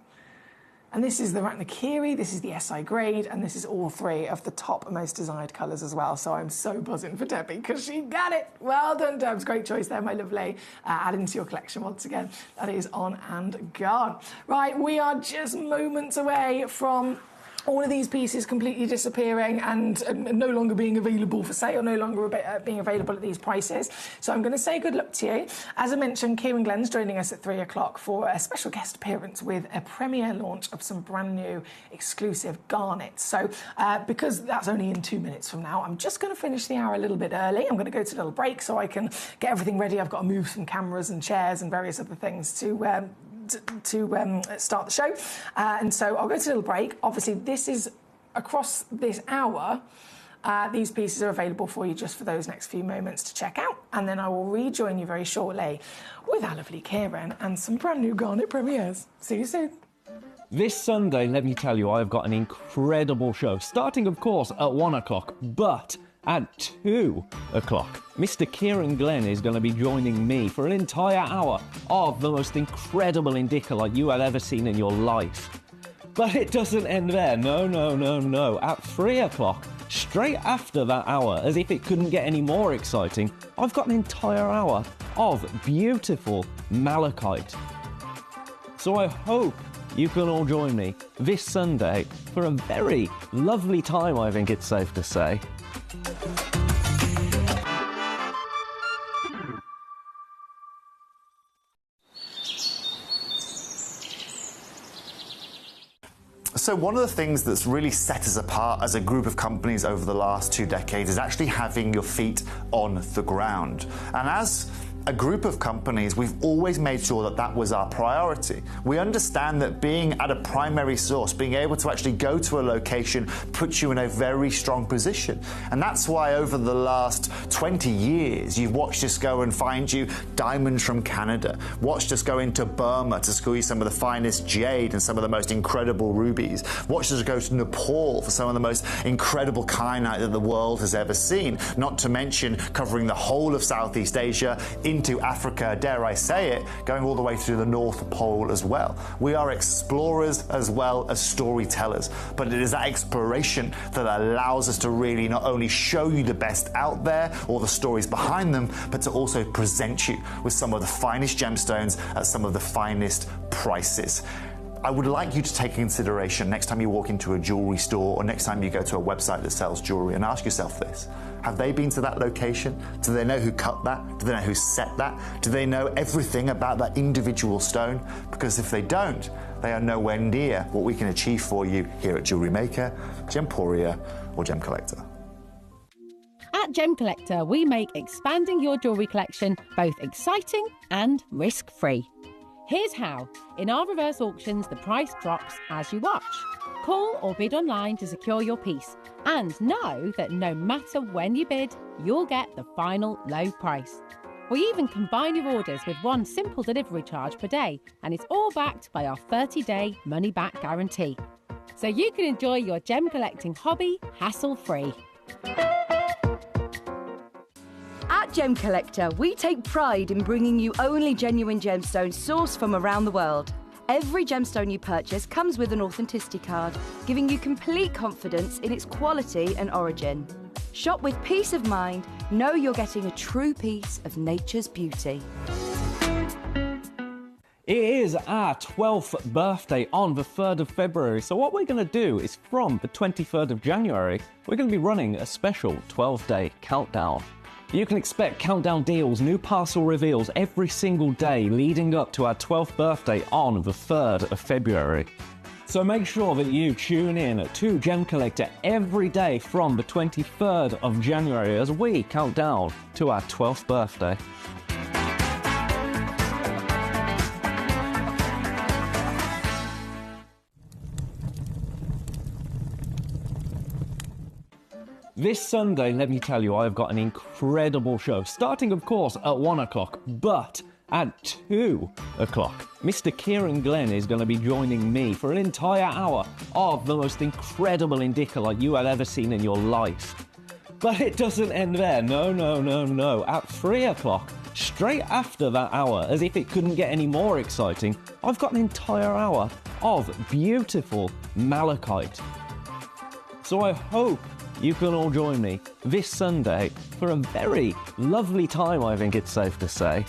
And this is the Ratnakiri, this is the SI grade, and this is all 3 of the top most desired colours as well. So I'm so buzzing for Debbie because she got it. Well done, Debs. Great choice there, my lovely. Add into your collection once again. That is on and gone. Right, we are just moments away from all of these pieces completely disappearing and no longer being available for sale, no longer being available at these prices. So I'm going to say good luck to you. As I mentioned, Kieran Glenn's joining us at 3 o'clock for a special guest appearance with a premiere launch of some brand new exclusive garnets. So because that's only in 2 minutes from now, I'm just going to finish the hour a little bit early. I'm going to go to a little break so I can get everything ready. I've got to move some cameras and chairs and various other things to start the show. And so I'll go to a little break. Obviously, this is across this hour. These pieces are available for you just for those next few moments to check out. And then I will rejoin you very shortly with our lovely Kieran and some brand new garnet premieres. See you soon. This Sunday, let me tell you, I've got an incredible show, starting, of course, at 1 o'clock, but at 2 o'clock, Mr. Kieran Glenn is going to be joining me for an entire hour of the most incredible indica like you have ever seen in your life. But it doesn't end there. No. At 3 o'clock, straight after that hour, as if it couldn't get any more exciting, I've got an entire hour of beautiful malachite. So I hope you can all join me this Sunday for a very lovely time, I think it's safe to say. So one of the things that's really set us apart as a group of companies over the last 2 decades is actually having your feet on the ground. And as a group of companies, we've always made sure that that was our priority. We understand that being at a primary source, being able to actually go to a location, puts you in a very strong position. And that's why over the last 20 years, you've watched us go and find you diamonds from Canada, watched us go into Burma to squeeze some of the finest jade and some of the most incredible rubies, watched us go to Nepal for some of the most incredible kyanite that the world has ever seen, not to mention covering the whole of Southeast Asia, into Africa, dare I say it, going all the way to the North Pole as well. We are explorers as well as storytellers, but it is that exploration that allows us to really not only show you the best out there or the stories behind them, but to also present you with some of the finest gemstones at some of the finest prices. I would like you to take consideration next time you walk into a jewelry store or next time you go to a website that sells jewelry and ask yourself this. Have they been to that location? Do they know who cut that? Do they know who set that? Do they know everything about that individual stone? Because if they don't, they are nowhere near what we can achieve for you here at Jewelry Maker, Gemporia or Gemcollector. At Gemcollector, we make expanding your jewellery collection both exciting and risk-free. Here's how. In our reverse auctions, the price drops as you watch. Call or bid online to secure your piece. And know that no matter when you bid, you'll get the final low price. We even combine your orders with one simple delivery charge per day, and it's all backed by our 30-day money-back guarantee. So you can enjoy your gem collecting hobby hassle-free. At Gemcollector, we take pride in bringing you only genuine gemstones sourced from around the world. Every gemstone you purchase comes with an authenticity card, giving you complete confidence in its quality and origin. Shop with peace of mind, know you're getting a true piece of nature's beauty. It is our 12th birthday on the 3rd of February, so what we're going to do is from the 23rd of January, we're going to be running a special 12-day countdown. You can expect countdown deals, new parcel reveals every single day leading up to our 12th birthday on the 3rd of February. So make sure that you tune in to Gemcollector every day from the 23rd of January as we count down to our 12th birthday. This Sunday, let me tell you, I've got an incredible show, starting of course at 1 o'clock, but at 2 o'clock, Mr. Kieran Glenn is going to be joining me for an entire hour of the most incredible indica like you have ever seen in your life. But it doesn't end there, no. At 3 o'clock, straight after that hour, as if it couldn't get any more exciting, I've got an entire hour of beautiful malachite. So I hope you can all join me this Sunday for a very lovely time, I think it's safe to say.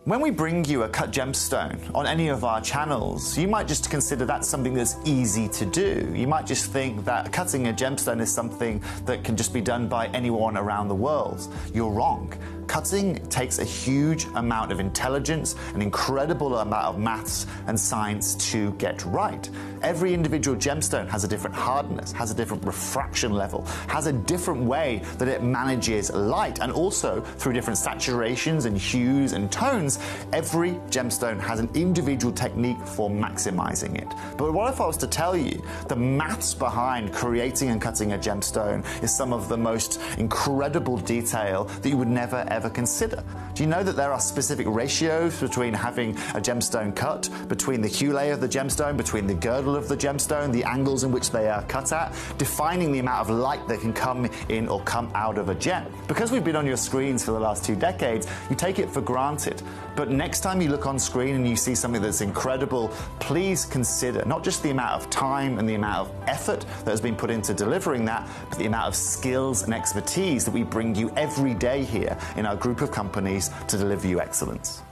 When we bring you a cut gemstone on any of our channels, you might just consider that something that's easy to do. You might just think that cutting a gemstone is something that can just be done by anyone around the world. You're wrong. Cutting takes a huge amount of intelligence, an incredible amount of maths and science to get right. Every individual gemstone has a different hardness, has a different refraction level, has a different way that it manages light, and also through different saturations and hues and tones, every gemstone has an individual technique for maximizing it. But what if I was to tell you the maths behind creating and cutting a gemstone is some of the most incredible detail that you would never ever ever consider. Do you know that there are specific ratios between having a gemstone cut, between the hue layer of the gemstone, between the girdle of the gemstone, the angles in which they are cut at, defining the amount of light that can come in or come out of a gem? Because we've been on your screens for the last 2 decades, you take it for granted. But next time you look on screen and you see something that's incredible, please consider not just the amount of time and the amount of effort that has been put into delivering that, but the amount of skills and expertise that we bring you every day here in our group of companies to deliver you excellence.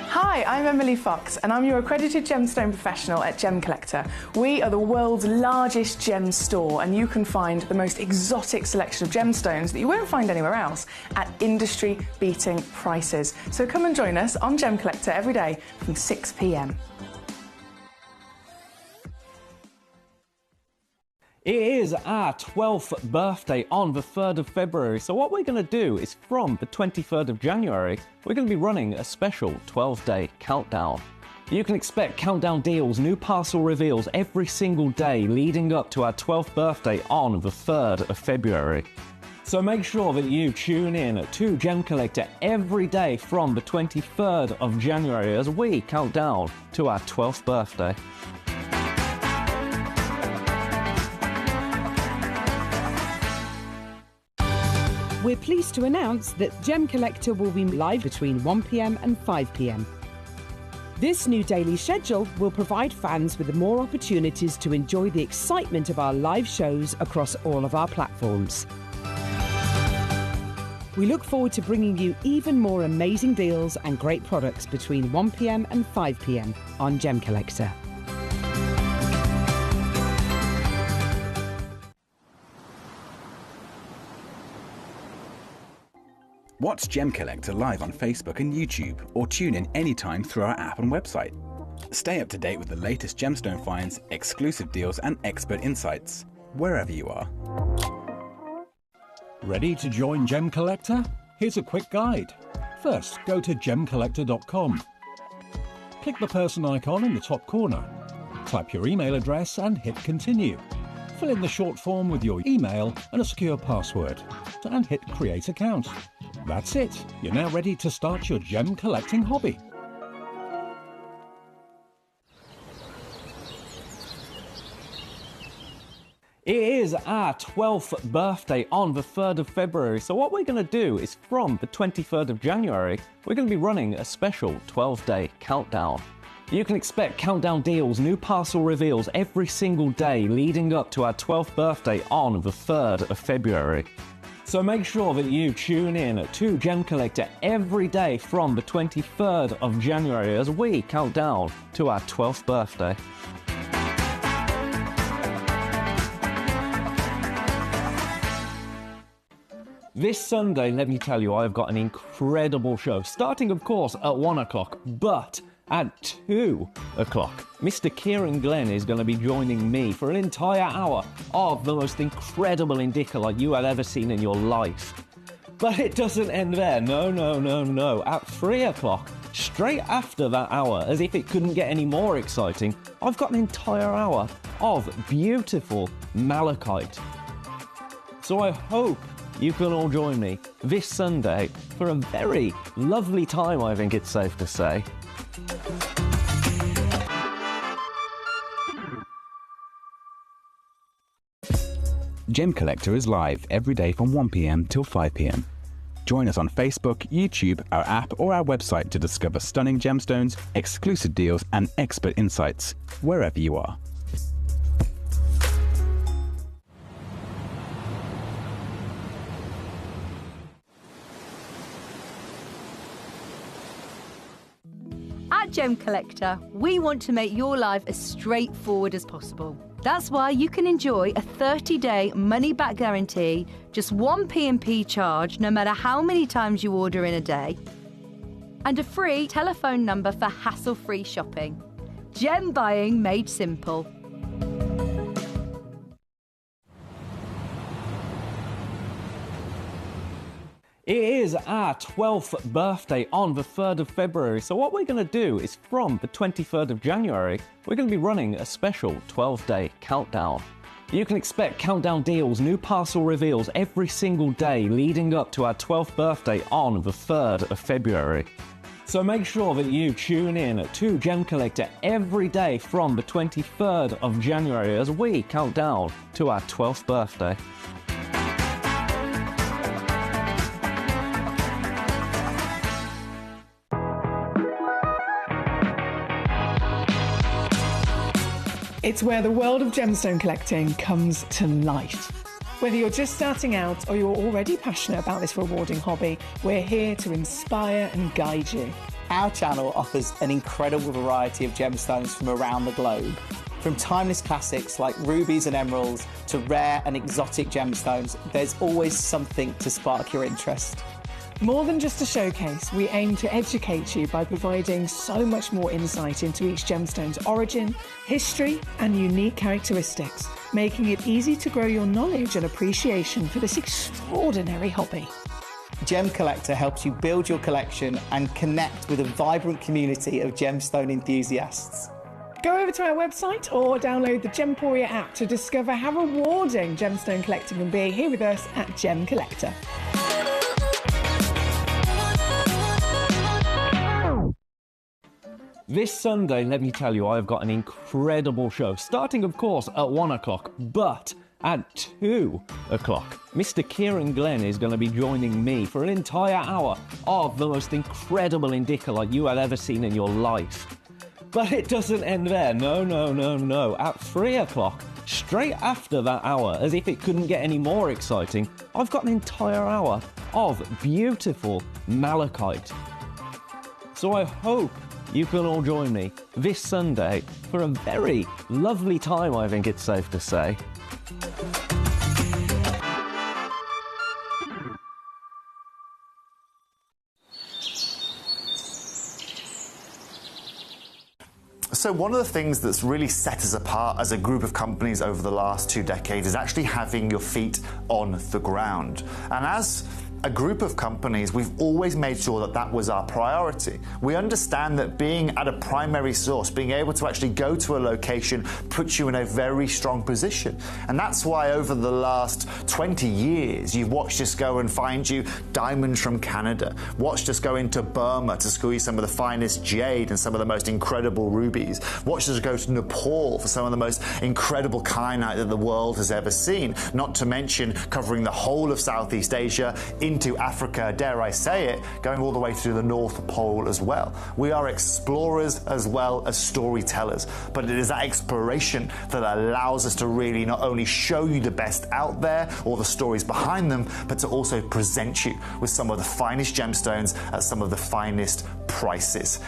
Hi, I'm Emily Fox and I'm your accredited gemstone professional at Gemcollector. We are the world's largest gem store and you can find the most exotic selection of gemstones that you won't find anywhere else at industry-beating prices. So come and join us on Gemcollector every day from 6 p.m. It is our 12th birthday on the 3rd of February, so what we're going to do is from the 23rd of January, we're going to be running a special 12-day countdown. You can expect countdown deals, new parcel reveals every single day leading up to our 12th birthday on the 3rd of February. So make sure that you tune in to Gemcollector every day from the 23rd of January as we count down to our 12th birthday. We're pleased to announce that Gemcollector will be live between 1 p.m. and 5 p.m. This new daily schedule will provide fans with more opportunities to enjoy the excitement of our live shows across all of our platforms. We look forward to bringing you even more amazing deals and great products between 1 p.m. and 5 p.m. on Gemcollector. Watch Gemcollector live on Facebook and YouTube, or tune in anytime through our app and website. Stay up to date with the latest gemstone finds, exclusive deals and expert insights, wherever you are. Ready to join Gemcollector? Here's a quick guide. First, go to gemcollector.com. Click the person icon in the top corner. Type your email address and hit continue. Fill in the short form with your email and a secure password, and hit create account. That's it. You're now ready to start your gem collecting hobby. It is our 12th birthday on the 3rd of February, so what we're going to do is from the 23rd of January, we're going to be running a special 12-day countdown. You can expect countdown deals, new parcel reveals every single day leading up to our 12th birthday on the 3rd of February. So make sure that you tune in to Gemcollector every day from the 23rd of January as we count down to our 12th birthday. This Sunday, let me tell you, I've got an incredible show, starting of course at 1 o'clock, but at 2 o'clock, Mr. Kieran Glenn is going to be joining me for an entire hour of the most incredible Indicalite you have ever seen in your life. But it doesn't end there. No. At 3 o'clock, straight after that hour, as if it couldn't get any more exciting, I've got an entire hour of beautiful malachite. So I hope you can all join me this Sunday for a very lovely time, I think it's safe to say. Gemcollector is live every day from 1 p.m. till 5 p.m. Join us on Facebook, YouTube, our app or our website to discover stunning gemstones, exclusive deals and expert insights, wherever you are. At Gemcollector, we want to make your life as straightforward as possible. That's why you can enjoy a 30-day money-back guarantee, just one P&P charge no matter how many times you order in a day, and a free telephone number for hassle-free shopping. Gem buying made simple. It is our 12th birthday on the 3rd of February, so what we're going to do is from the 23rd of January, we're going to be running a special 12-day countdown. You can expect countdown deals, new parcel reveals every single day leading up to our 12th birthday on the 3rd of February. So make sure that you tune in to Gem Collector every day from the 23rd of January as we count down to our 12th birthday. It's where the world of gemstone collecting comes to life. Whether you're just starting out or you're already passionate about this rewarding hobby, we're here to inspire and guide you. Our channel offers an incredible variety of gemstones from around the globe. From timeless classics like rubies and emeralds to rare and exotic gemstones, there's always something to spark your interest. More than just a showcase, we aim to educate you by providing so much more insight into each gemstone's origin, history, and unique characteristics, making it easy to grow your knowledge and appreciation for this extraordinary hobby. Gemcollector helps you build your collection and connect with a vibrant community of gemstone enthusiasts. Go over to our website or download the Gemporia app to discover how rewarding gemstone collecting can be here with us at Gem Collector. This Sunday, let me tell you, I've got an incredible show, starting of course at 1 o'clock, but at 2 o'clock, Mr. Kieran Glenn is going to be joining me for an entire hour of the most incredible Indicolite you have ever seen in your life. But it doesn't end there, no. At 3 o'clock, straight after that hour, as if it couldn't get any more exciting, I've got an entire hour of beautiful malachite. So I hope you can all join me this Sunday for a very lovely time, I think it's safe to say. So one of the things that's really set us apart as a group of companies over the last 2 decades is actually having your feet on the ground. And as a group of companies, we've always made sure that that was our priority. We understand that being at a primary source, being able to actually go to a location, puts you in a very strong position. And that's why over the last 20 years, you've watched us go and find you diamonds from Canada, watched us go into Burma to squeeze some of the finest jade and some of the most incredible rubies, watched us go to Nepal for some of the most incredible kyanite that the world has ever seen, not to mention covering the whole of Southeast Asia, into Africa, dare I say it, going all the way through the North Pole as well. We are explorers as well as storytellers, but it is that exploration that allows us to really not only show you the best out there or the stories behind them, but to also present you with some of the finest gemstones at some of the finest prices.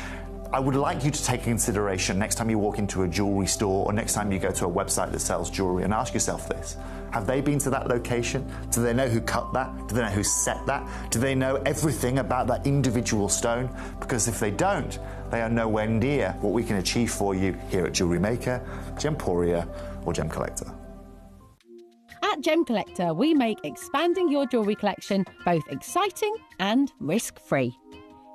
I would like you to take consideration next time you walk into a jewelry store or next time you go to a website that sells jewelry and ask yourself this. Have they been to that location? Do they know who cut that? Do they know who set that? Do they know everything about that individual stone? Because if they don't, they are nowhere near what we can achieve for you here at Jewelry Maker, Gemporia, or Gem Collector. At Gem Collector, we make expanding your jewellery collection both exciting and risk-free.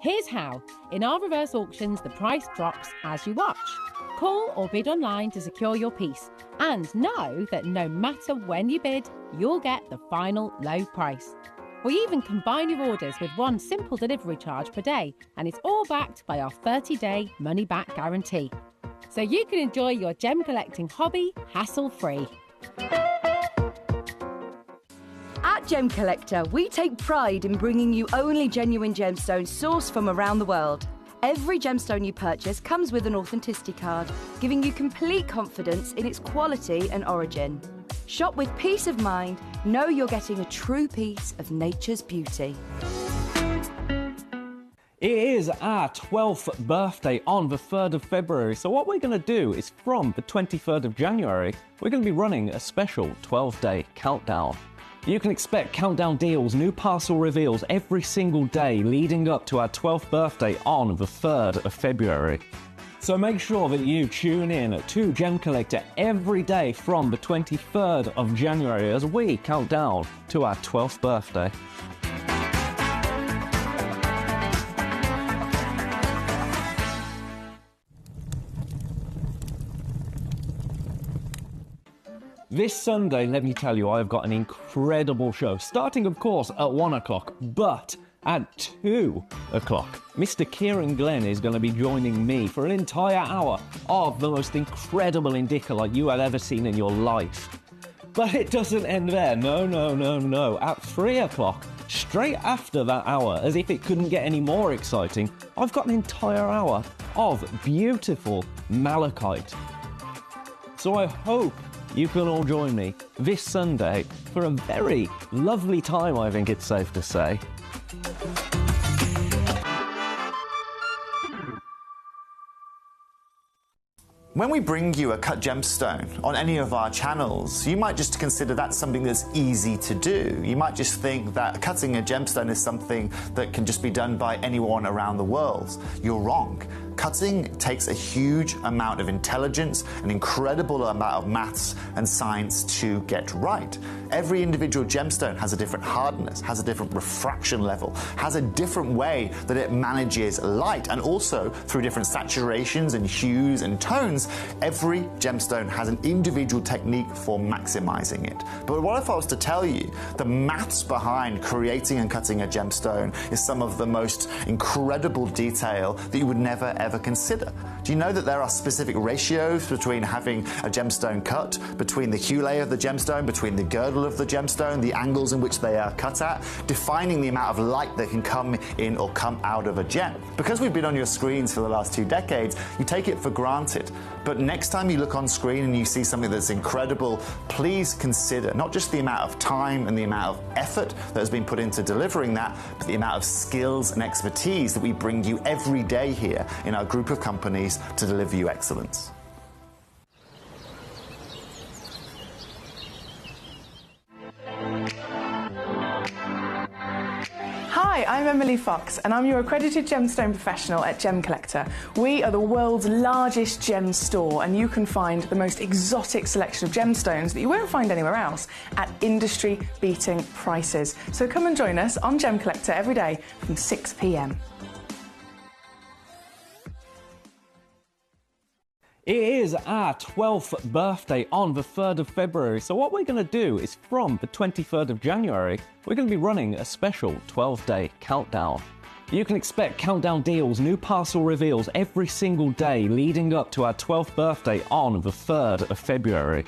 Here's how. In our reverse auctions, the price drops as you watch. Call or bid online to secure your piece, and know that no matter when you bid, you'll get the final low price. We even combine your orders with one simple delivery charge per day, and it's all backed by our 30-day money-back guarantee. So you can enjoy your gem collecting hobby hassle-free. At Gem Collector, we take pride in bringing you only genuine gemstones sourced from around the world. Every gemstone you purchase comes with an authenticity card, giving you complete confidence in its quality and origin. Shop with peace of mind, know you're getting a true piece of nature's beauty. It is our 12th birthday on the 3rd of February, so what we're going to do is from the 23rd of January, we're going to be running a special 12-day countdown. You can expect countdown deals, new parcel reveals every single day leading up to our 12th birthday on the 3rd of February. So make sure that you tune in to Gem Collector every day from the 23rd of January as we count down to our 12th birthday. This Sunday, let me tell you, I've got an incredible show, starting, of course, at 1 o'clock, but at 2 o'clock, Mr. Kieran Glenn is going to be joining me for an entire hour of the most incredible Indicalite you have ever seen in your life. But it doesn't end there. No. At 3 o'clock, straight after that hour, as if it couldn't get any more exciting, I've got an entire hour of beautiful malachite. So I hope you can all join me this Sunday for a very lovely time, I think it's safe to say. When we bring you a cut gemstone on any of our channels, you might just consider that something that's easy to do. You might just think that cutting a gemstone is something that can just be done by anyone around the world. You're wrong. Cutting takes a huge amount of intelligence, an incredible amount of maths and science to get right. Every individual gemstone has a different hardness, has a different refraction level, has a different way that it manages light, and also through different saturations and hues and tones, every gemstone has an individual technique for maximizing it. But what if I was to tell you the maths behind creating and cutting a gemstone is some of the most incredible detail that you would never ever consider? Do you know that there are specific ratios between having a gemstone cut, between the hue layer of the gemstone, between the girdle of the gemstone, the angles in which they are cut at, defining the amount of light that can come in or come out of a gem? Because we've been on your screens for the last 2 decades, you take it for granted. But next time you look on screen and you see something that's incredible, please consider not just the amount of time and the amount of effort that has been put into delivering that, but the amount of skills and expertise that we bring you every day here in our group of companies to deliver you excellence. Hi, I'm Emily Fox and I'm your accredited gemstone professional at Gemcollector. We are the world's largest gem store and you can find the most exotic selection of gemstones that you won't find anywhere else at industry-beating prices. So come and join us on Gemcollector every day from 6 p.m. It is our 12th birthday on the 3rd of February, so what we're going to do is from the 23rd of January, we're going to be running a special 12-day countdown. You can expect countdown deals, new parcel reveals every single day leading up to our 12th birthday on the 3rd of February.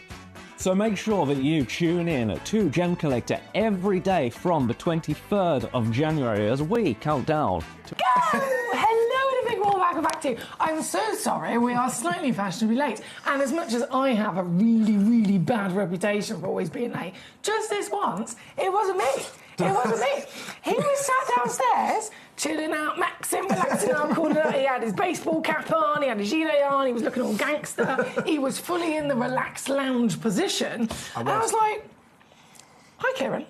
So make sure that you tune in to Gemcollector every day from the 23rd of January as we count down to... Hello and a big warm welcome back to you. I'm so sorry, we are slightly fashionably late. And as much as I have a really bad reputation for always being late, just this once, it wasn't me. It wasn't me. He was sat downstairs, chilling out, maxing, relaxing out, calling it out. He had his baseball cap on, he had his gilet on, he was looking all gangster. He was fully in the relaxed lounge position. And I was like, hi, Kieran.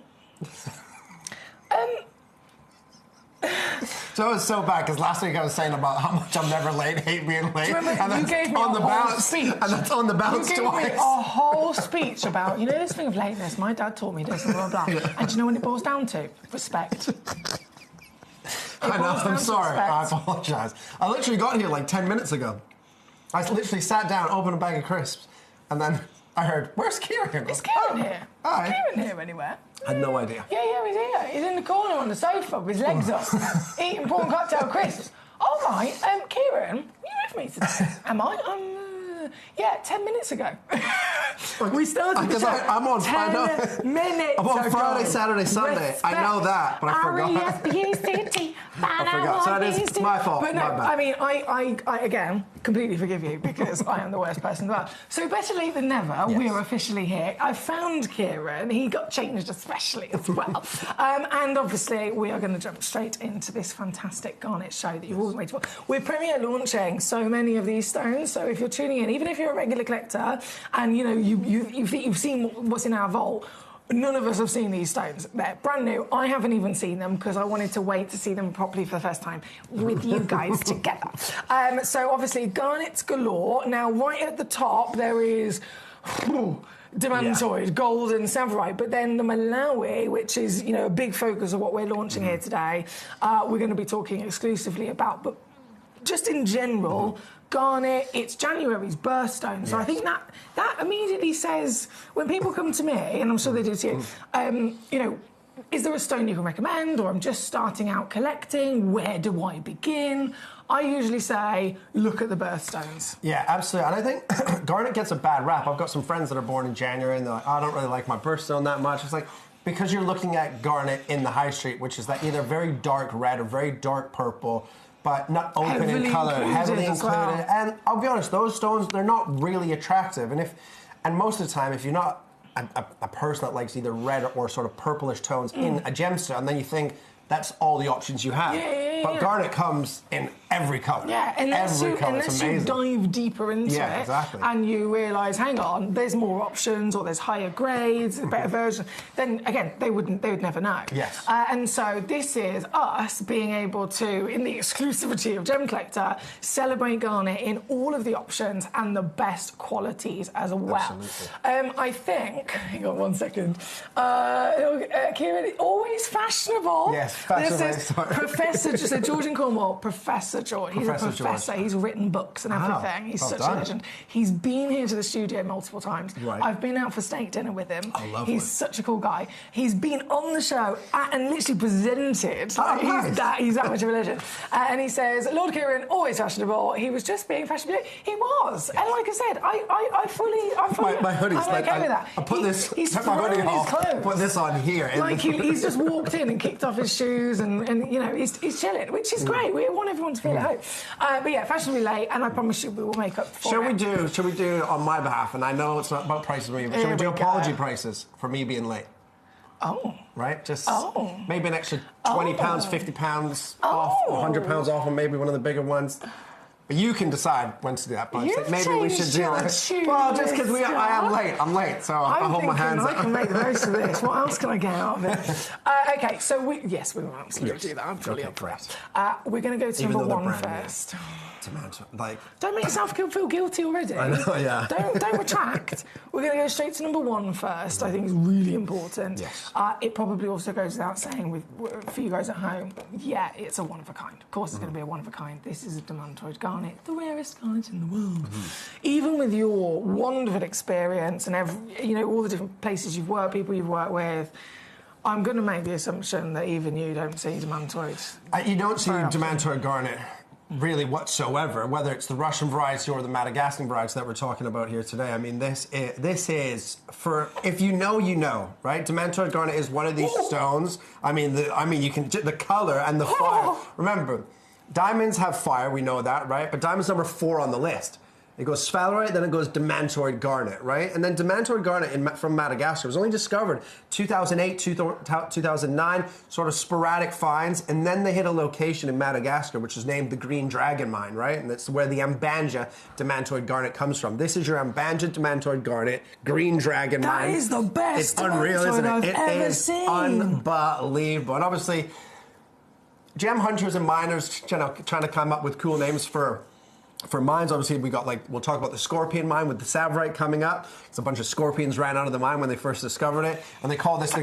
So it was so bad because last week I was saying about how much I'm never late, hate being late. And you gave me on the bounce speech. And that's on the bounce twice. You gave me a whole speech about, you know, this thing of lateness, my dad taught me this and blah, blah, blah. And do you know what it boils down to? Respect. I know, I'm sorry. I apologise. I literally got here like 10 minutes ago. I literally sat down, opened a bag of crisps, and then I heard, where's Kieran? Is Kieran here? Hi. Is Kieran here anywhere? I had no idea. Yeah, he's here. He's in the corner on the sofa with his legs up, eating prawn cocktail crisps. All right, Kieran, are you with me today? Am I? Yeah, 10 minutes ago. We started the show I'm on 10 minutes I'm on ago. Friday, Saturday, Sunday. I know that, but I forgot. R-E-S-P-E-C-T. I forgot. So it is my fault. But no, my bad. I mean, I again completely forgive you because I am the worst person in the world. So better late than never. Yes. We are officially here. I found Kieran. He got changed especially as well. And obviously, we are going to jump straight into this fantastic garnet show that you've all been waiting for. We're premiere launching so many of these stones. So if you're tuning in, even if you're a regular collector and you know you've seen what's in our vault. None of us have seen these stones. They're brand new. I haven't even seen them because I wanted to wait to see them properly for the first time with you guys together. So obviously garnets galore. Now right at the top there is demantoid, gold and savorite, but then the Malawi, which is a big focus of what we're launching here today, we're going to be talking exclusively about. But just in general, garnet, it's January's birthstone. So I think that immediately says, when people come to me, and I'm sure they do to you, you know, is there a stone you can recommend, or I'm just starting out collecting, where do I begin? I usually say, look at the birthstones. Yeah, absolutely. And I think garnet gets a bad rap. I've got some friends that are born in January, and they're like, I don't really like my birthstone that much. It's like, because you're looking at garnet in the high street, which is that either very dark red or very dark purple, but not open in colour, heavily included. Well. And I'll be honest, those stones, they're not really attractive. And most of the time, if you're not a person that likes either red or sort of purplish tones in a gemstone, then you think that's all the options you have. But garnet comes in every colour. Yeah, unless you dive deeper into it, exactly. And you realise, hang on, there's more options, or there's higher grades, a better version. Then again, they would never know. Yes. And so this is us being able to, in the exclusivity of Gemcollector, celebrate garnet in all of the options and the best qualities as well. Absolutely. I think. Hang on 1 second. Kieran, always fashionable. Yes, fashionable. This is Professor, so George in Cornwall, Professor George. He's a professor. He's written books and everything. He's such a legend. He's been here to the studio multiple times. Right. I've been out for steak dinner with him. Oh, lovely. He's such a cool guy. He's been on the show and literally presented. He's that much of a legend. And he says, Lord Kieran, always fashionable. He was just being fashionable. He was. And like I said, I fully my hoodie's I'm okay with that. I put he's took my hoodie off, put this on here. Like he's just walked in and kicked off his shoes and you know, he's chilling, which is great. We want everyone to feel at home. But yeah, fashionably late, and I promise you we will make up for it. Should we do on my behalf? And I know it's not about prices, but should we do apology prices for me being late? Oh. Right? Just maybe an extra £20, £50 off, £100 off on maybe one of the bigger ones. But you can decide when to do that. But maybe we should do it. Well, just because I am late. I'm late, so I hold my hands up. I can make the most of this. What else can I get out of it? Okay, so we will absolutely do that. I'm fully up for it. We're going to go to number one first. Don't make yourself feel guilty already. I know, yeah. Don't retract. We're going to go straight to number one first. I think it's really important. Yes. It probably also goes without saying for you guys at home, yeah, it's a one of a kind. Of course, it's going to be a one of a kind. This is a demantoid garnet, the rarest garnet in the world. Even with your wonderful experience and all the different places you've worked, people you've worked with, I'm going to make the assumption that even you don't see demantoids. You don't see demantoid garnet really whatsoever, whether it's the Russian variety or the Madagascan variety that we're talking about here today. I mean, this is for, if you know, you know, right? Demantoid garnet is one of these stones. I mean, you can, the color and the fire. Remember, diamonds have fire, we know that, right? But diamond's number 4 on the list. It goes sphalerite, then it goes demantoid garnet, right? And then demantoid garnet from Madagascar was only discovered 2008, 2009, sort of sporadic finds, and then they hit a location in Madagascar, which is named the Green Dragon Mine, right? And that's where the Ambanja demantoid garnet comes from. This is your Ambanja demantoid garnet, Green Dragon Mine. That is the best. It's unreal, isn't it? I've ever seen. Unbelievable. And obviously, gem hunters and miners trying to come up with cool names for mines. Obviously, we'll talk about the Scorpion mine with the Savorite coming up. It's a bunch of scorpions ran out of the mine when they first discovered it, and they call this the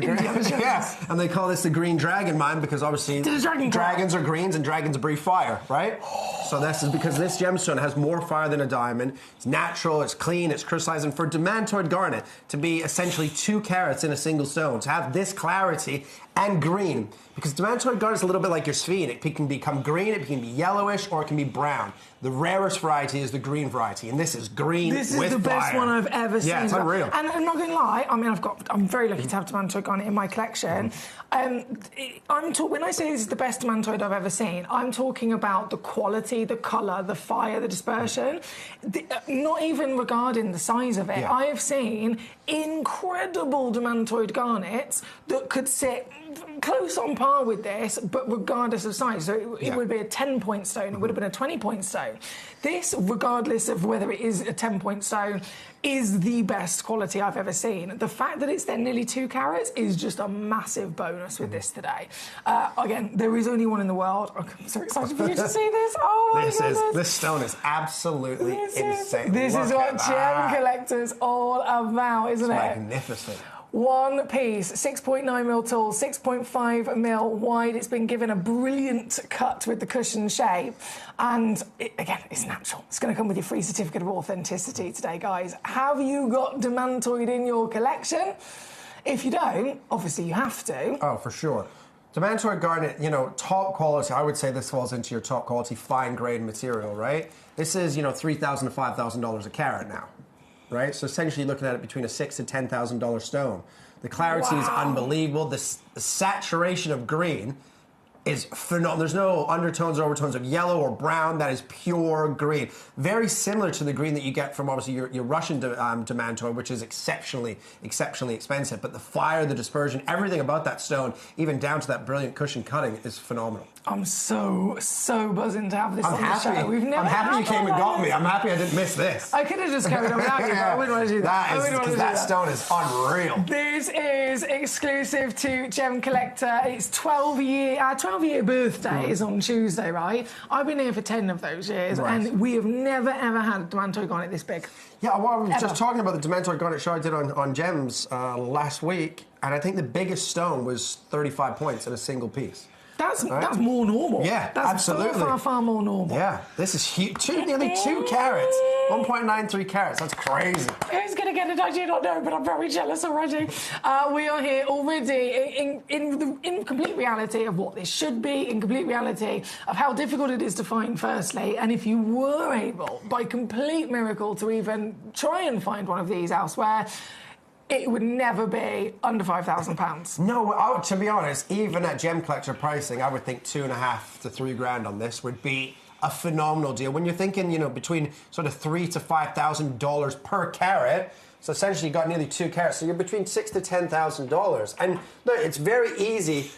Green Dragon Mine because obviously dragons are greens and dragons breathe fire, right? So this is because this gemstone has more fire than a diamond. It's natural, it's clean, it's crystallized, and for demantoid garnet to be essentially 2 carats in a single stone, to have this clarity and green, because demantoid garnet is a little bit like your sphene. It can become green, it can be yellowish, or it can be brown. The rarest variety is the green variety, and this is green with fire. This is the best one I've ever seen. Yeah, it's unreal. And I'm not going to lie, I mean, I'm very lucky to have demantoid garnet in my collection. When I say this is the best demantoid I've ever seen, I'm talking about the quality, the colour, the fire, the dispersion, not even regarding the size of it. Yeah. I have seen incredible demantoid garnets that could sit close on par with this, but regardless of size. So it would be a 10-point stone, it would have been a 20-point stone. This, regardless of whether it is a 10-point stone, is the best quality I've ever seen. The fact that it's then nearly 2 carats is just a massive bonus with this today. Again, there is only one in the world. I'm so excited for you to see this. Oh my goodness. This stone is absolutely insane. This is what Gemcollector's all about, isn't it? Magnificent. One piece, 6.9 mil tall, 6.5 mil wide. It's been given a brilliant cut with the cushion shape. And again, it's natural. It's going to come with your free certificate of authenticity today, guys. Have you got Demantoid in your collection? If you don't, obviously you have to. Oh, for sure. Demantoid garnet, you know, top quality. I would say this falls into your top quality, fine grade material, right? This is, you know, $3,000 to $5,000 a carat now, right? So essentially looking at it between a $6,000 to $10,000 stone. The clarity is unbelievable. The saturation of green is phenomenal. There's no undertones or overtones of yellow or brown. That is pure green. Very similar to the green that you get from obviously your Russian Demantoid, which is exceptionally expensive. But the fire, the dispersion, everything about that stone, even down to that brilliant cushion cutting, is phenomenal. I'm so buzzing to have this on the show. We've never I'm happy you came and got me. I'm happy I didn't miss this. I could have just carried on without you, but I wouldn't want to do that. Because that stone is unreal. This is exclusive to Gemcollector. It's 12-year birthday is on Tuesday, right? I've been here for 10 of those years, and we have never, ever had a Demantoid garnet this big. Yeah, well, I was just talking about the Demantoid garnet show I did on Gems last week, and I think the biggest stone was 35 points in a single piece. That's more normal. Yeah, that's absolutely. far more normal. Yeah, this is huge. Nearly 2 carats. 1.93 carats. That's crazy. Who's going to get it? I do not know, but I'm very jealous already. We are here already in complete reality of what this should be, in complete reality of how difficult it is to find, firstly, and if you were able, by complete miracle, to even try and find one of these elsewhere, it would never be under £5,000. No, to be honest, even at Gemcollector pricing, I would think $2.5 to $3 grand on this would be a phenomenal deal. When you're thinking, you know, between sort of $3,000 to $5,000 per carat, so essentially you got nearly 2 carats, so you're between $6,000 to $10,000. And look, it's very easy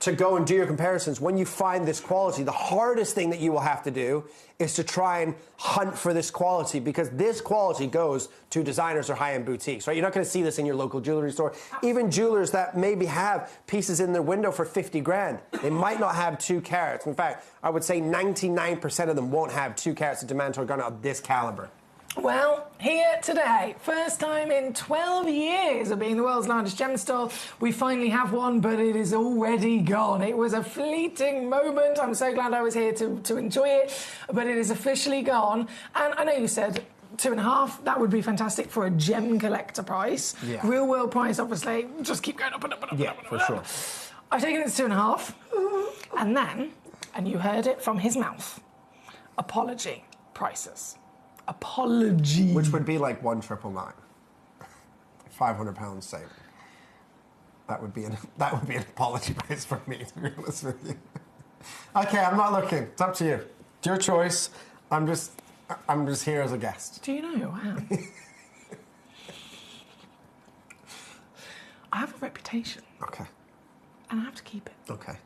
to go and do your comparisons. When you find this quality, the hardest thing that you will have to do is to try and hunt for this quality, because this quality goes to designers or high-end boutiques, right? You're not going to see this in your local jewelry store. Even jewelers that maybe have pieces in their window for 50 grand, they might not have 2 carats. In fact, I would say 99% of them won't have 2 carats of Demantoid garnet of this caliber. Well, here today, first time in 12 years of being the world's largest gem store, we finally have one, but it is already gone. It was a fleeting moment. I'm so glad I was here to enjoy it, but it is officially gone. And I know you said 2.5, that would be fantastic for a Gemcollector price. Yeah. Real world price, obviously, just keep going up and up and up. Yeah, and up, for and sure. up. I've taken it to 2.5, and then, and you heard it from his mouth, apology prices. Apology. Which would be like 1,999. £500 saving. That would be an apology price for me, to be honest with you. Okay, I'm not looking. It's up to you. It's your choice. I'm just here as a guest. Do you know who I am? I have a reputation. Okay. And I have to keep it. Okay.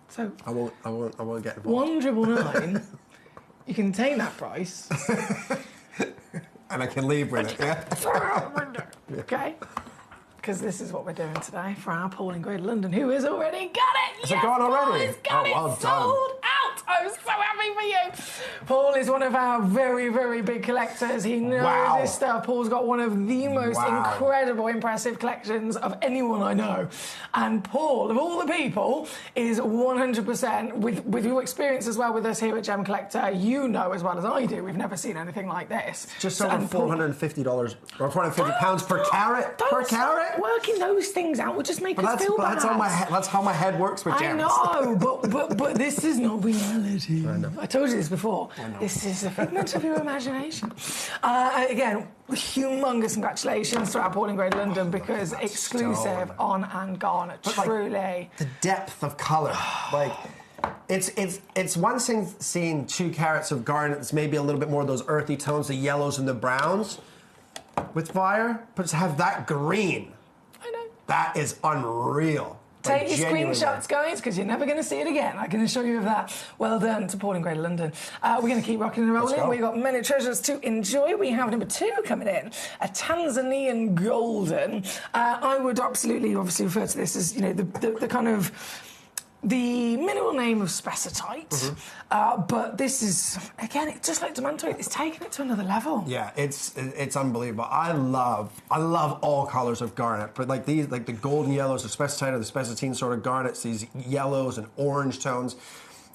So I won't get involved. 1,999. You can take that price. And I can leave with it, yeah? Okay? Because this is what we're doing today for our Paul in Greater London, who has already got it. Is it gone already? Paul has got well it sold out. I'm so happy for you. Paul is one of our very, very big collectors. He knows his stuff. Paul's got one of the most incredible, impressive collections of anyone I know. And Paul, of all the people, is 100%, with your experience as well with us here at Gemcollector, you know as well as I do, we've never seen anything like this. Just over $450 or £450 per carat. Per carat? Working those things out would just make us feel bad. That's how my head works with gems. I know, but this is not reality. I told you this before. This is a figment of your imagination. Again, humongous congratulations to our Paul in Greater London, because exclusive on and gone. Truly. Like, the depth of colour. Like, it's one thing seeing 2 carats of garnet that's maybe a little bit more of those earthy tones, the yellows and the browns with fire, but to have that green, I know. That is unreal. Take your screenshots, guys, because you're never going to see it again. I can assure you of that. Well done to Paul in Greater London. We're going to keep rocking and rolling. We've got many treasures to enjoy. We have number 2 coming in, a Tanzanian golden. I would absolutely, obviously, refer to this as, you know, the kind of the mineral name of spessartite, but this is, again, it's just like demantoid. It's taking it to another level. Yeah, it's unbelievable. I love all colours of garnet, but like these, like the golden yellows of spessartite or the spessartine sort of garnets, these yellows and orange tones.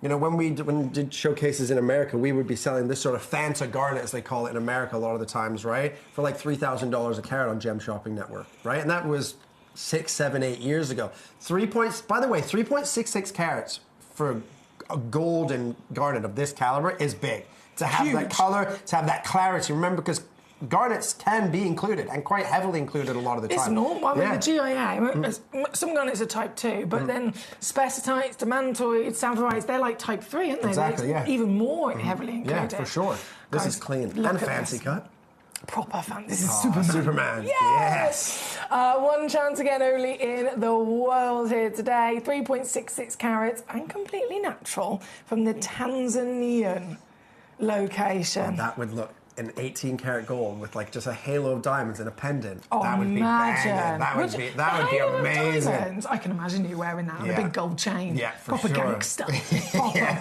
You know, when we did showcases in America, we would be selling this sort of Fanta garnet, as they call it in America a lot of the times, right? For like $3,000 a carat on Gem Shopping Network, right? And that was 6, 7, 8 years ago. 3.66 carats for a golden garnet of this caliber is big. To have that color, to have that clarity. Remember, because garnets can be included, and quite heavily included a lot of the time. It's normal. I mean, the GIA, some garnets are type 2, but then spessartites, demantoids, savarites, they're like type 3, aren't they? Exactly, they're even more heavily included. Yeah, for sure. This is clean and fancy cut. Proper fan. This is Superman. Superman. Yes. One chance again only in the world here today. 3.66 carats and completely natural from the Tanzanian location. Oh, that would look an 18-karat gold with like just a halo of diamonds and a pendant. Oh, that would be banging. That would be amazing. Diamonds, I can imagine you wearing that on a big gold chain. Yeah, for proper sure. Gangster.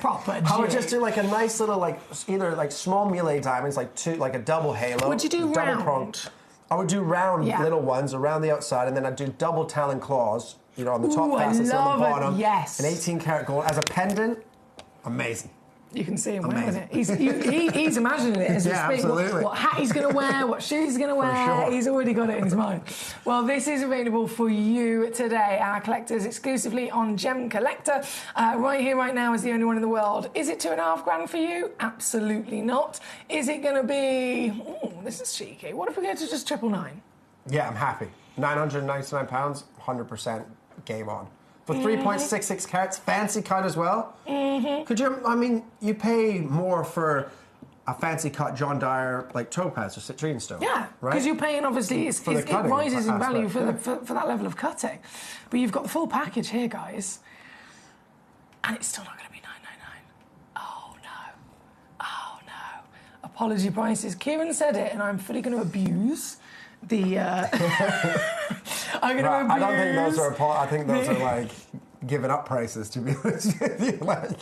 Proper. I would just do like a nice little either like small melee diamonds, like a double halo. Would you do double round? Pronged. I would do round little ones around the outside, and then I'd do double talon claws. You know, on the top facets and on the bottom. Yes. An 18-karat gold as a pendant. Amazing. You can see him wearing it. He's imagining it as we speak. Absolutely. What hat he's going to wear, what shoes he's going to wear. Sure. He's already got it in his mind. Well, this is available for you today, our collectors, exclusively on Gem Collector. Right here, right now, is the only one in the world. Is it $2,500 for you? Absolutely not. Is it going to be... Ooh, this is cheeky. What if we go to just 999? Yeah, I'm happy. £999, 100% game on. For 3.66 carats, fancy cut as well. Could you, I mean, you pay more for a fancy cut John Dyer, like topaz or citrine stone. Yeah, right? because you're paying, obviously, it rises in value for that level of cutting. But you've got the full package here, guys. And it's still not going to be $999. Oh, no. Oh, no. Apology prices. Kieran said it, and I'm fully going to abuse the... I'm going to abuse... I don't think those are... I think those are, like, giving up prices, to be honest with you. Like...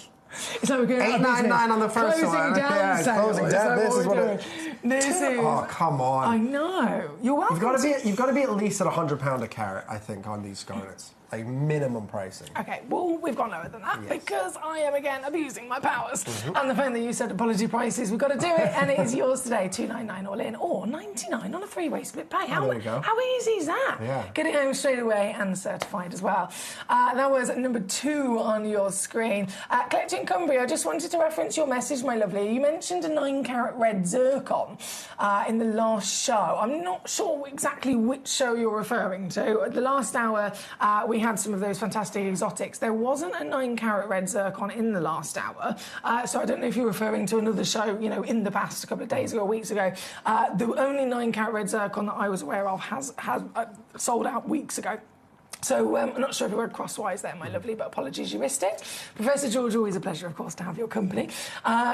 It's like we're going $8.99 on the first one. Closing down. This is what it is. Oh, come on. I know. You're welcome. You've got to be at least at £100 a carat, I think, on these garnets. Like minimum pricing. Okay, well, we've gone lower than that because I am again abusing my powers. And the fact that you said apology prices, we've got to do it, and it is yours today, $299 all in, or $99 on a three-way split pay. How easy is that? Yeah. Get it home straight away and certified as well. That was number 2 on your screen. Collecting Cumbria, I just wanted to reference your message, my lovely. You mentioned a 9-carat red zircon in the last show. I'm not sure exactly which show you're referring to. At the last hour, we had some of those fantastic exotics. There wasn't a 9-carat red zircon in the last hour, so I don't know if you're referring to another show, you know, in the past, a couple of days ago, weeks ago. The only 9-carat red zircon that I was aware of has sold out weeks ago. So I'm not sure if you were crosswise there, my lovely, but apologies you missed it. Professor George, always a pleasure, of course, to have your company.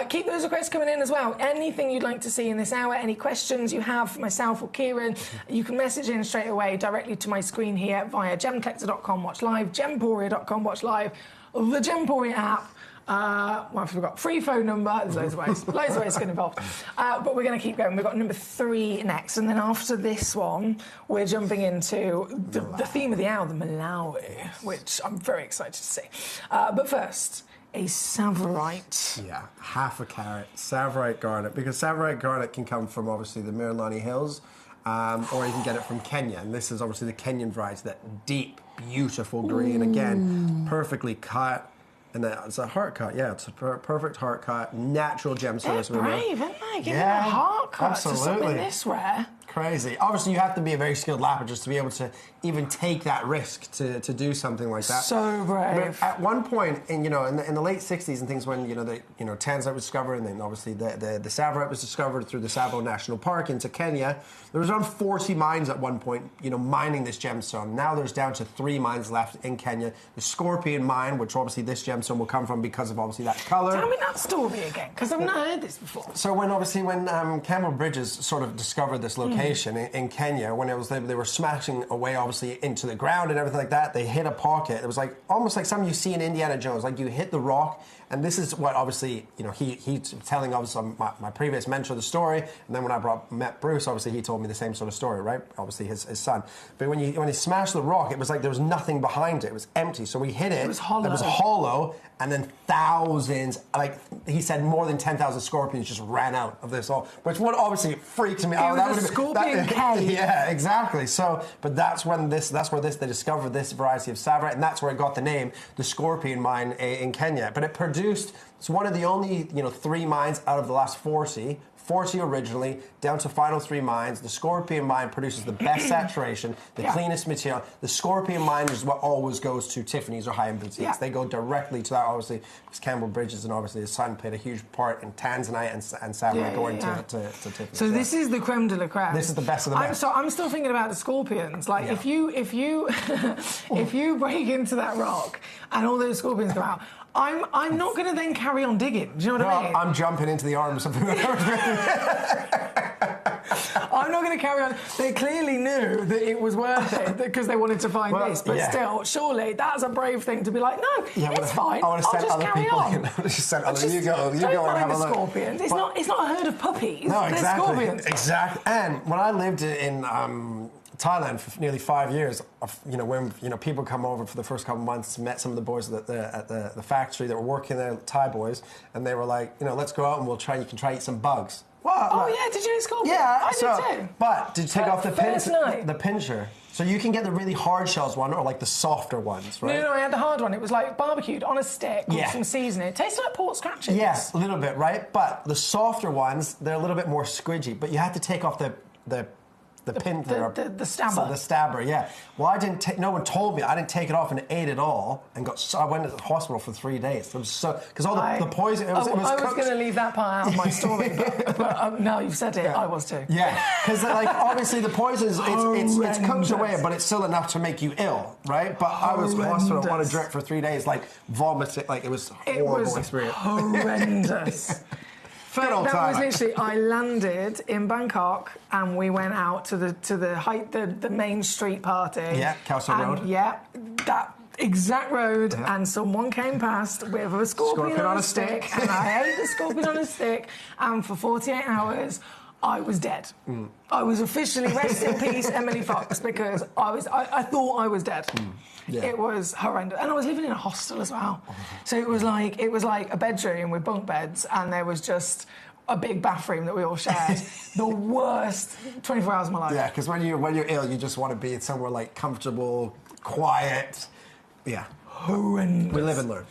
Keep those requests coming in as well. Anything you'd like to see in this hour, any questions you have for myself or Kieran, you can message in straight away directly to my screen here via gemcollector.com, watch live, gemporia.com, watch live, the Gemporia app. I forgot. Free phone number. There's loads of ways. Loads of ways to get involved. But we're going to keep going. We've got number 3 next. And then after this one, we're jumping into the theme of the hour, the Malawi, which I'm very excited to see. But first, a Savarite. Yeah, half a carat. Savarite garnet. Because Savarite garnet can come from, obviously, the Miralani Hills. Or you can get it from Kenya. And this is obviously the Kenyan variety, that deep, beautiful green. Again, perfectly cut. And then it's a heart cut, it's a perfect heart cut, natural gemstones. They're brave, aren't they? Giving a heart cut to something this rare. Crazy. Obviously, you have to be a very skilled lapidist to be able to even take that risk to do something like that. So brave. But at one point, in the late '60s and things, when tanzanite was discovered, and then obviously the Savarite was discovered through the Tsavo National Park into Kenya. There was around 40 mines at one point, mining this gemstone. Now there's down to 3 mines left in Kenya. The Scorpion mine, which obviously this gemstone will come from because of obviously that colour. Tell me that story again, because I've not heard this before. So when Campbell Bridges sort of discovered this location. location in Kenya when they were smashing away, obviously, into the ground and everything like that. They hit a pocket. It was like almost like something you see in Indiana Jones. Like you hit the rock, and this is what obviously he's telling obviously my previous mentor the story, and then when I met Bruce, obviously he told me the same sort of story, right? Obviously his son. But when he smashed the rock, it was like there was nothing behind it. It was empty. So we hit it. It was hollow, and then thousands, like he said, more than 10,000 scorpions just ran out of this all, which would obviously freaks me out. It was a scorpion cave. Yeah, exactly. So, but that's where they discovered this variety of savarite, and that's where it got the name, the Scorpion Mine in Kenya. But it's one of the only 3 mines out of the last 40 originally, down to final 3 mines. The Scorpion Mine produces the best saturation, the cleanest material. The Scorpion Mine is what always goes to Tiffany's or high-end boutiques. Yeah. They go directly to that, obviously, because Campbell Bridges and obviously his son played a huge part in Tanzanite and Savarite going to Tiffany's. So this is the creme de la creme. This is the best of the best. I'm still thinking about the scorpions. Like if you if you break into that rock and all those scorpions come out, I'm not going to then carry on digging. Do you know what I mean? I'm jumping into the arms of whoever. I'm not going to carry on. They clearly knew that it was worth it because they wanted to find this. But still, surely that's a brave thing to be like, no, it's fine. I'll just carry on. You go and have a look. Scorpions. It's not a herd of puppies. No, exactly. They're scorpions. Exactly. And when I lived in Thailand for nearly 5 years, when people come over for the first couple of months, met some of the boys at the factory that were working there, Thai boys, and they were like, let's go out and you can try eat some bugs. What? Oh yeah, did you eat scorpion? Yeah, I did too. But did you take off the pincher? So you can get the really hard shells one or like the softer ones, right? No, I had the hard one. It was like barbecued on a stick with some seasoning. It tasted like pork scratchings. Yes, a little bit, right? But the softer ones, they're a little bit more squidgy. But you had to take off the pin there. The stabber. So the stabber, yeah. Well, I didn't take. No one told me. I didn't take it off and ate it all, and I went to the hospital for 3 days. It was so because all the poison. It was I cooked. was going to leave that part out of my story, but now you've said it, I was too. Yeah, because obviously the poison it's cooked away, but it's still enough to make you ill, right? But I was hospital on a drip for 3 days, like vomiting, like it was horrible experience. Horrendous. That was literally, I landed in Bangkok and we went out to the main street party. Yeah, Kelso Road. Yeah, that exact road, and someone came past with a scorpion on a stick, and I ate the scorpion on a stick, and for 48 hours, I was dead. I was officially rest in peace, Emily Fox, because I thought I was dead. Yeah. It was horrendous, and I was living in a hostel as well. So it was like a bedroom with bunk beds, and there was just a big bathroom that we all shared. The worst 24 hours of my life. Yeah, because when you're ill, you just want to be somewhere like comfortable, quiet. Yeah, horrendous. We live and learn.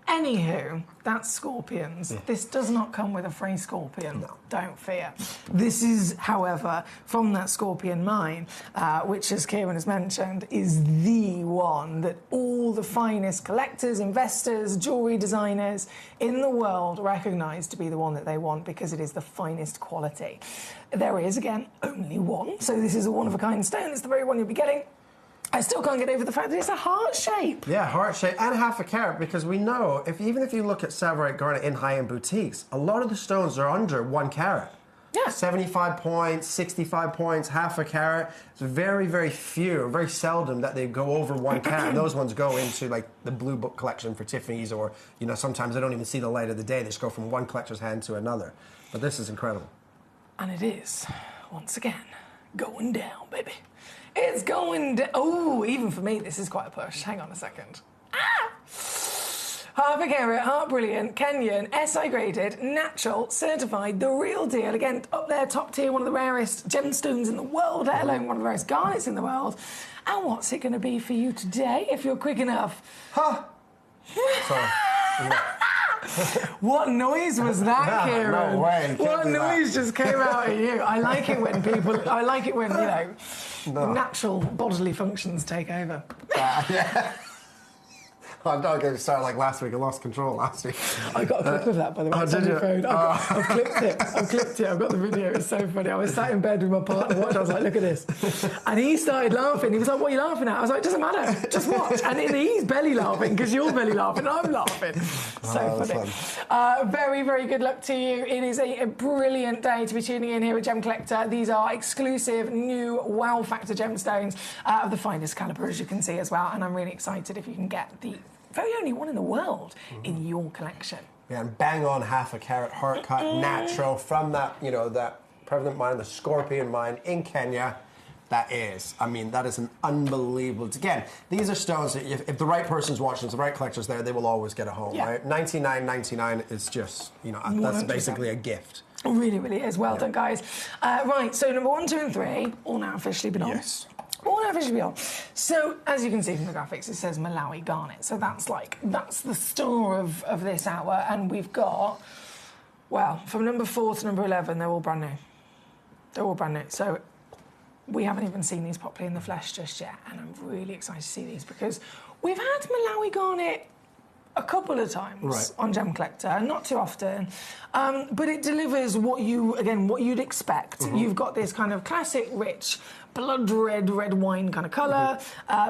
Anywho, that's scorpions. This does not come with a free scorpion. No. Don't fear. This is, however, from that scorpion mine, which, as Kieran has mentioned, is the one that all the finest collectors, investors, jewellery designers in the world recognise to be the one that they want because it is the finest quality. There is, again, only one. So this is a one-of-a-kind stone. It's the very one you'll be getting. I still can't get over the fact that it's a heart shape. Yeah, heart shape and half a carat, because we know even if you look at Savarite garnet in high-end boutiques, a lot of the stones are under 1 carat. Yeah. 75 points, 65 points, half a carat. It's very, very few, very seldom that they go over 1 carat. Those ones go into like the Blue Book collection for Tiffany's, or sometimes they don't even see the light of the day. They just go from one collector's hand to another. But this is incredible. And it is, once again, going down, baby. It's going down. Oh, even for me, this is quite a push. Hang on a second. Half a carat, heart brilliant, Kenyan, SI graded, natural, certified, the real deal. Again, up there, top tier, one of the rarest gemstones in the world, let alone one of the rarest garnets in the world. And what's it going to be for you today, if you're quick enough? Huh? Sorry. What noise was that, Kieran? No way. What noise just came out of you? I like it when natural bodily functions take over. Yeah. I'm not going to start like last week. I lost control last week. I got a clip of that, by the way. It's on my phone. I've clipped it. I've got the video. It's so funny. I was sat in bed with my partner watching. I was like, look at this. And he started laughing. He was like, what are you laughing at? I was like, doesn't matter. Just watch. And he's belly laughing because you're belly laughing and I'm laughing. So funny. Very, very good luck to you. It is a brilliant day to be tuning in here at Gem Collector. These are exclusive new wow factor gemstones of the finest caliber, as you can see as well. And I'm really excited if you can get the very only one in the world in your collection. Yeah, and bang on half a carat, hard cut, natural from that, you know, that prevalent mine, the Scorpion mine in Kenya. That is, I mean, that is an unbelievable. Again, these are stones that if the right person's watching, if the right collector's there, they will always get a home, right? $99.99 is just, you know, that's 100%. Basically a gift. It really, really is. Well done, guys. Right, so number 1, 2, and 3 all now officially been on. Yes. All now officially been on. So, as you can see from the graphics, it says Malawi Garnet. So that's the star of this hour. And we've got, well, from number 4 to number 11, they're all brand new. They're all brand new. So we haven't even seen these properly in the flesh just yet. And I'm really excited to see these because we've had Malawi Garnet a couple of times on Gem Collector, not too often, but it delivers what you'd expect. You've got this kind of classic, rich, blood red wine kind of colour,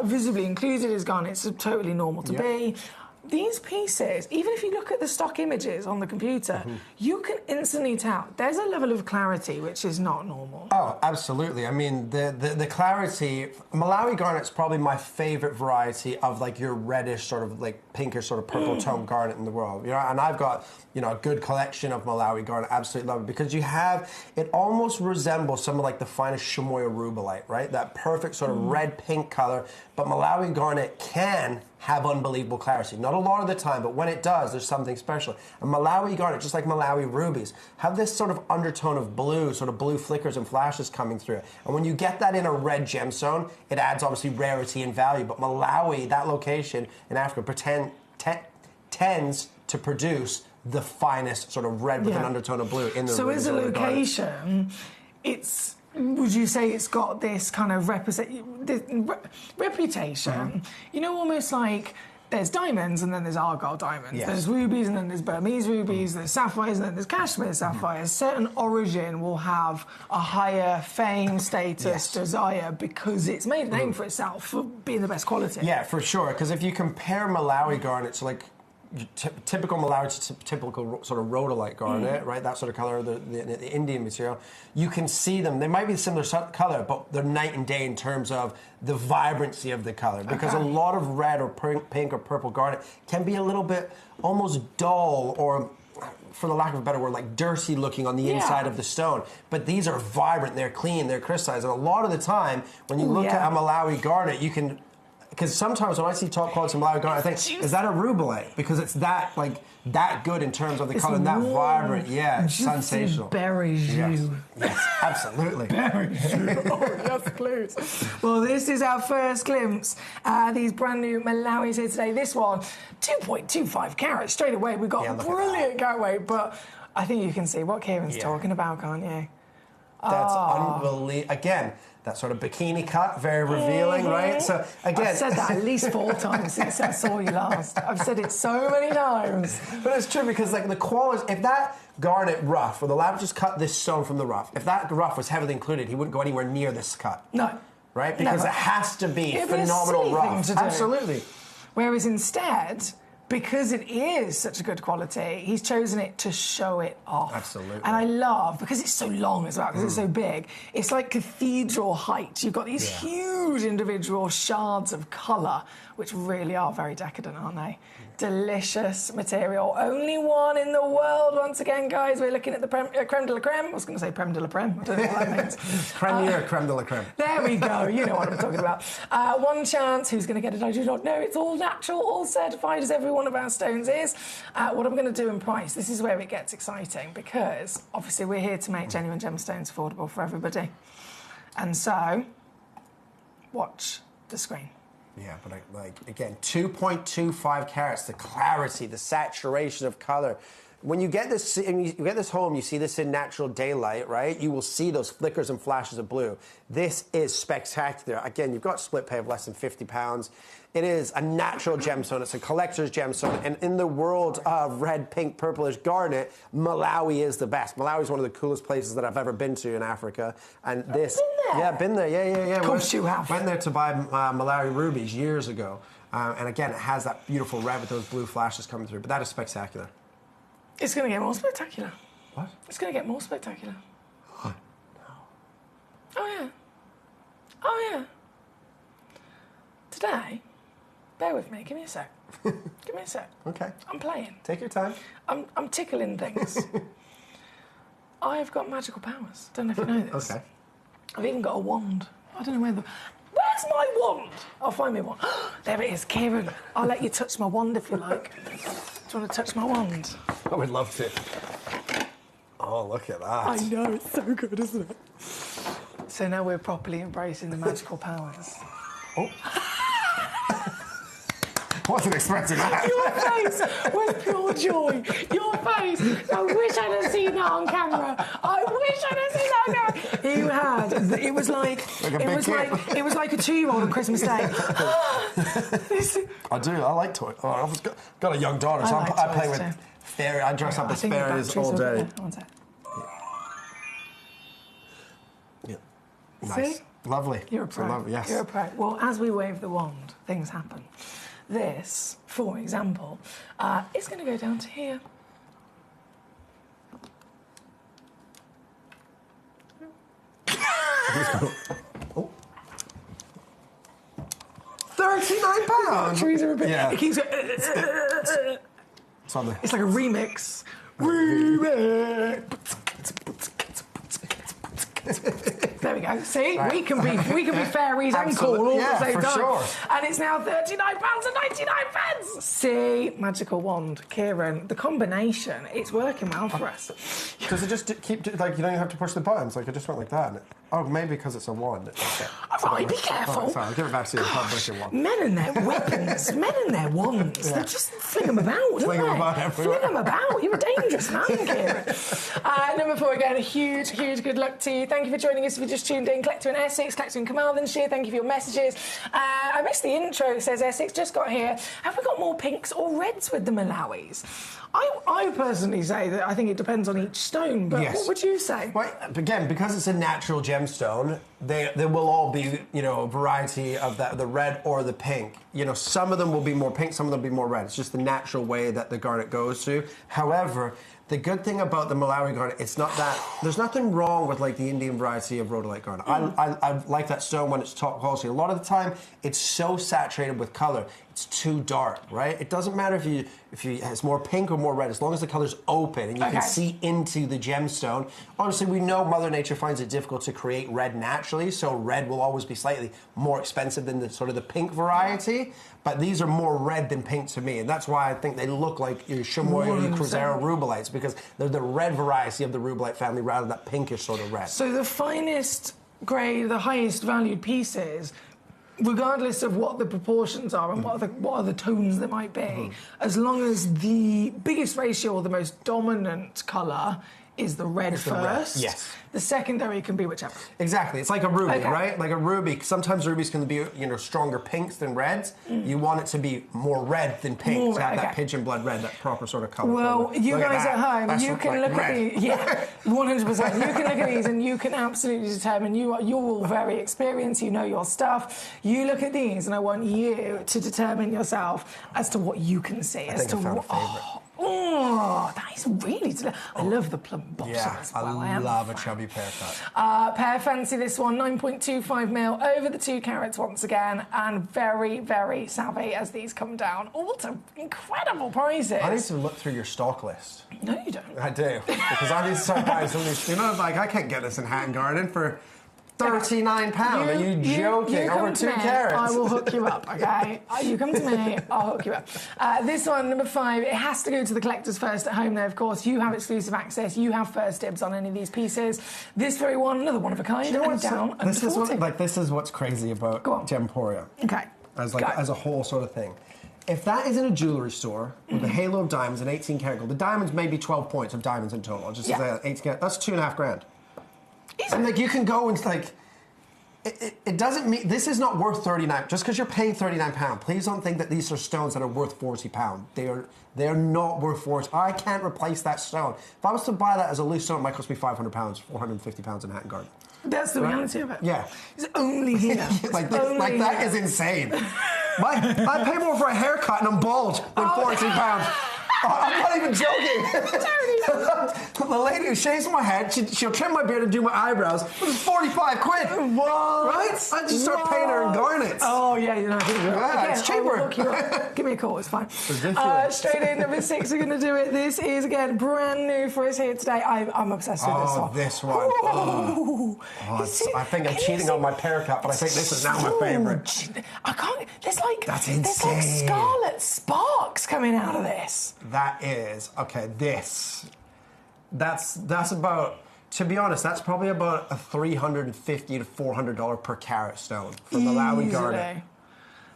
visibly included as garnets, so totally normal to be. These pieces, even if you look at the stock images on the computer, you can instantly tell there's a level of clarity which is not normal. Oh, absolutely. I mean, the clarity, Malawi Garnet's probably my favourite variety of like your reddish sort of like pinkish sort of purple tone garnet in the world. You know, and I've got, you know, a good collection of Malawi Garnet. Absolutely love it because you have, it almost resembles some of like the finest chamois rubellite, right? That perfect sort of red pink colour. But Malawi Garnet can have unbelievable clarity. Not a lot of the time, but when it does, there's something special. And Malawi Garnet, just like Malawi rubies, have this sort of undertone of blue, sort of blue flickers and flashes coming through it. And when you get that in a red gemstone, it adds obviously rarity and value. But Malawi, that location in Africa, tends to produce the finest sort of red with an undertone of blue in the So as a location, it's... Would you say it's got this kind of reputation? You know, almost like there's diamonds and then there's Argyle diamonds. Yes. There's rubies and then there's Burmese rubies. There's sapphires and then there's Kashmir sapphires. Certain origin will have a higher fame, status, desire because it's made a name for itself for being the best quality. Yeah, for sure. Because if you compare Malawi Garnet to like typical Malawi, typical sort of rhodolite garnet, right? That sort of colour, the Indian material. You can see them. They might be similar colour, but they're night and day in terms of the vibrancy of the colour. Because a lot of red or pink or purple garnet can be a little bit almost dull or, for the lack of a better word, like dirty looking on the inside of the stone. But these are vibrant, they're clean, they're crystallized. And a lot of the time, when you look at a Malawi garnet, you can... Because sometimes when I see top quality Malawi garnet, I think, is that a rubellite? Because it's that, like, that good in terms of the colour and that vibrant. Yeah, it's sensational. Buries you. Yes, absolutely. Buries you. Oh, yes, please. Well, this is our first glimpse. These brand new Malawis here today. This one, 2.25 carats. Straight away, we've got brilliant carat weight, but I think you can see what Kieran's talking about, can't you? That's unbelievable. Again, that sort of bikini cut, very revealing, right? So again, I've said that at least 4 times since I saw you last. I've said it so many times. But it's true because like the quality, if that garnet rough, or the lab just cut this stone from the rough, if that rough was heavily included, he wouldn't go anywhere near this cut. No. Right? Because it has to be phenomenal rough. Absolutely. Whereas instead, because it is such a good quality, he's chosen it to show it off. Absolutely. And I love, because it's so long as well, because it's so big, it's like cathedral height. You've got these huge individual shards of colour, which really are very decadent, aren't they? Delicious material. Only one in the world, once again, guys. We're looking at the creme de la creme. I was going to say creme de la creme. I don't know what that means. Premier creme de la creme. There we go. You know what I'm talking about. One chance. Who's going to get it? I do not know. It's all natural, all certified, as every one of our stones is. What I'm going to do in price, this is where it gets exciting, because obviously we're here to make genuine gemstones affordable for everybody. And so, watch the screen. Yeah, but like again, 2.25 carats, the clarity, the saturation of colour. when you get this, and you get this home, you see this in natural daylight, right? You will see those flickers and flashes of blue. This is spectacular. Again, you've got split pay of less than 50 pounds. It is a natural gemstone. It's a collector's gemstone. And in the world of red, pink, purplish garnet, Malawi is the best. Malawi is one of the coolest places that I've ever been to in Africa. And this... Been there? Yeah, been there. Yeah. Of course you have. Went there to buy Malawi rubies years ago. And again, it has that beautiful red with those blue flashes coming through. But that is spectacular. It's going to get more spectacular. What? It's going to get more spectacular. What? No. Oh, yeah. Today, bear with me. Give me a sec. Give me a sec. Okay. I'm playing. Take your time. I'm tickling things. I've got magical powers. Don't know if you know this. Okay. I've even got a wand. I don't know where the... Where's my wand? I'll find me one. There it is, Kieran. I'll let you touch my wand if you like. Do you want to touch my wand? I would love to. Oh, look at that. I know, it's so good, isn't it? So now we're properly embracing the magical powers. Oh. Wasn't expecting that. Your face was pure joy. Your face. I wish I'd have seen that on camera. I wish I'd have seen that on camera. You had. It was like it was like a 2-year-old on Christmas Day. I do. I like toys. Oh, I've got a young daughter, so I play with fairies. I dress up as fairies all day. One sec. Yeah. Nice. See? Lovely. You're a pro. Lovely, yes. You're a pro. Well, as we wave the wand, things happen. This, for example, is going to go down to here. Oh. £39. Trees are a bit. Yeah. It keeps. It's like a remix. There we go. See, right. we can be fairies and cool all at the same time. Sure. And it's now £39.99. See, magical wand, Kieran. The combination, it's working well for us. Does it just keep like you don't have to push the buttons? Like it just went like that. Oh, maybe because it's a wand. Okay. All right, be careful. Sorry, I'll give it back to you. I'll wand. Men and their weapons, men and their wands. Yeah. They just fling them about, don't they? Fling them about. You're a dangerous man, Kieran. Number 4 again. A huge good luck to you. Thank you for joining us. If you just tuned in, Collector in Essex, Collector in Carmarthenshire. Thank you for your messages. I missed the intro. Says Essex. Just got here. Have we got more pinks or reds with the Malawis? I personally say that I think it depends on each stone, but yes. What would you say? Well, again, because it's a natural gemstone, there will all be, a variety of the red or the pink. Some of them will be more pink, some of them will be more red. It's just the natural way that the garnet goes through. However, the good thing about the Malawi garnet, it's not that... There's nothing wrong with, the Indian variety of rhodolite garnet. I like that stone when it's top quality. A lot of the time, it's so saturated with colour, it's too dark, right? It doesn't matter if it's more pink or more red, as long as the colour's open and you can see into the gemstone. Obviously, we know Mother Nature finds it difficult to create red naturally, so red will always be slightly more expensive than the pink variety. But these are more red than pink to me, and that's why I think they look like your chamois or your Cruzeiro rubelites, because they're the red variety of the rubelite family rather than that pinkish sort of red. So the finest grade, the highest valued pieces, regardless of what the proportions are and what are the tones there might be, as long as the biggest ratio or the most dominant colour is the red first. Yes. The secondary can be whichever. Exactly. It's like a ruby, right? Like a ruby. Sometimes rubies can be, stronger pinks than reds. You want it to be more red than pink to have that pigeon blood red, that proper sort of colour. Well, you guys at home, you can look at these. Yeah, 100%. You can look at these and you can absolutely determine. You're all very experienced. You know your stuff. You look at these, and I want you to determine yourself as to what you can see. I think I found a favourite. Oh, that is really delicious. I love the plum bottom as well. I love a chubby pear cut. Pear fancy this one, 9.25 mil, over the 2 carats once again, and very, very savvy as these come down. All to incredible prices. I need to look through your stock list. No, you don't. I do, because I need to start buying some of these. I can't get this in Hatton Garden for £39. Are you joking? Over 2 carats. I will hook you up, okay? You come to me, I'll hook you up. This one, number 5, it has to go to the collectors first at home there, of course. You have exclusive access. You have first dibs on any of these pieces. This very one, another one of a kind, and down under 40. This is what's crazy about Gemporia. Okay. As a whole sort of thing. if that is in a jewellery store with a halo of diamonds and 18 karat gold, the diamonds may be 12 points of diamonds in total. Just say 18 karat, that's $2.5 grand. And like you can go and like, it doesn't mean, this is not worth 39, just because you're paying £39, please don't think that these are stones that are worth £40. They are not worth 40. I can't replace that stone. If I was to buy that as a loose stone, it might cost me £500, £450 in Hatton Garden. That's the reality of it. Yeah. It's only here. That is insane. I pay more for a haircut and I'm bald than £40. I'm not even joking. The lady who shaves my head, she'll trim my beard and do my eyebrows. It was 45 quid. What? Right? I just start paying her in garnets. Oh, yeah, you know. Yeah, it's cheaper. Give me a call, it's fine. Ridiculous. Straight in, number 6, we're going to do it. This is, again, brand new for us here today. I'm obsessed with this one. Oh, this one. I think I'm cheating on my haircut, but I think this is now my favourite. I can't. There's like scarlet sparks coming out of this. That is this. That's about. To be honest, that's probably about a $350 to $400 per carat stone from Malawi garnet.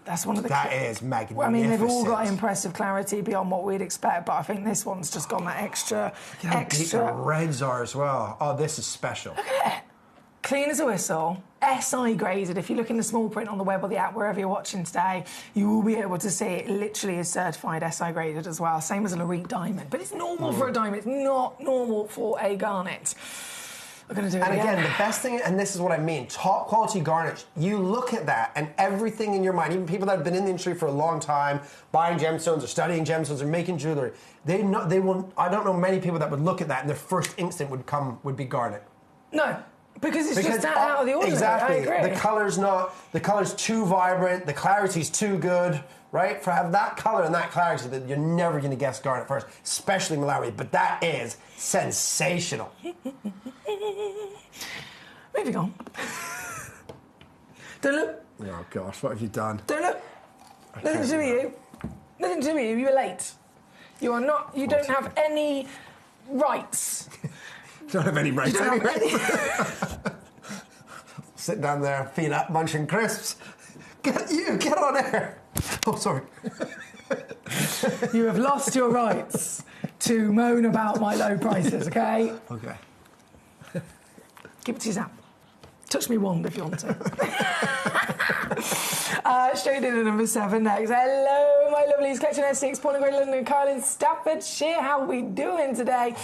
That's one of the. That is magnificent. Well, I mean, they've all got impressive clarity beyond what we'd expect, but I think this one's just got that extra. Look how deep the reds are as well. Oh, this is special. Look at it. Clean as a whistle, SI graded. If you look in the small print on the web or the app, wherever you're watching today, you will be able to see it literally is certified SI graded as well. Same as a Lorite diamond. But it's normal for a diamond. It's not normal for a garnet. We're going to do it again, the best thing, and this is what I mean, top quality garnets, you look at that and everything in your mind, even people that have been in the industry for a long time, buying gemstones or studying gemstones or making jewellery, they will. I don't know many people that would look at that and their first instinct would be garnet. No. Because it's just out of the ordinary. Exactly. I agree. The colour's too vibrant, the clarity's too good, right? For have that colour and that clarity, that you're never going to guess garnet first, especially Malawi. But that is sensational. Moving on. Don't look. Oh gosh, what have you done? Don't look. Nothing to do with you. Nothing to do with you. You were late. You are not. You don't have any rights. Don't have any rights. Sit down there, feet up, munching crisps. Get on air. Oh, sorry. You have lost your rights to moan about my low prices, okay? Okay. Keep it to yourself. Touch me wand if you want to. Straight in at number 7 next. Hello, my lovelies. Collection S6, Paul and Great London and Carl in Staffordshire. How are we doing today?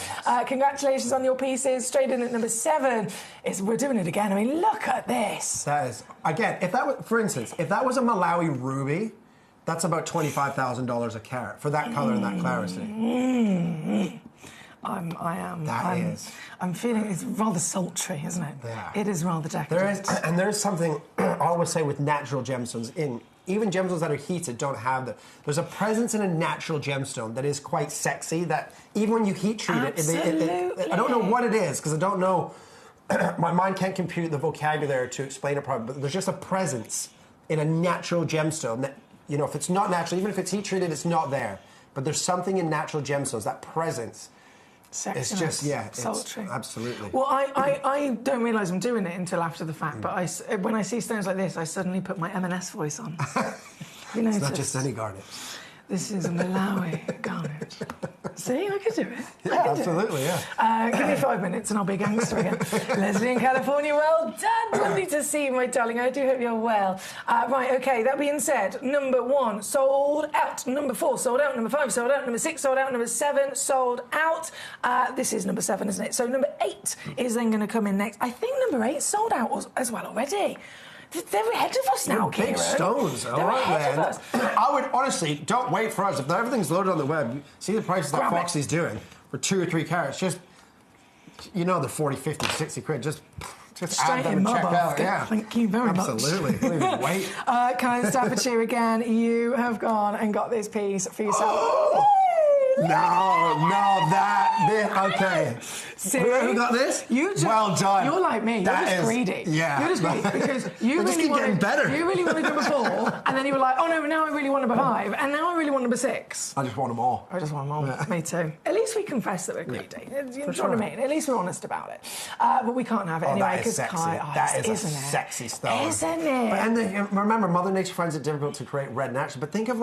Congratulations on your pieces. Straight in at number 7. We're doing it again. I mean, look at this. That is, again, if that was, for instance, if that was a Malawi ruby, that's about $25,000 a carat for that colour and that clarity. I'm feeling it's rather sultry, isn't it? Yeah. It is rather decadent. There is something I always say with natural gemstones. Even gemstones that are heated don't have there's a presence in a natural gemstone that is quite sexy. That even when you heat treat it, I don't know what it is because I don't know. My mind can't compute the vocabulary to explain it properly. But there's just a presence in a natural gemstone that if it's not natural, even if it's heat treated, it's not there. But there's something in natural gemstones, that presence. Sexiness. It's just, sultry. Absolutely. Well, I don't realise I'm doing it until after the fact, but when I see stones like this, I suddenly put my M&S voice on. It's not just any garnet. This is a Malawi garnet. See, I could do it. Yeah, absolutely, Give me 5 minutes and I'll be a gangster again. Leslie in California, well done. Lovely to see you, my darling. I do hope you're well. Right, OK, that being said, number 1, sold out. Number 4, sold out. Number 5, sold out. Number 6, sold out. Number 7, sold out. This is number 7, isn't it? So number 8 is then going to come in next. I think number 8 sold out as well already. They're ahead of us now, Kieran. Big stones, all They're right, ahead man. of us. I would honestly, don't wait for us. If everything's loaded on the web, see the prices that Foxy's doing for 2 or 3 carats. Just, the 40, 50, 60 quid. Just add them and check out. Yeah. Thank you very much. Absolutely. Don't even wait. Kind of Staffordshire again. You have gone and got this piece for yourself. Okay. See? Who got this? Well done. You're like me. You're just greedy. Yeah. You're just greedy because you really wanted better. You really wanted number 4, and then you were like, oh no, now I really want number 5, and now I really want number 6. I just want them all. I just want them all. Yeah. Me too. At least we confess that we're greedy. You know what I mean? At least we're honest about it. But we can't have it anyway because that is a sexy stone, isn't it? And remember, Mother Nature finds it difficult to create red naturally. But think of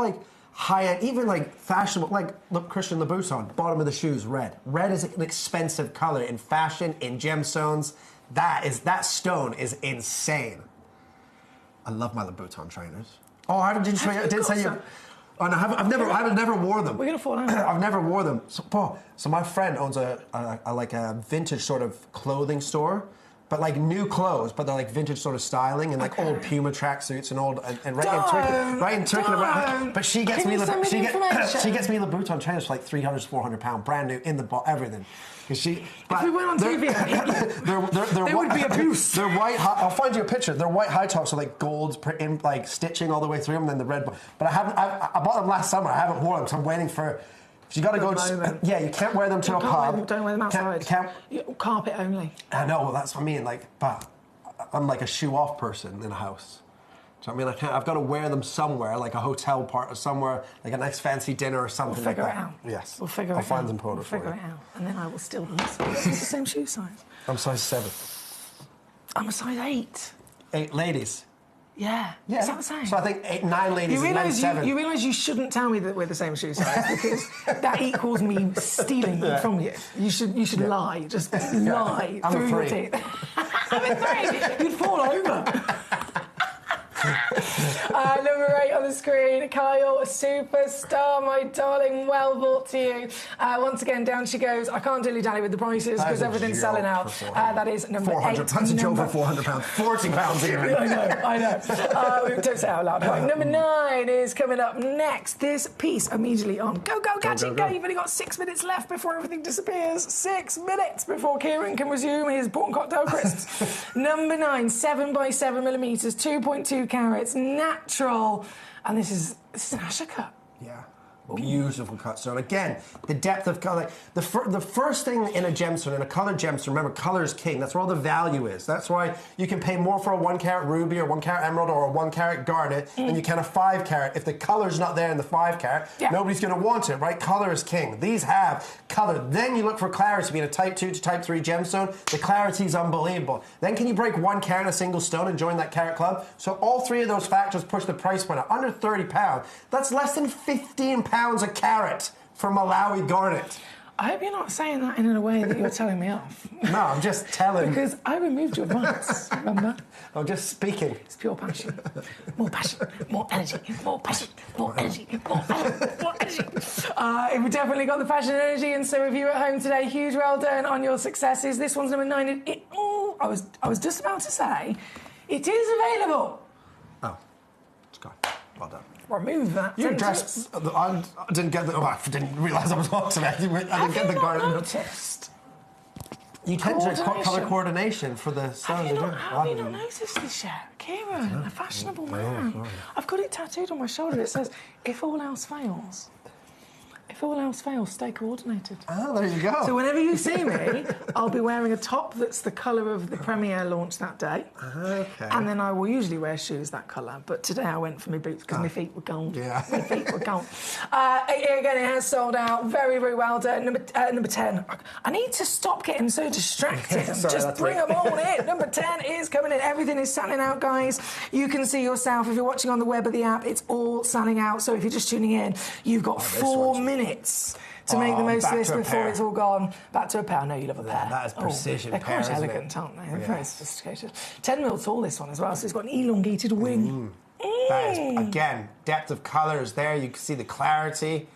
high-end, even like fashionable, like look, Christian Louboutin, bottom of the shoes, red. Red is an expensive color in fashion, in gemstones. That stone is insane. I love my Louboutin trainers. Oh, I didn't show you. I didn't say you. Oh, no, I've never wore them. We're gonna fall out. I've never wore them. So my friend owns a vintage sort of clothing store, but like new clothes, but they're like vintage sort of styling and like old Puma tracksuits and old and right in Turkey. But she gets me Louboutin trainers for like 300 to 400 £400, brand new in the everything. If we went on TV, they would be abuse. They're white. I'll find you a picture. They're white high tops with like gold like stitching all the way through them, and then the red. But I bought them last summer. I haven't worn them, so I'm waiting for. You got to go. Yeah, you can't wear them to a pub. Don't wear them outside. Carpet only. I know. Well, that's what I mean. Like, but I'm like a shoe-off person in a house. So I mean, I've got to wear them somewhere, like a hotel part or somewhere, like a nice fancy dinner or something like that. We'll figure it out. Yes. We'll figure it out. I'll find them for you. We'll figure it out. And then I will steal them. It's the same shoe size. I'm size 7. I'm a size 8. 8 ladies. Yeah. Is that the same? So I think 9 ladies and men 7. You realise you shouldn't tell me that we're the same shoe size because that equals me stealing them from you. You should lie. Just lie I'm through a your teeth. I'm a 3. You'd fall over. Number 8 on the screen, Kyle, superstar, my darling, well brought to you. Once again, down she goes. I can't dilly-dally with the prices because everything's selling out. That is number 8. That's a joke for £400. £40 even. I know. Don't say it out loud. Right, number 9 is coming up next. This piece immediately on. Go, catch it, go. You've only got 6 minutes left before everything disappears. 6 minutes before Kieran can resume his Port and Cocktail crisps. Number 9, 7x7 millimetres, 2.2 carats, natural, and this is an Asher cut. Yeah. Beautiful cut stone. Again, the depth of color. The first thing in a gemstone, in a colored gemstone, remember, color is king. That's where all the value is. That's why you can pay more for a 1 carat ruby or 1 carat emerald or a 1 carat garnet than you can a 5 carat. If the color's not there in the 5 carat, nobody's going to want it, right? Color is king. These have color. Then you look for clarity. Being a type 2 to type 3 gemstone, the clarity is unbelievable. Then can you break 1 carat in a single stone and join that carat club? So all 3 of those factors push the price point up. Under £30. That's less than £15 a carat for Malawi garnet. I hope you're not saying that in a way that you're telling me off. No, I'm just telling. Because I removed your advice, remember? I'm just speaking. It's pure passion. More passion, more energy, more passion, more energy, more passion, more energy. We've definitely got the passion and energy, and so if you at home today, huge well done on your successes. This one's number 9. I was just about to say, it is available. Oh, it's gone. Well done. Remove that. You dressed. I didn't get the. Oh, I didn't realise I was on today. I didn't get the garden. Noticed? You tend to colour coordination for the stones. Have you not noticed this yet? Kieran, a fashionable man. I've got it tattooed on my shoulder. It says, if all else fails, stay coordinated. Oh, there you go. So whenever you see me, I'll be wearing a top that's the colour of the premiere launch that day. Okay. And then I will usually wear shoes that colour. But today I went for my boots because my feet were gold. Yeah. My feet were gold. Again, it has sold out. Very, very well done. Number 10. I need to stop getting so distracted. Just bring them all in. Number 10 is coming in. Everything is selling out, guys. You can see yourself. If you're watching on the web or the app, it's all selling out. So if you're just tuning in, you've got 4 minutes to make the most of this before it's all gone. Back to a pair. I know you love a pair. That is precision they're pair, quite elegant, aren't they? They're very sophisticated. 10 mil tall, this one as well, so it's got an elongated wing. That is, again, depth of colour is there. You can see the clarity.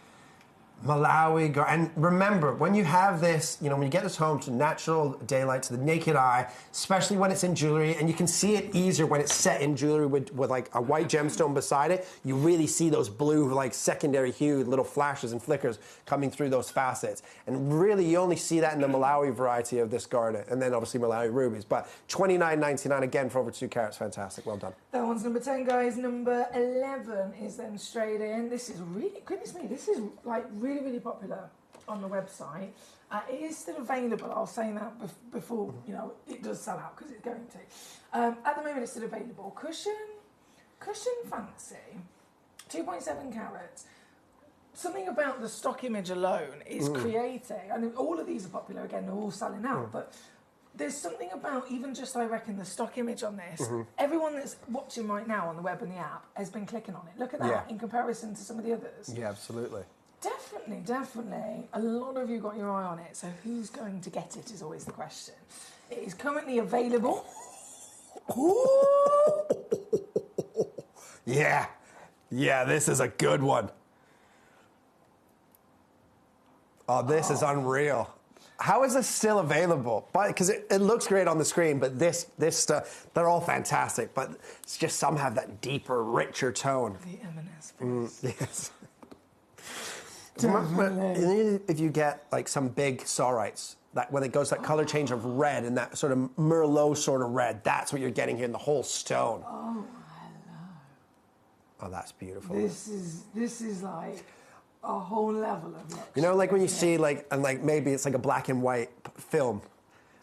Malawi, and remember, when you have this, you know, when you get this home to natural daylight, to the naked eye, especially when it's in jewellery, and you can see it easier when it's set in jewellery with like a white gemstone beside it, you really see those blue, like secondary hue, little flashes and flickers coming through those facets. And really, you only see that in the Malawi variety of this garnet, and then obviously Malawi rubies. But $29.99 again for over 2 carats, fantastic, well done. That one's number 10, guys. Number 11 is then straight in. This is really, goodness me, this is like really, really popular on the website. It is still available. I'll say that before, you know, it does sell out because it's going to. At the moment, it's still available. Cushion fancy, 2.7 carats. Something about the stock image alone is creating, and all of these are popular again, they're all selling out, but There's something about even just, I reckon, the stock image on this. Everyone that's watching right now on the web and the app has been clicking on it. Look at that in comparison to some of the others. Yeah, absolutely. Definitely, definitely. A lot of you got your eye on it, so who's going to get it is always the question. It is currently available. Yeah. Yeah, this is a good one. Oh, this is unreal. How is this still available? Because it looks great on the screen, but this stuff, they're all fantastic, but it's just some have that deeper, richer tone. The M&S. Yes. Definitely. If you get like some big sawrites, that when it goes that color change of red and that sort of Merlot sort of red, that's what you're getting here in the whole stone. Oh, hello. Oh, that's beautiful. This is like a whole level of luxury. You know, like when you see maybe it's like a black and white film,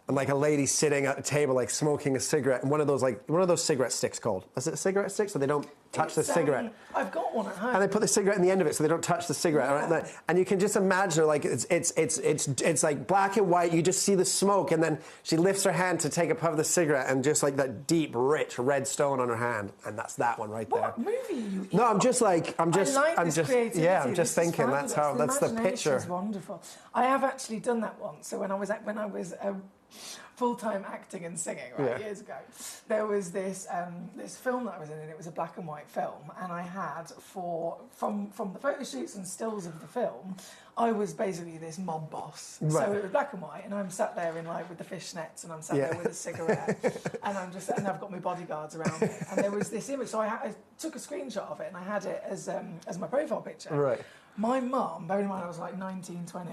and like a lady sitting at a table like smoking a cigarette, and one of those cigarette sticks called. Is it a cigarette stick? So they don't touch the cigarette. I've got one at home. And they put the cigarette in the end of it so they don't touch the cigarette. Yeah. Right? And you can just imagine her, like it's like black and white. You just see the smoke, and then she lifts her hand to take a puff of the cigarette, and just like that deep, rich red stone on her hand, and that's that one right there. What movie are you in? No, I'm just creativity. yeah, I'm just This is thinking that's how fabulous. that's the picture. Imagination's wonderful. I have actually done that once. So when I was full-time acting and singing years ago, there was this film that I was in, and it was a black and white film, and I had from the photo shoots and stills of the film, I was basically this mob boss. Right. So it was black and white, and I'm sat there with the fishnets, and I'm sat there with a cigarette, and I've got my bodyguards around me, and there was this image. So I took a screenshot of it, and I had it as my profile picture. Right. My mum, bearing in mind I was like 19, 20,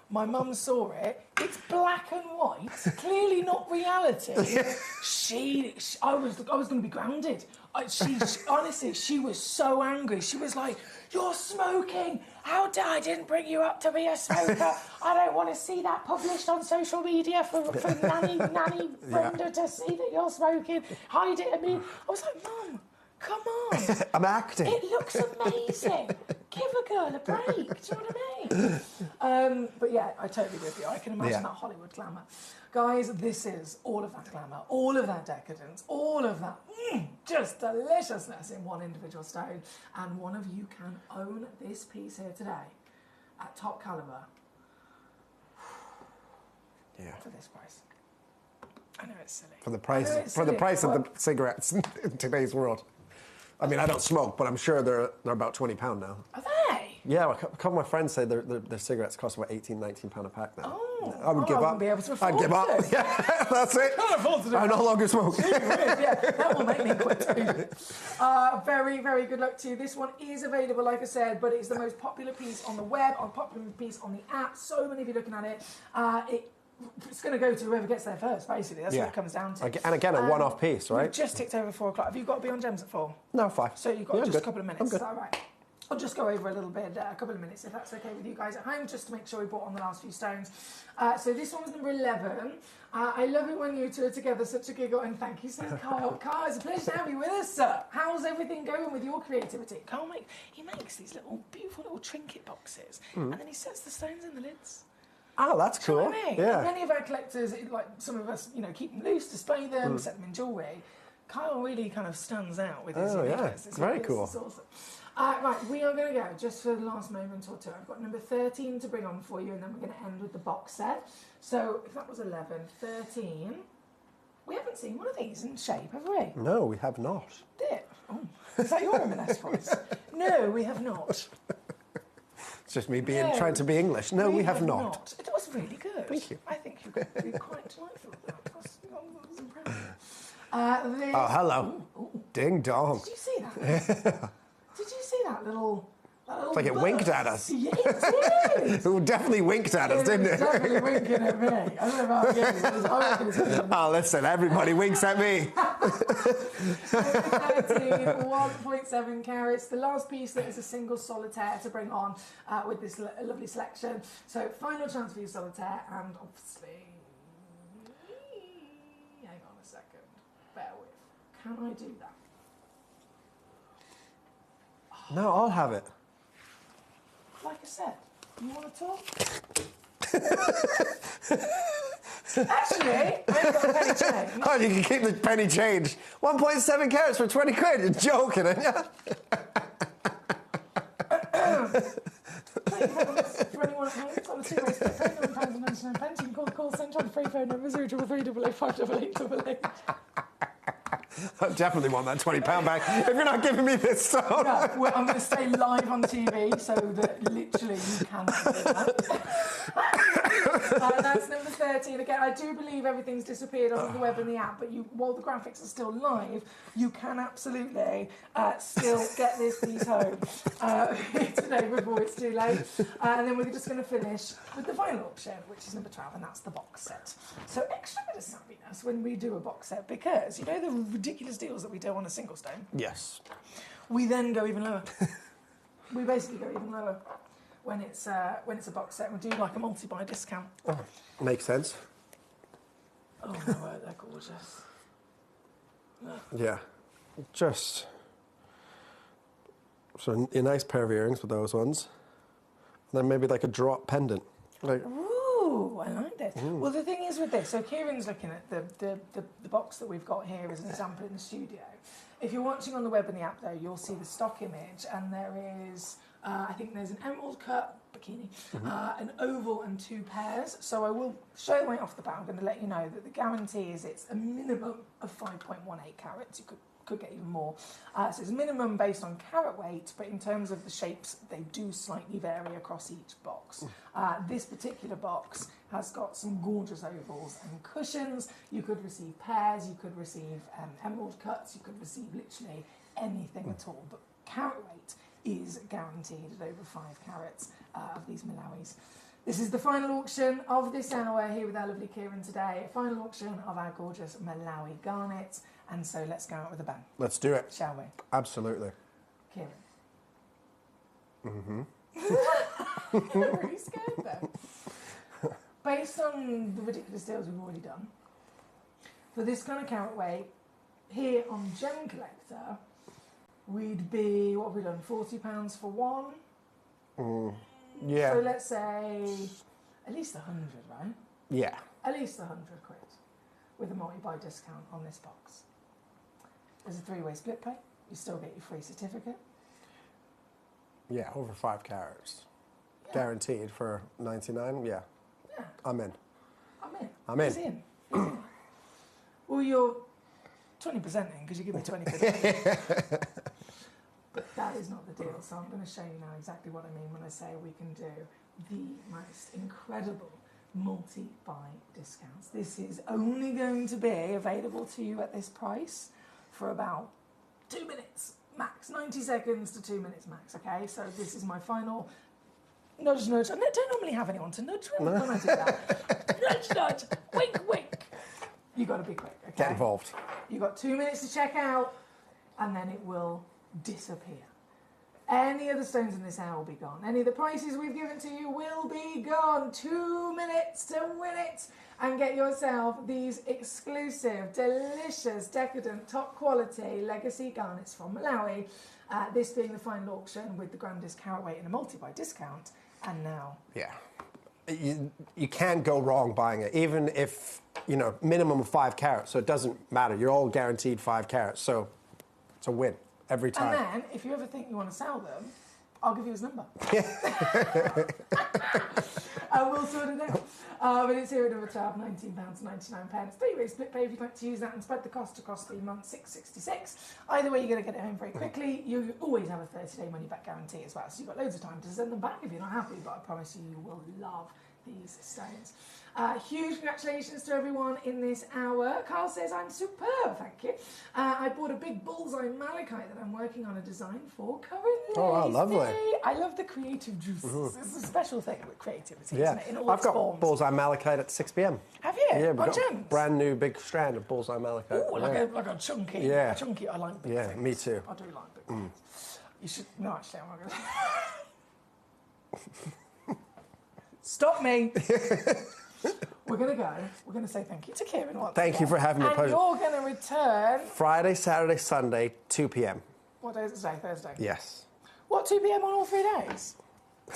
my mum saw it. It's black and white, clearly not reality. I was going to be grounded. Honestly, she was so angry. She was like, "You're smoking. How dare I didn't bring you up to be a smoker? I don't want to see that published on social media for nanny Brenda to see that you're smoking. Hide it." I mean, I was like, "Mum, come on. I'm acting. It looks amazing. Give a girl a break." Do you know what I mean? But yeah, I totally with you. I can imagine that Hollywood glamour. Guys, this is all of that glamour, all of that decadence, all of that just deliciousness in one individual stone. And one of you can own this piece here today at top caliber. Yeah. For this price. I know it's silly. For the price of the cigarettes in today's world. I mean, I don't smoke, but I'm sure they're about £20 now. Are they? Yeah, a couple of my friends say their cigarettes cost about £18, £19 a pack now. Oh, I would give up. I wouldn't be able to afford I'd give up. it. Yeah, that's it. Can't afford to do I no longer smoke. Yeah, that will make me quit too. Very, very good luck to you. This one is available, like I said, but it's the most popular piece on the web, a popular piece on the app. So many of you looking at it. It's going to go to whoever gets there first, basically. That's what it comes down to. And again, a one-off piece, right? We've just ticked over 4 o'clock. Have you got to be on Gems at 4? No, 5. So you've got just a couple of minutes. I'm good. Is that all right? I'll just go over a little bit, a couple of minutes, if that's okay with you guys at home, just to make sure we brought on the last few stones. So this one was number 11. I love it when you two are together, such a giggle, and thank you, says Kyle. Kyle, it's a pleasure to have you with us, sir. How's everything going with your creativity? Kyle makes these beautiful little trinket boxes, and then he sets the stones in the lids. Oh, that's cool. You know what I mean? Yeah. Many of our collectors, like some of us, keep them loose, display them, set them in jewellery. Kyle really kind of stands out with his uniqueness. It's very cool. It's awesome. Right, we are going to go just for the last moment or two. I've got number 13 to bring on for you, and then we're going to end with the box set. So if that was 11, 13. We haven't seen one of these in shape, have we? No, we have not. Oh, is that your M&S voice? No, we have not. It's just me trying to be English. No, we have not. It was really good. Thank you. I think you're quite delightful with that. I was impressed. Oh, hello. Ooh. Ding dong. Did you see that? Did you see that little it's like it winked at us. Yeah, it did. It definitely winked at us, didn't it? Definitely winking at me. I don't know about you. I reckon it's Oh, listen, everybody winks at me. 1.7 carats. The last piece that is a single solitaire to bring on with this lovely selection. So final chance for you, solitaire, and obviously, hang on a second. Bear with. Can I do that? No, I'll have it. Like I said, you want to talk? Actually, I ain't got a penny change. Oh, you can keep the penny change. 1.7 carats for 20 quid. You're joking, aren't you? For anyone at home, it's on a two-way split, £39.99. You can call the call centre on the free phone number 033 I definitely want that £20 back if you're not giving me this stuff. No, well, I'm going to stay live on TV so that literally you cannot do that. That's number 13. Again, I do believe everything's disappeared off of the web and the app, but while the graphics are still live, you can absolutely still get this piece home today before it's too late. And then we're just going to finish with the final auction, which is number 12, and that's the box set. So extra bit of savviness when we do a box set, because you know the ridiculous deals that we do on a single stone? Yes. We then go even lower. We basically go even lower when it's a box set. We do like a multi-buy discount. Oh, makes sense. Oh my word, they're gorgeous. Yeah. Just so a nice pair of earrings with those ones. And then maybe like a drop pendant. Like, ooh, I like this. Well, the thing is with this, so Kieran's looking at the box that we've got here as an example in the studio. If you're watching on the web and the app, though, you'll see the stock image, and there is, I think there's an emerald cut bikini, an oval and 2 pairs. So I will show you right off the bat. I'm going to let you know that the guarantee is it's a minimum of 5.18 carats. You could get even more. So it's a minimum based on carat weight, but in terms of the shapes, they do slightly vary across each box. This particular box has got some gorgeous ovals and cushions. You could receive pairs, you could receive emerald cuts, you could receive literally anything at all, but carat weight is guaranteed at over 5 carats of these Malawis. This is the final auction of this hour here with our lovely Kieran today. A final auction of our gorgeous Malawi garnets. And so let's go out with a bang. let's do it. Shall we? Absolutely. Kieran. You're really scared then. Based on the ridiculous deals we've already done, for this kind of carat weight, here on Gemcollector, we'd be, what have we done, £40 for one? Yeah. So let's say at least 100, right? Yeah. At least 100 quid with a multi-buy discount on this box. There's a 3-way split pay. You still get your free certificate. Yeah, over 5 carats. Yeah. Guaranteed for 99. Yeah. Yeah. I'm in. I'm in. He's in. Well, you're 20% in because you give me 20 quid. But that is not the deal. So I'm going to show you now exactly what I mean when I say we can do the most incredible multi-buy discounts. This is only going to be available to you at this price for about 2 minutes max, 90 seconds to 2 minutes max, okay? So this is my final nudge, nudge. I don't normally have anyone to nudge when I do that. Nudge, nudge, wink, wink. You got to be quick, okay? Get involved. You've got 2 minutes to check out, and then it will disappear. Any of the stones in this hour will be gone. Any of the prices we've given to you will be gone. 2 minutes to win it and get yourself these exclusive, delicious, decadent, top quality legacy garnets from Malawi. This being the final auction with the grandest carat weight and a multi-buy discount. And now... Yeah. You can't go wrong buying it, even if, minimum of 5 carats, so it doesn't matter. You're all guaranteed 5 carats, so it's a win every time. And then, if you ever think you want to sell them, I'll give you his number. We'll sort it out. But it's here at number 12, £19.99. 3-way split pay if you'd like to use that and spread the cost across 3 months, $6.66. Either way, you're going to get it home very quickly. You always have a 30-day money-back guarantee as well, so you've got loads of time to send them back if you're not happy, but I promise you will love these stones. Huge congratulations to everyone in this hour. Carl says, I'm superb, thank you. I bought a big bullseye malachite that I'm working on a design for currently. Oh, wow, lovely. I love the creative juices. It's a special thing with creativity, Yeah, isn't it? In all I've its got forms. bullseye malachite at 6 p.m. Have you? Yeah, we've On got a Gems? brand new big strand of bullseye malachite. Ooh, like a chunky. Yeah. A chunky, I like big Yeah, things. me too. I do like big things. You should, no, actually, I'm not going to. Stop me. We're going to go. We're going to say thank you to Kieran once Thank you for having me. And Pleasure. you're going to return... Friday, Saturday, Sunday, 2 p.m. What day is it today? Thursday? Yes. What, 2 p.m. on all 3 days?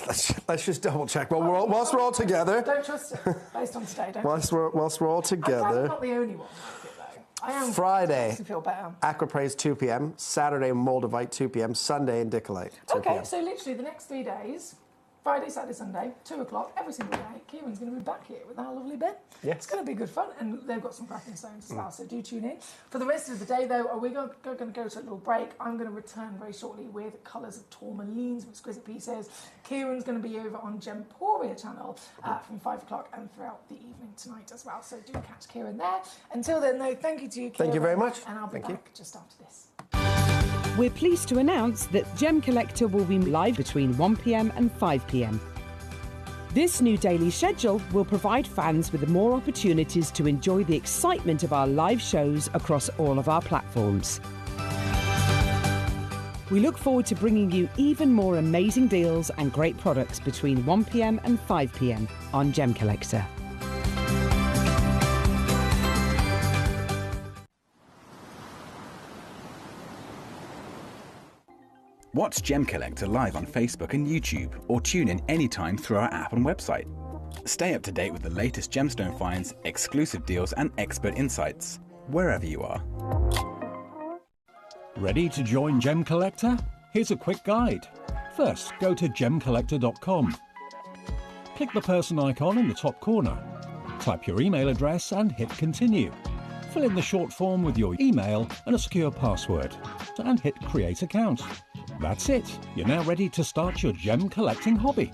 Let's just double check. Well, whilst we're all together. Don't trust it based on today. Don't. Whilst we're all together. I'm not the only one like it though. I am. Friday. Makes me feel better. Aquapraise 2 p.m. Saturday Moldavite 2 p.m. Sunday Indicolite 2 Okay, p.m. so literally the next 3 days. Friday, Saturday, Sunday, 2 o'clock, every single day. Kieran's going to be back here with our lovely Ben. Yes. It's going to be good fun, and they've got some cracking stones as well, so do tune in. For the rest of the day, though, we're going to go to a little break. I'm going to return very shortly with colours of tourmaline, some exquisite pieces. Kieran's going to be over on Gemporia channel from 5 o'clock and throughout the evening tonight as well, so do catch Kieran there. Until then, though, thank you to you, Kieran. Thank you very much. And I'll be back just after this. We're pleased to announce that Gemcollector will be live between 1 p.m. and 5 p.m. This new daily schedule will provide fans with more opportunities to enjoy the excitement of our live shows across all of our platforms. We look forward to bringing you even more amazing deals and great products between 1 p.m. and 5 p.m. on Gemcollector. Watch Gemcollector live on Facebook and YouTube, or tune in anytime through our app and website. Stay up to date with the latest gemstone finds, exclusive deals and expert insights, wherever you are. Ready to join Gemcollector? Here's a quick guide. First, go to gemcollector.com. Click the person icon in the top corner. Type your email address and hit continue. Fill in the short form with your email and a secure password, and hit create account. That's it. You're now ready to start your gem collecting hobby.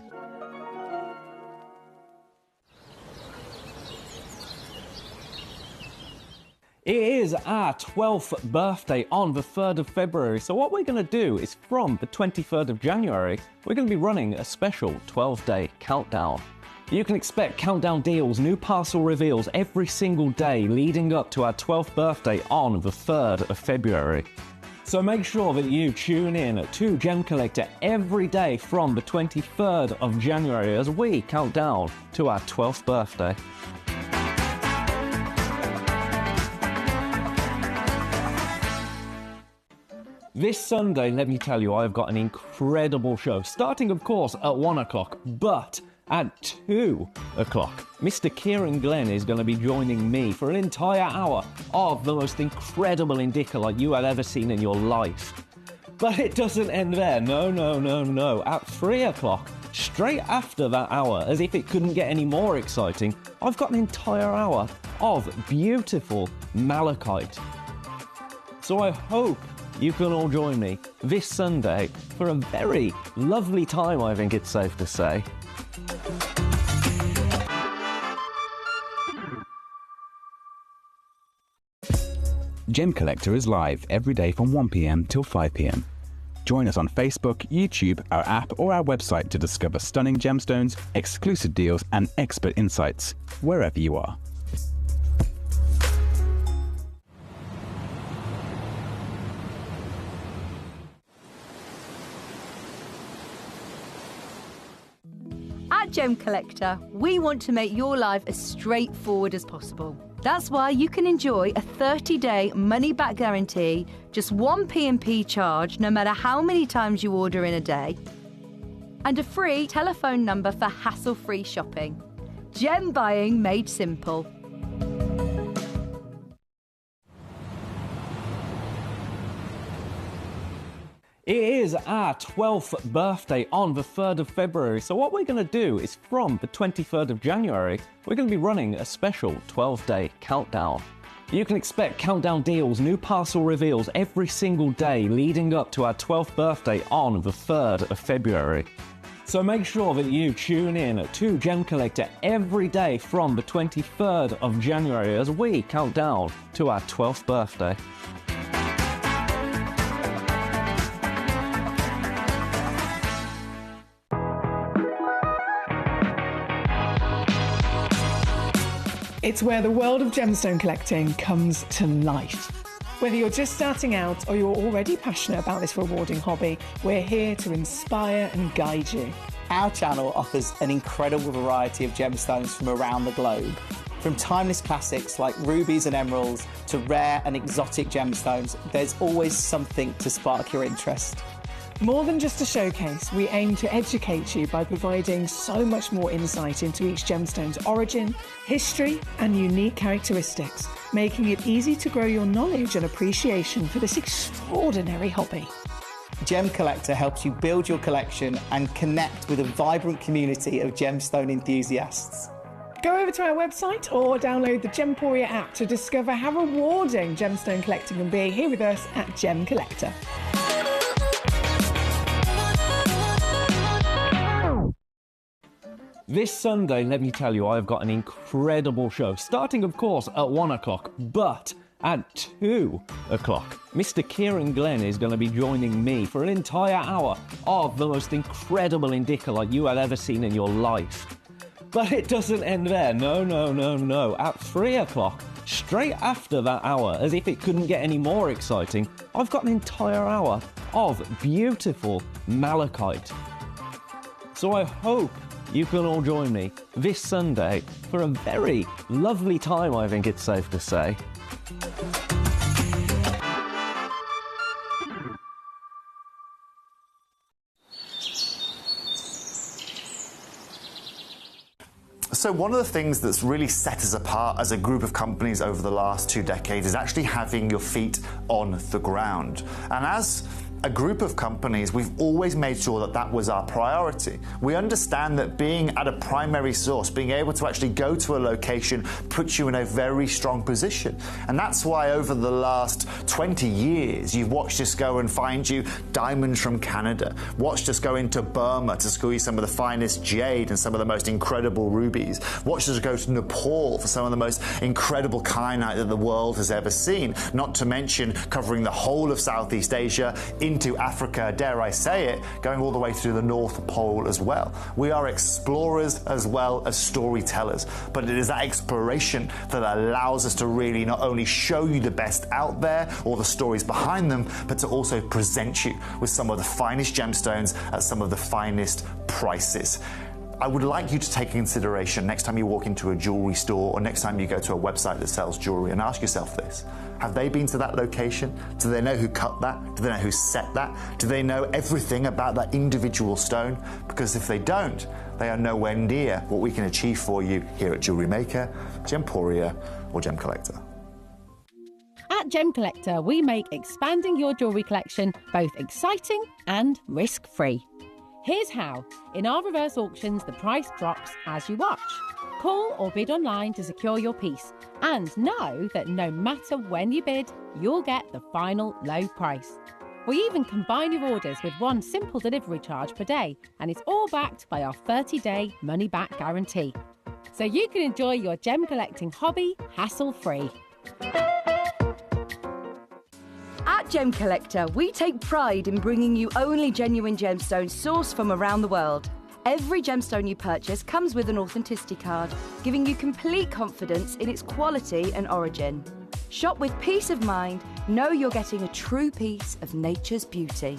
It is our 12th birthday on the 3rd of February, so what we're going to do is from the 23rd of January, we're going to be running a special 12-day countdown. You can expect countdown deals, new parcel reveals every single day leading up to our 12th birthday on the 3rd of February. So make sure that you tune in to Gemcollector every day from the 23rd of January as we count down to our 12th birthday. This Sunday, let me tell you, I've got an incredible show, starting of course at 1 o'clock, but at 2 o'clock, Mr. Kieran Glenn is going to be joining me for an entire hour of the most incredible Indicolite you have ever seen in your life. But it doesn't end there. No. At 3 o'clock, straight after that hour, as if it couldn't get any more exciting, I've got an entire hour of beautiful malachite. So I hope you can all join me this Sunday for a very lovely time, I think it's safe to say. Gemcollector is live every day from 1 p.m. till 5 p.m. Join us on Facebook, YouTube, our app or our website to discover stunning gemstones, exclusive deals and expert insights, wherever you are. At Gemcollector, we want to make your life as straightforward as possible. That's why you can enjoy a 30-day money-back guarantee, just one P&P charge no matter how many times you order in a day, and a free telephone number for hassle-free shopping. Gem buying made simple. It is our 12th birthday on the 3rd of February, so what we're going to do is from the 23rd of January, we're going to be running a special 12-day countdown. You can expect countdown deals, new parcel reveals every single day leading up to our 12th birthday on the 3rd of February. So make sure that you tune in to Gemcollector every day from the 23rd of January as we count down to our 12th birthday. It's where the world of gemstone collecting comes to life. Whether you're just starting out or you're already passionate about this rewarding hobby, we're here to inspire and guide you. Our channel offers an incredible variety of gemstones from around the globe. From timeless classics like rubies and emeralds to rare and exotic gemstones, there's always something to spark your interest. More than just a showcase, we aim to educate you by providing so much more insight into each gemstone's origin, history, and unique characteristics, making it easy to grow your knowledge and appreciation for this extraordinary hobby. Gemcollector helps you build your collection and connect with a vibrant community of gemstone enthusiasts. Go over to our website or download the Gemporia app to discover how rewarding gemstone collecting can be here with us at Gemcollector. This Sunday, let me tell you, I've got an incredible show, starting of course at 1 o'clock, but at 2 o'clock, Mr. Kieran Glenn is going to be joining me for an entire hour of the most incredible Indica you have ever seen in your life. But it doesn't end there, no. At 3 o'clock, straight after that hour, as if it couldn't get any more exciting, I've got an entire hour of beautiful malachite. So I hope you can all join me this Sunday for a very lovely time, I think it's safe to say. So one of the things that's really set us apart as a group of companies over the last 2 decades is actually having your feet on the ground. And as a group of companies, we've always made sure that that was our priority. We understand that being at a primary source, being able to actually go to a location, puts you in a very strong position. And that's why over the last 20 years, you've watched us go and find you diamonds from Canada, watched us go into Burma to squeeze some of the finest jade and some of the most incredible rubies, watched us go to Nepal for some of the most incredible kyanite that the world has ever seen, not to mention covering the whole of Southeast Asia, into Africa, dare I say it, going all the way through the North Pole as well. We are explorers as well as storytellers, but it is that exploration that allows us to really not only show you the best out there or the stories behind them, but to also present you with some of the finest gemstones at some of the finest prices. I would like you to take consideration next time you walk into a jewelry store or next time you go to a website that sells jewelry and ask yourself this. Have they been to that location? Do they know who cut that? Do they know who set that? Do they know everything about that individual stone? Because if they don't, they are nowhere near what we can achieve for you here at Jewelry Maker, Gemporia or Gemcollector. At Gemcollector, we make expanding your jewellery collection both exciting and risk-free. Here's how. In our reverse auctions, the price drops as you watch. Call or bid online to secure your piece and know that no matter when you bid, you'll get the final low price. We even combine your orders with one simple delivery charge per day, and it's all backed by our 30-day money-back guarantee. So you can enjoy your gem collecting hobby hassle-free. At Gemcollector, we take pride in bringing you only genuine gemstones sourced from around the world. Every gemstone you purchase comes with an authenticity card, giving you complete confidence in its quality and origin. Shop with peace of mind, know you're getting a true piece of nature's beauty.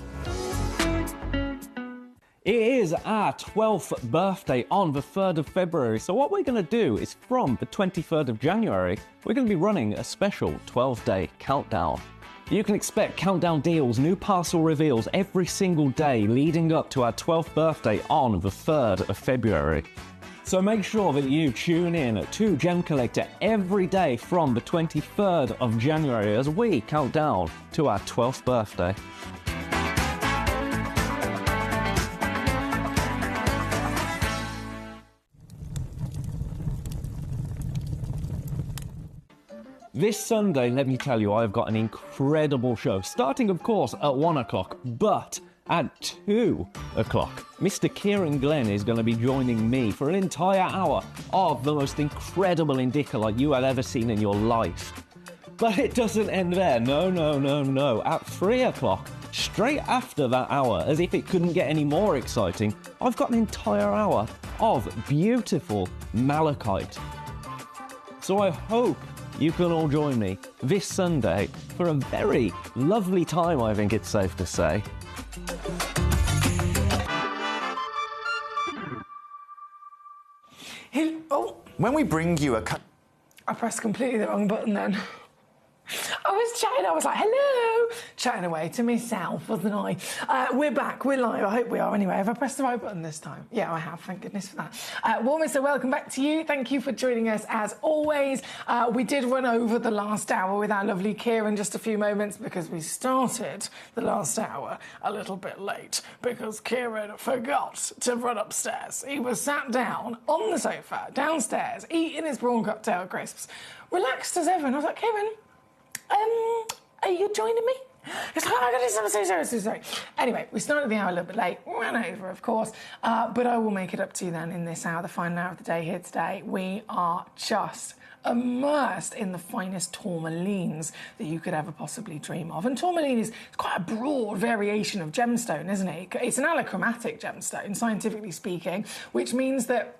It is our 12th birthday on the 3rd of February, so what we're going to do is from the 23rd of January, we're going to be running a special 12-day countdown. You can expect countdown deals, new parcel reveals every single day leading up to our 12th birthday on the 3rd of February. So make sure that you tune in to Gemcollector every day from the 23rd of January as we count down to our 12th birthday. This Sunday, let me tell you, I've got an incredible show, starting of course at 1 o'clock, but at 2 o'clock, Mr. Kieran Glenn is going to be joining me for an entire hour of the most incredible Indica you have ever seen in your life. But it doesn't end there, no. At 3 o'clock, straight after that hour, as if it couldn't get any more exciting, I've got an entire hour of beautiful malachite. So I hope you can all join me this Sunday for a very lovely time, I think it's safe to say. Oh, When we bring you a I pressed completely the wrong button then. I was chatting, I was like, hello, chatting away to myself, wasn't I? We're back, we're live, I hope we are anyway. Have I pressed the right button this time? Yeah, I have, thank goodness for that. Warmest welcome back to you. Thank you for joining us as always. We did run over the last hour with our lovely Kieran just a few moments because we started the last hour a little bit late because Kieran forgot to run upstairs. He was sat down on the sofa downstairs eating his prawn cocktail crisps, relaxed as ever, and I was like, Kieran, are you joining me? It's like, oh, I got to do something, sorry. Anyway, we started the hour a little bit late, ran over, of course, but I will make it up to you then in this hour, the final hour of the day here today. We are just immersed in the finest tourmalines that you could ever possibly dream of. And tourmaline is quite a broad variation of gemstone, isn't it? It's an allochromatic gemstone, scientifically speaking, which means that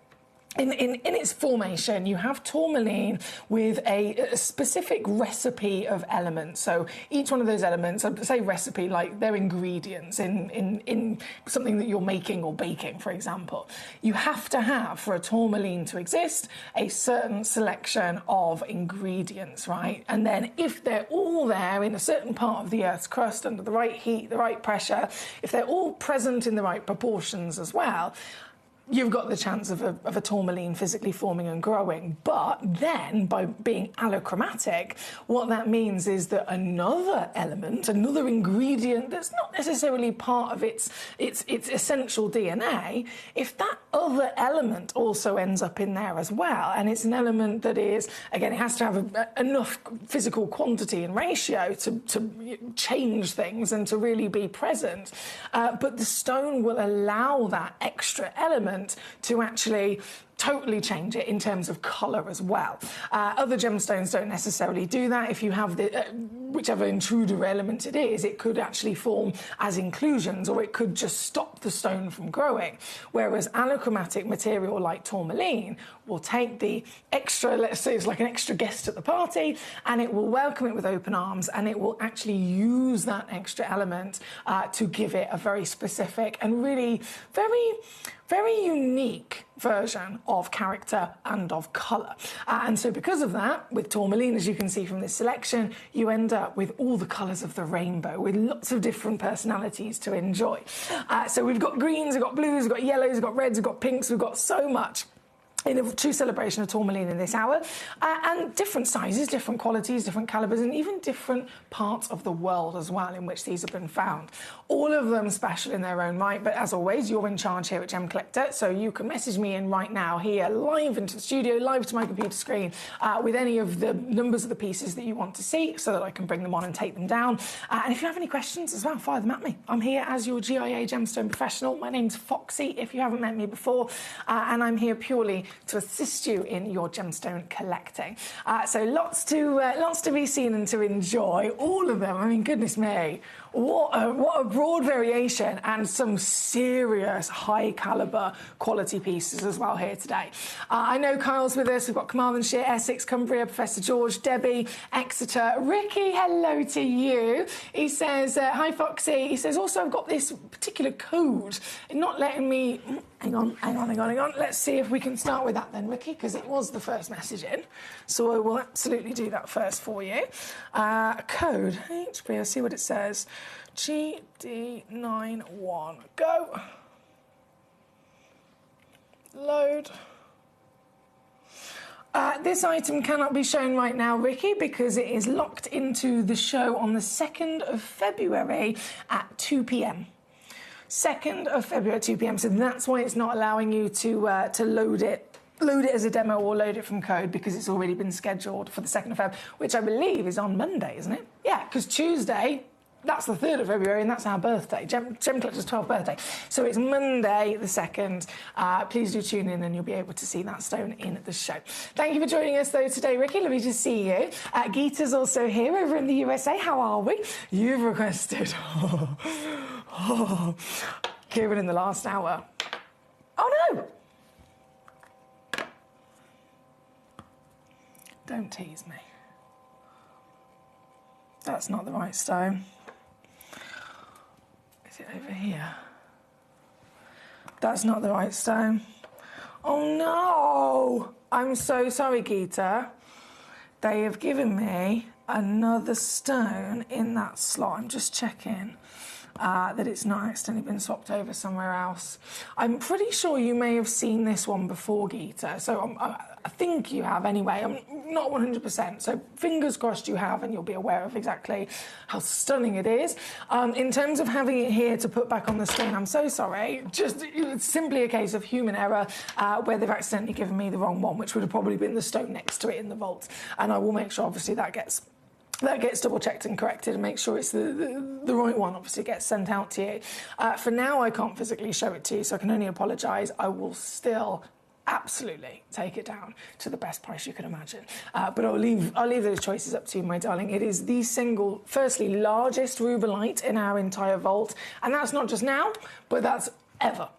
in its formation, you have tourmaline with a specific recipe of elements. So each one of those elements, I'd say recipe, like they're ingredients in something that you're making or baking, for example. You have to have, for a tourmaline to exist, a certain selection of ingredients, right? And then if they're all there in a certain part of the Earth's crust, under the right heat, the right pressure, if they're all present in the right proportions as well, you've got the chance of a tourmaline physically forming and growing. But then, by being allochromatic, what that means is that another element, another ingredient that's not necessarily part of its essential DNA, if that other element also ends up in there as well, and it's an element that is, again, it has to have enough physical quantity and ratio to change things and to really be present, but the stone will allow that extra element to actually totally change it in terms of colour as well. Other gemstones don't necessarily do that. If you have the whichever intruder element it is, it could actually form as inclusions, or it could just stop the stone from growing. Whereas allochromatic material like tourmaline will take the extra, let's say it's like an extra guest at the party, and it will welcome it with open arms, and it will actually use that extra element to give it a very specific and really very unique version of character and of colour. And so because of that, with tourmaline, as you can see from this selection, you end up with all the colours of the rainbow, with lots of different personalities to enjoy. So we've got greens, we've got blues, we've got yellows, we've got reds, we've got pinks, we've got so much in a true celebration of tourmaline in this hour, and different sizes, different qualities, different calibers, and even different parts of the world as well in which these have been found. All of them special in their own right, but as always, you're in charge here at Gemcollector, so you can message me in right now here, live into the studio, live to my computer screen, with any of the numbers of the pieces that you want to see, so that I can bring them on and take them down. And if you have any questions as well, fire them at me. I'm here as your GIA gemstone professional. My name's Foxy, if you haven't met me before, and I'm here purely to assist you in your gemstone collecting. So lots to be seen and to enjoy. All of them. I mean, goodness me, what a broad variation, and some serious high caliber quality pieces as well here today. I know Kyle's with us. We've got Carmarthenshire, Essex, Cumbria, Professor George, Debbie, Exeter, Ricky. Hello to you. He says, hi Foxy. He says, also I've got this particular code, not letting me. Hang on. Let's see if we can start with that then, Ricky, because it was the first message in. So I will absolutely do that first for you. Code HB, I'll see what it says. GD91, go. Load. This item cannot be shown right now, Ricky, because it is locked into the show on the 2nd of February at 2 p.m. 2nd of February at 2 p.m. So that's why it's not allowing you to load it as a demo or load it from code, because it's already been scheduled for the 2nd of Feb, which I believe is on Monday, isn't it? Yeah, because Tuesday, that's the 3rd of February, and that's our birthday, Gemcollector's 12th birthday. So it's Monday the 2nd. Please do tune in and you'll be able to see that stone in the show. Thank you for joining us, though, today, Ricky. Lovely to see you. Geeta's also here over in the USA. How are we? You've requested. Kieran in the last hour. Oh, no! Don't tease me. That's not the right stone. Is it over here? That's not the right stone. Oh no! I'm so sorry, Geeta. They have given me another stone in that slot. I'm just checking that it's not accidentally been swapped over somewhere else. I'm pretty sure you may have seen this one before, Geeta, so I think you have anyway. I'm not 100%, so fingers crossed you have, and you'll be aware of exactly how stunning it is. In terms of having it here to put back on the screen, I'm so sorry. It's simply a case of human error where they've accidentally given me the wrong one, which would have probably been the stone next to it in the vault. And I will make sure, obviously, that gets double-checked and corrected and make sure it's the right one, obviously, gets sent out to you. For now, I can't physically show it to you, so I can only apologise. I will still absolutely take it down to the best price you can imagine. But I'll leave those choices up to you, my darling. It is the single, firstly, largest rubellite in our entire vault, and that's not just now, but that's ever.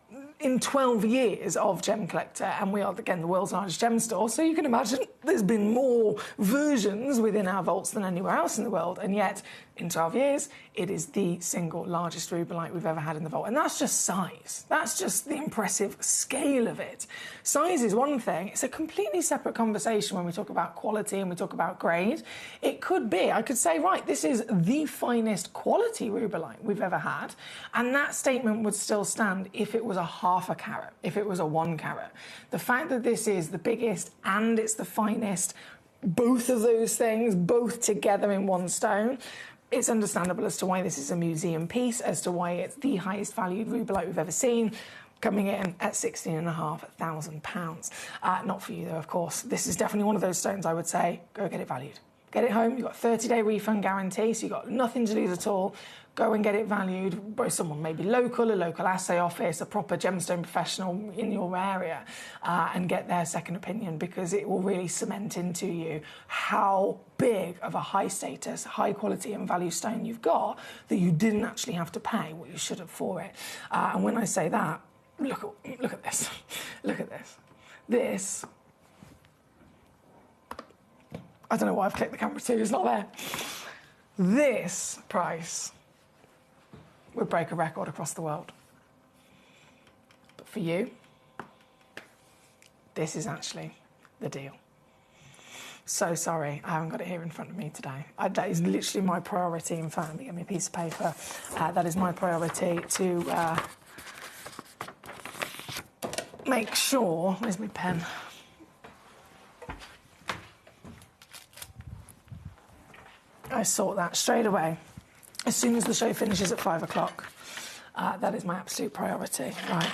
In 12 years of Gem Collector, and we are, again, the world's largest gem store, so you can imagine there's been more versions within our vaults than anywhere else in the world, and yet, in 12 years, it is the single largest rubellite we've ever had in the vault. And that's just size. That's just the impressive scale of it. Size is one thing. It's a completely separate conversation when we talk about quality and we talk about grade. It could be, I could say, right, this is the finest quality rubellite we've ever had, and that statement would still stand if it was a half a carat, if it was a 1 carat. The fact that this is the biggest and it's the finest, both of those things, both together in one stone, it's understandable as to why this is a museum piece, as to why it's the highest valued rubellite we've ever seen, coming in at £16,500. Not for you, though, of course. This is definitely one of those stones I would say, go get it valued. Get it home, you've got a 30-day refund guarantee, so you've got nothing to lose at all. Go and get it valued by someone maybe local, a local assay office, a proper gemstone professional in your area, and get their second opinion, because it will really cement into you how big of a high status, high quality and value stone you've got, that you didn't actually have to pay what you should have for it. And when I say that, look at this. Look at this. This, I don't know why I've clicked the camera to, it's not there. This price would break a record across the world. But for you, this is actually the deal. So sorry, I haven't got it here in front of me today. That is literally my priority. In fact, let me get me a piece of paper. That is my priority to make sure, where's my pen? I sort that straight away. As soon as the show finishes at 5 o'clock. That is my absolute priority. Right.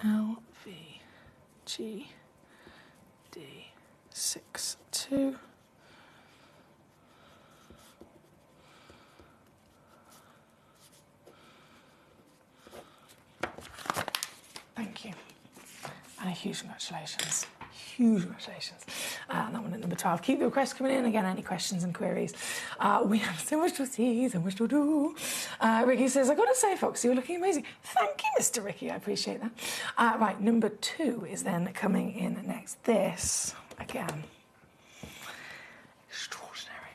LVGD62. Thank you. And a huge congratulations. Huge congratulations. And that one at number 12. Keep the requests coming in. Again, any questions and queries. We have so much to see, so much to do. Ricky says, I've got to say, Foxy, you're looking amazing. Thank you, Mr. Ricky. I appreciate that. Right, number 2 is then coming in next. This, again, extraordinary.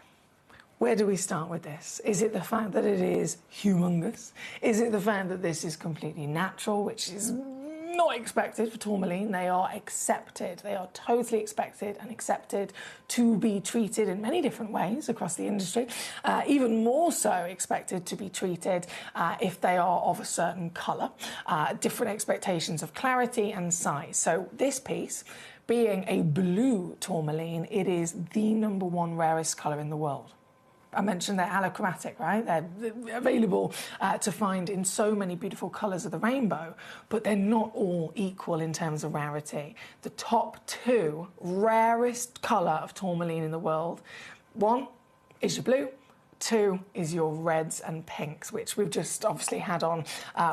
Where do we start with this? Is it the fact that it is humongous? Is it the fact that this is completely natural, which is not expected for tourmaline? They are accepted. They are totally expected and accepted to be treated in many different ways across the industry. Even more so expected to be treated if they are of a certain colour. Different expectations of clarity and size. So this piece, being a blue tourmaline, it is the #1 rarest colour in the world. I mentioned they're allochromatic, right? They're available to find in so many beautiful colours of the rainbow, but they're not all equal in terms of rarity. The top 2 rarest colour of tourmaline in the world, 1 is your blue, 2 is your reds and pinks, which we've just obviously had on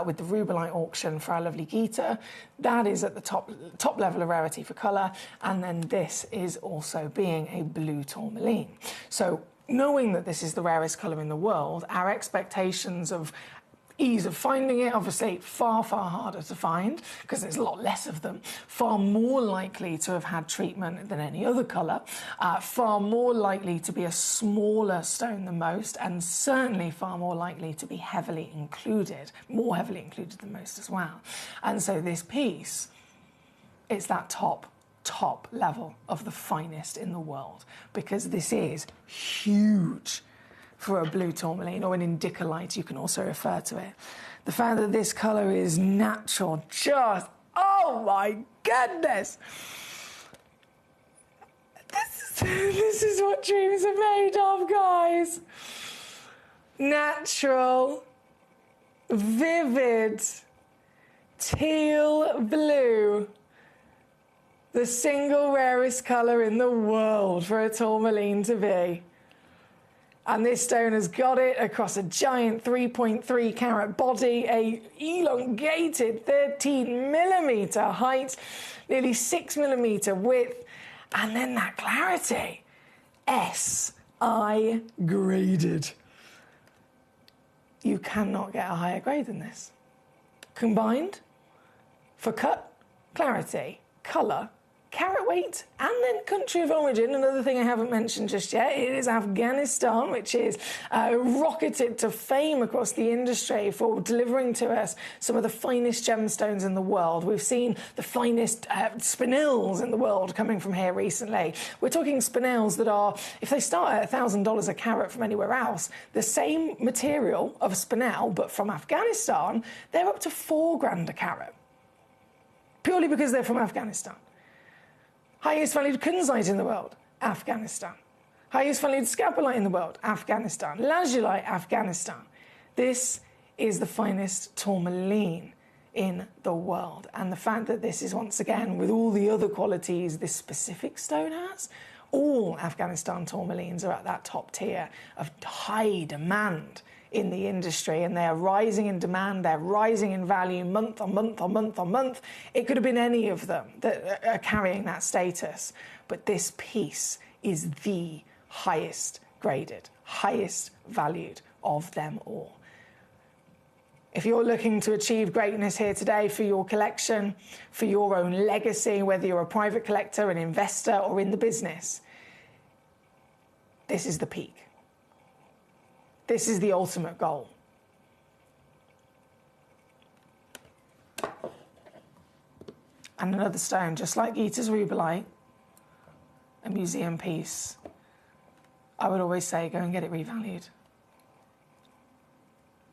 with the rubellite auction for our lovely Geeta. That is at the top level of rarity for colour, and then this is also being a blue tourmaline. So knowing that this is the rarest colour in the world, our expectations of ease of finding it, obviously far, far harder to find because there's a lot less of them, far more likely to have had treatment than any other colour, far more likely to be a smaller stone than most, and certainly far more likely to be heavily included, more heavily included than most as well. And so this piece, it's that top top level of the finest in the world, because this is huge for a blue tourmaline, or an indicolite, you can also refer to it. The fact that this colour is natural, just, oh my goodness! This is what dreams are made of, guys. Natural, vivid, teal blue. The single rarest colour in the world for a tourmaline to be. And this stone has got it across a giant 3.3 carat body, a elongated 13mm height, nearly 6mm width, and then that clarity. SI graded. You cannot get a higher grade than this. Combined for cut, clarity, colour, carat weight, and then country of origin. Another thing I haven't mentioned just yet, it is Afghanistan, which is rocketed to fame across the industry for delivering to us some of the finest gemstones in the world. We've seen the finest spinels in the world coming from here recently. We're talking spinels that are, if they start at $1,000 a carat from anywhere else, the same material of a spinel, but from Afghanistan, they're up to $4,000 a carat. Purely because they're from Afghanistan. Highest valued kunzite in the world, Afghanistan. Highest valued scapulite in the world, Afghanistan. Lazulite, Afghanistan. This is the finest tourmaline in the world. And the fact that this is, once again, with all the other qualities this specific stone has, all Afghanistan tourmalines are at that top tier of high demand in the industry, and they're rising in demand, they're rising in value month on month on month on month. It could have been any of them that are carrying that status, but this piece is the highest graded, highest valued of them all. If you're looking to achieve greatness here today for your collection, for your own legacy, whether you're a private collector, an investor, or in the business, this is the peak. This is the ultimate goal. And another stone, just like Gita's rubellite, a museum piece, I would always say go and get it revalued.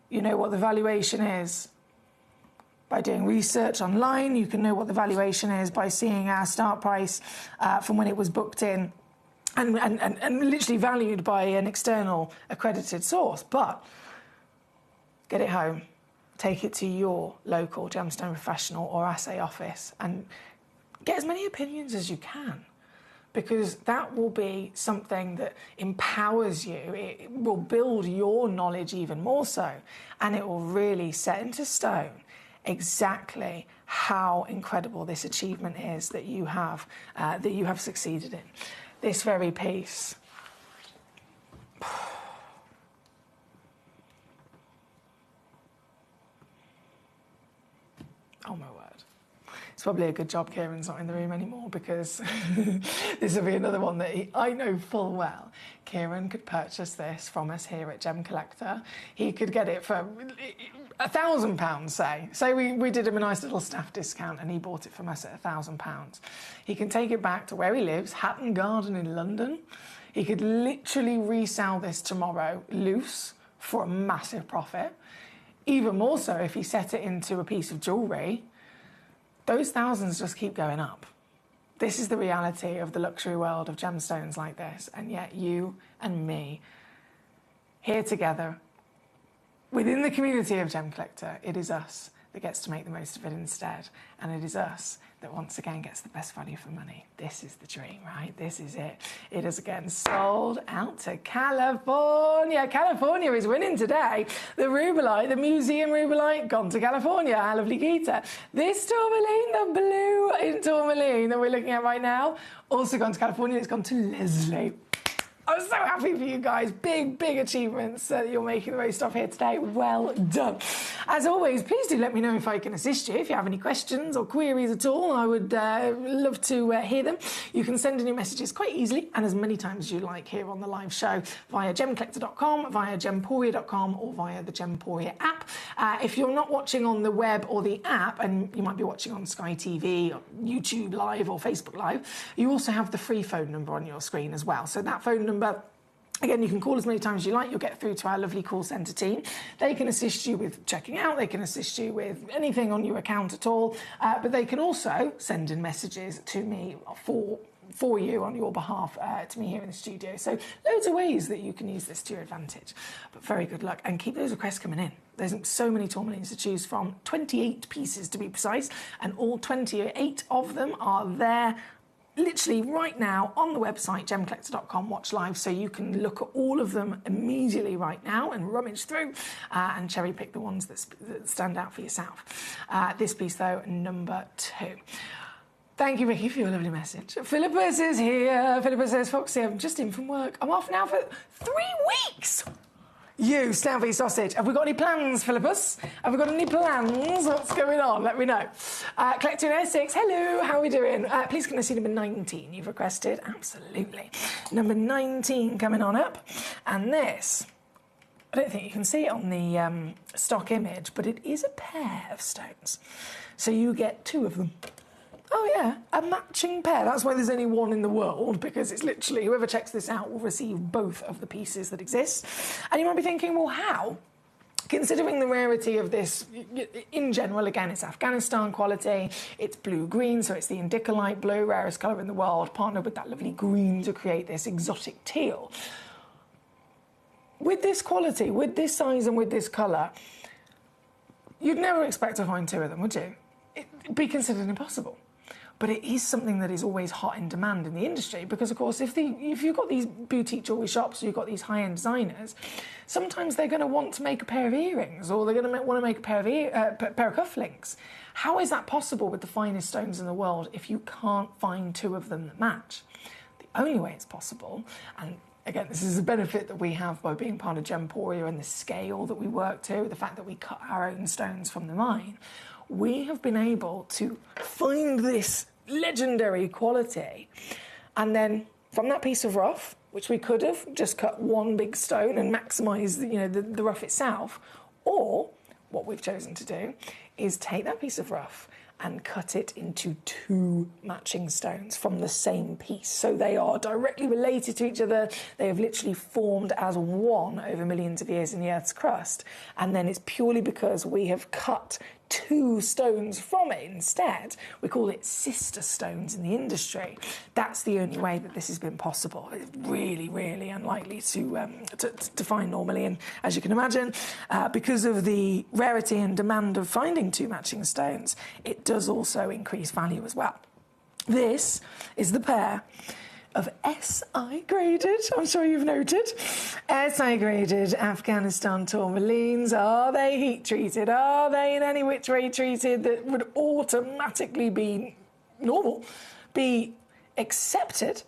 You know what the valuation is by doing research online. You can know what the valuation is by seeing our start price from when it was booked in. And literally valued by an external accredited source. But get it home, take it to your local gemstone professional or assay office and get as many opinions as you can, because that will be something that empowers you. It will build your knowledge even more so, and it will really set into stone exactly how incredible this achievement is that you have succeeded in. This very piece. Oh my word. It's probably a good job Kieran's not in the room anymore, because this will be another one that I know full well. Kieran could purchase this from us here at Gemcollector. He could get it for £1,000, say. Say we did him a nice little staff discount and he bought it from us at £1,000. He can take it back to where he lives, Hatton Garden in London. He could literally resell this tomorrow loose for a massive profit. Even more so if he set it into a piece of jewellery. Those thousands just keep going up. This is the reality of the luxury world of gemstones like this, and yet you and me, here together, within the community of Gemcollector, it is us that gets to make the most of it instead, and it is us that once again gets the best value for money. This is the dream, right? This is it. It is again sold out to California. California is winning today. The rubellite, the museum rubellite, gone to California. Our lovely Gita. This tourmaline, the blue in tourmaline that we're looking at right now, also gone to California. It's gone to Leslie. I'm so happy for you guys. Big achievements that you're making the most of here today. Well done. As always, please do let me know if I can assist you. If you have any questions or queries at all, I would love to hear them. You can send in your messages quite easily and as many times as you like here on the live show via gemcollector.com, via gemporia.com or via the Gemporia app. If you're not watching on the web or the app, and you might be watching on Sky TV, or YouTube Live or Facebook Live, you also have the free phone number on your screen as well. So that phone number, again, you can call as many times as you like. You'll get through to our lovely call centre team. They can assist you with checking out. They can assist you with anything on your account at all. But they can also send in messages to me for you on your behalf to me here in the studio. So loads of ways that you can use this to your advantage. But very good luck and keep those requests coming in. There's so many tourmalines to choose from, 28 pieces to be precise, and all 28 of them are there literally right now on the website gemcollector.com watch live, so you can look at all of them immediately right now and rummage through and cherry pick the ones that stand out for yourself. This piece though, number 2. Thank you, Ricky, for your lovely message. Philippus is here. Philippus says, Foxy, I'm just in from work. I'm off now for 3 weeks. You, Stanley Sausage. Have we got any plans, Philippus? Have we got any plans? What's going on? Let me know. Collector in Essex, hello, how are we doing? Please can I see number 19 you've requested? Absolutely. Number 19 coming on up. And this, I don't think you can see it on the stock image, but it is a pair of stones. So you get 2 of them. Oh yeah, a matching pair. That's why there's only one in the world, because it's literally whoever checks this out will receive both of the pieces that exist. And you might be thinking, well, how? Considering the rarity of this, in general, again, it's Afghanistan quality, it's blue-green, so it's the indica light blue, rarest colour in the world, partnered with that lovely green to create this exotic teal. With this quality, with this size and with this colour, you'd never expect to find 2 of them, would you? It'd be considered impossible. But it is something that is always hot in demand in the industry because, of course, if you've got these boutique jewellery shops or you've got these high-end designers, sometimes they're going to want to make a pair of earrings or they're going to want to make a pair of cufflinks. How is that possible with the finest stones in the world if you can't find 2 of them that match? The only way it's possible, and again, this is a benefit that we have by being part of Gemporia and the scale that we work to, the fact that we cut our own stones from the mine, we have been able to find this legendary quality, and then from that piece of rough, which we could have just cut one big stone and maximise the rough itself, or what we've chosen to do is take that piece of rough and cut it into 2 matching stones from the same piece. So they are directly related to each other. They have literally formed as one over millions of years in the Earth's crust. And then it's purely because we have cut 2 stones from it instead. We call it sister stones in the industry. That's the only way that this has been possible. It's really, really unlikely to find normally. And as you can imagine, because of the rarity and demand of finding 2 matching stones, it does also increase value as well. This is the pair of SI graded, I'm sure you've noted, SI graded Afghanistan tourmalines. Are they heat treated? Are they in any which way treated that would automatically be normal, be accepted?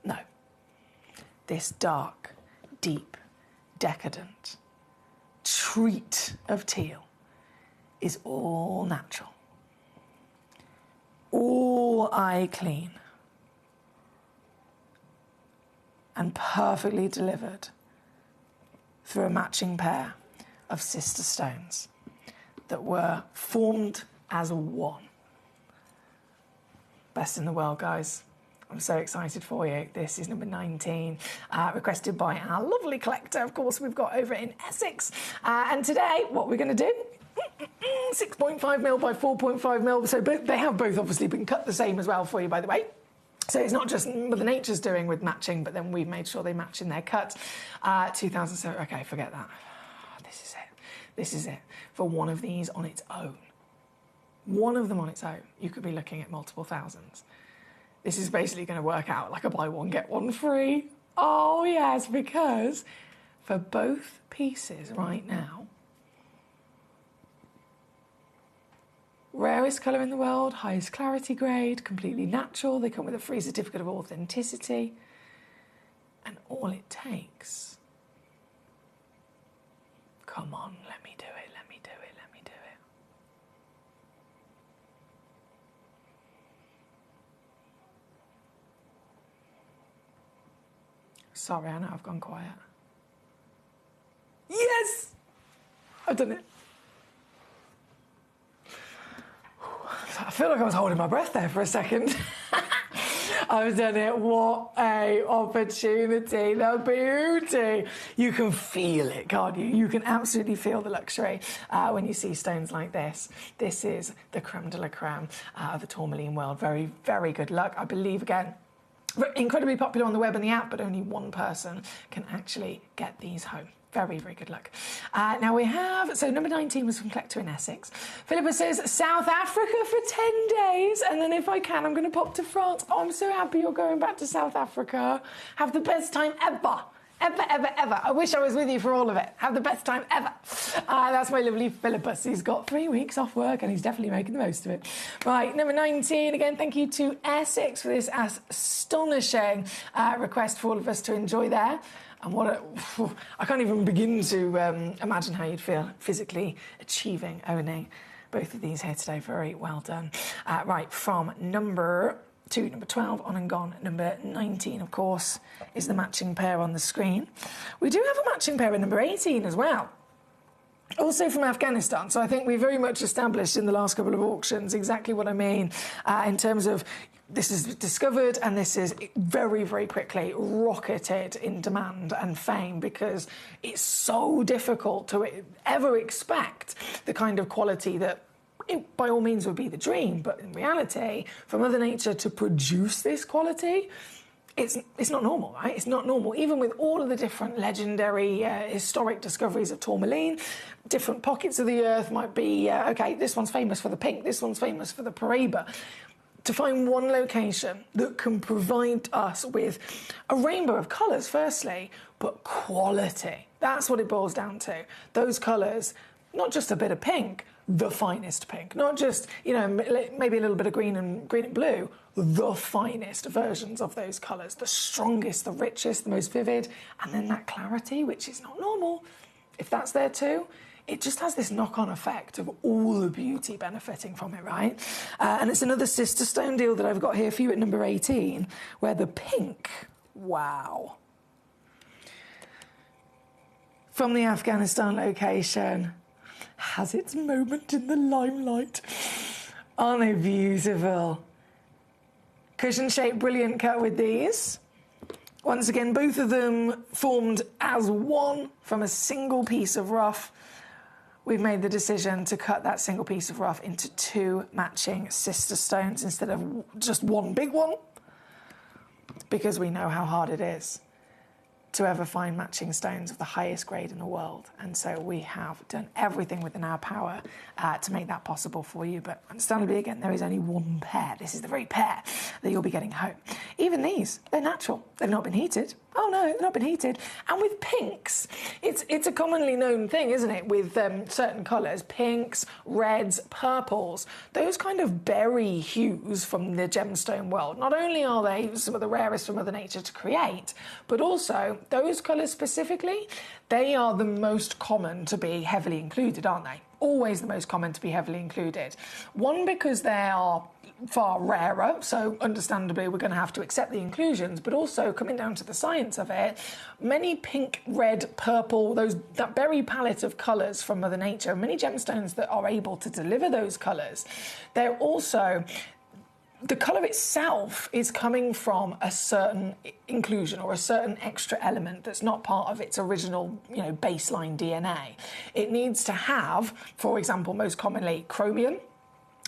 No. This dark, deep, decadent treat of teal is all natural, all eye clean, and perfectly delivered through a matching pair of sister stones that were formed as one. Best in the world, guys. I'm so excited for you. This is number 19, requested by our lovely collector, of course, we've got over in Essex. And today, what we're going to do, 6.5mm by 4.5mm. So they have both obviously been cut the same as well for you, by the way. So it's not just Mother Nature's doing with matching, but then we've made sure they match in their cut. 2007, okay, forget that. This is it. This is it. For one of these on its own. One of them on its own, you could be looking at multiple thousands. This is basically going to work out like a buy one, get one free. Oh, yes, because for both pieces right now, rarest colour in the world, highest clarity grade, completely natural. They come with a free certificate of authenticity. And all it takes... Come on, let me do it, let me do it, let me do it. Sorry, I know I've gone quiet. Yes! I've done it. I feel like I was holding my breath there for a second. I've done it. What a opportunity. The beauty. You can feel it, can't you? You can absolutely feel the luxury when you see stones like this. This is the creme de la creme of the tourmaline world. Very, very good luck. I believe, again, incredibly popular on the web and the app, but only one person can actually get these home. Very, very good luck. Now we have, so number 19 was from Collector in Essex. Philippa says, South Africa for 10 days, and then if I can, I'm going to pop to France. Oh, I'm so happy you're going back to South Africa. Have the best time ever. Ever, ever, ever. I wish I was with you for all of it. Have the best time ever. That's my lovely Philippus. He's got 3 weeks off work and he's definitely making the most of it. Right, number 19. Again, thank you to Essex for this astonishing request for all of us to enjoy there. And I can't even begin to imagine how you'd feel physically achieving owning both of these here today. Very well done. Right, from number 2, number 12, on and gone. Number 19, of course, is the matching pair on the screen. We do have a matching pair in number 18 as well. Also from Afghanistan. So I think we very much established in the last couple of auctions exactly what I mean in terms of this is discovered and this is very, very quickly rocketed in demand and fame because it's so difficult to ever expect the kind of quality that it, by all means, would be the dream. But in reality, for Mother Nature to produce this quality, it's not normal, right? It's not normal. Even with all of the different legendary historic discoveries of tourmaline, different pockets of the earth might be, OK, this one's famous for the pink, this one's famous for the Paraiba. To find one location that can provide us with a rainbow of colours, firstly, but quality. That's what it boils down to. Those colours, not just a bit of pink, the finest pink. Not just, you know, maybe a little bit of green and blue, the finest versions of those colours. The strongest, the richest, the most vivid. And then that clarity, which is not normal. If that's there too, it just has this knock-on effect of all the beauty benefiting from it, right? And it's another sister stone deal that I've got here for you at number 18, where the pink, wow. From the Afghanistan location, has its moment in the limelight. Aren't they beautiful? Cushion-shaped brilliant cut with these. Once again, both of them formed as one from a single piece of rough. We've made the decision to cut that single piece of rough into 2 matching sister stones instead of just one big one, because we know how hard it is to ever find matching stones of the highest grade in the world. And so we have done everything within our power to make that possible for you. But understandably, again, there is only one pair. This is the very pair that you'll be getting home. Even these, they're natural. They've not been heated. Oh no, they've not been heated. And with pinks, it's a commonly known thing, isn't it? With certain colours, pinks, reds, purples, those kind of berry hues from the gemstone world. Not only are they some of the rarest from Mother Nature to create, but also those colours specifically, they are the most common to be heavily included, aren't they? Always the most common to be heavily included. One, because they are far rarer, so understandably we're going to have to accept the inclusions, but also coming down to the science of it, many pink, red, purple, that berry palette of colours from Mother Nature, many gemstones that are able to deliver those colours, they're also... The colour itself is coming from a certain inclusion or a certain extra element that's not part of its original, baseline DNA. It needs to have, for example, most commonly chromium.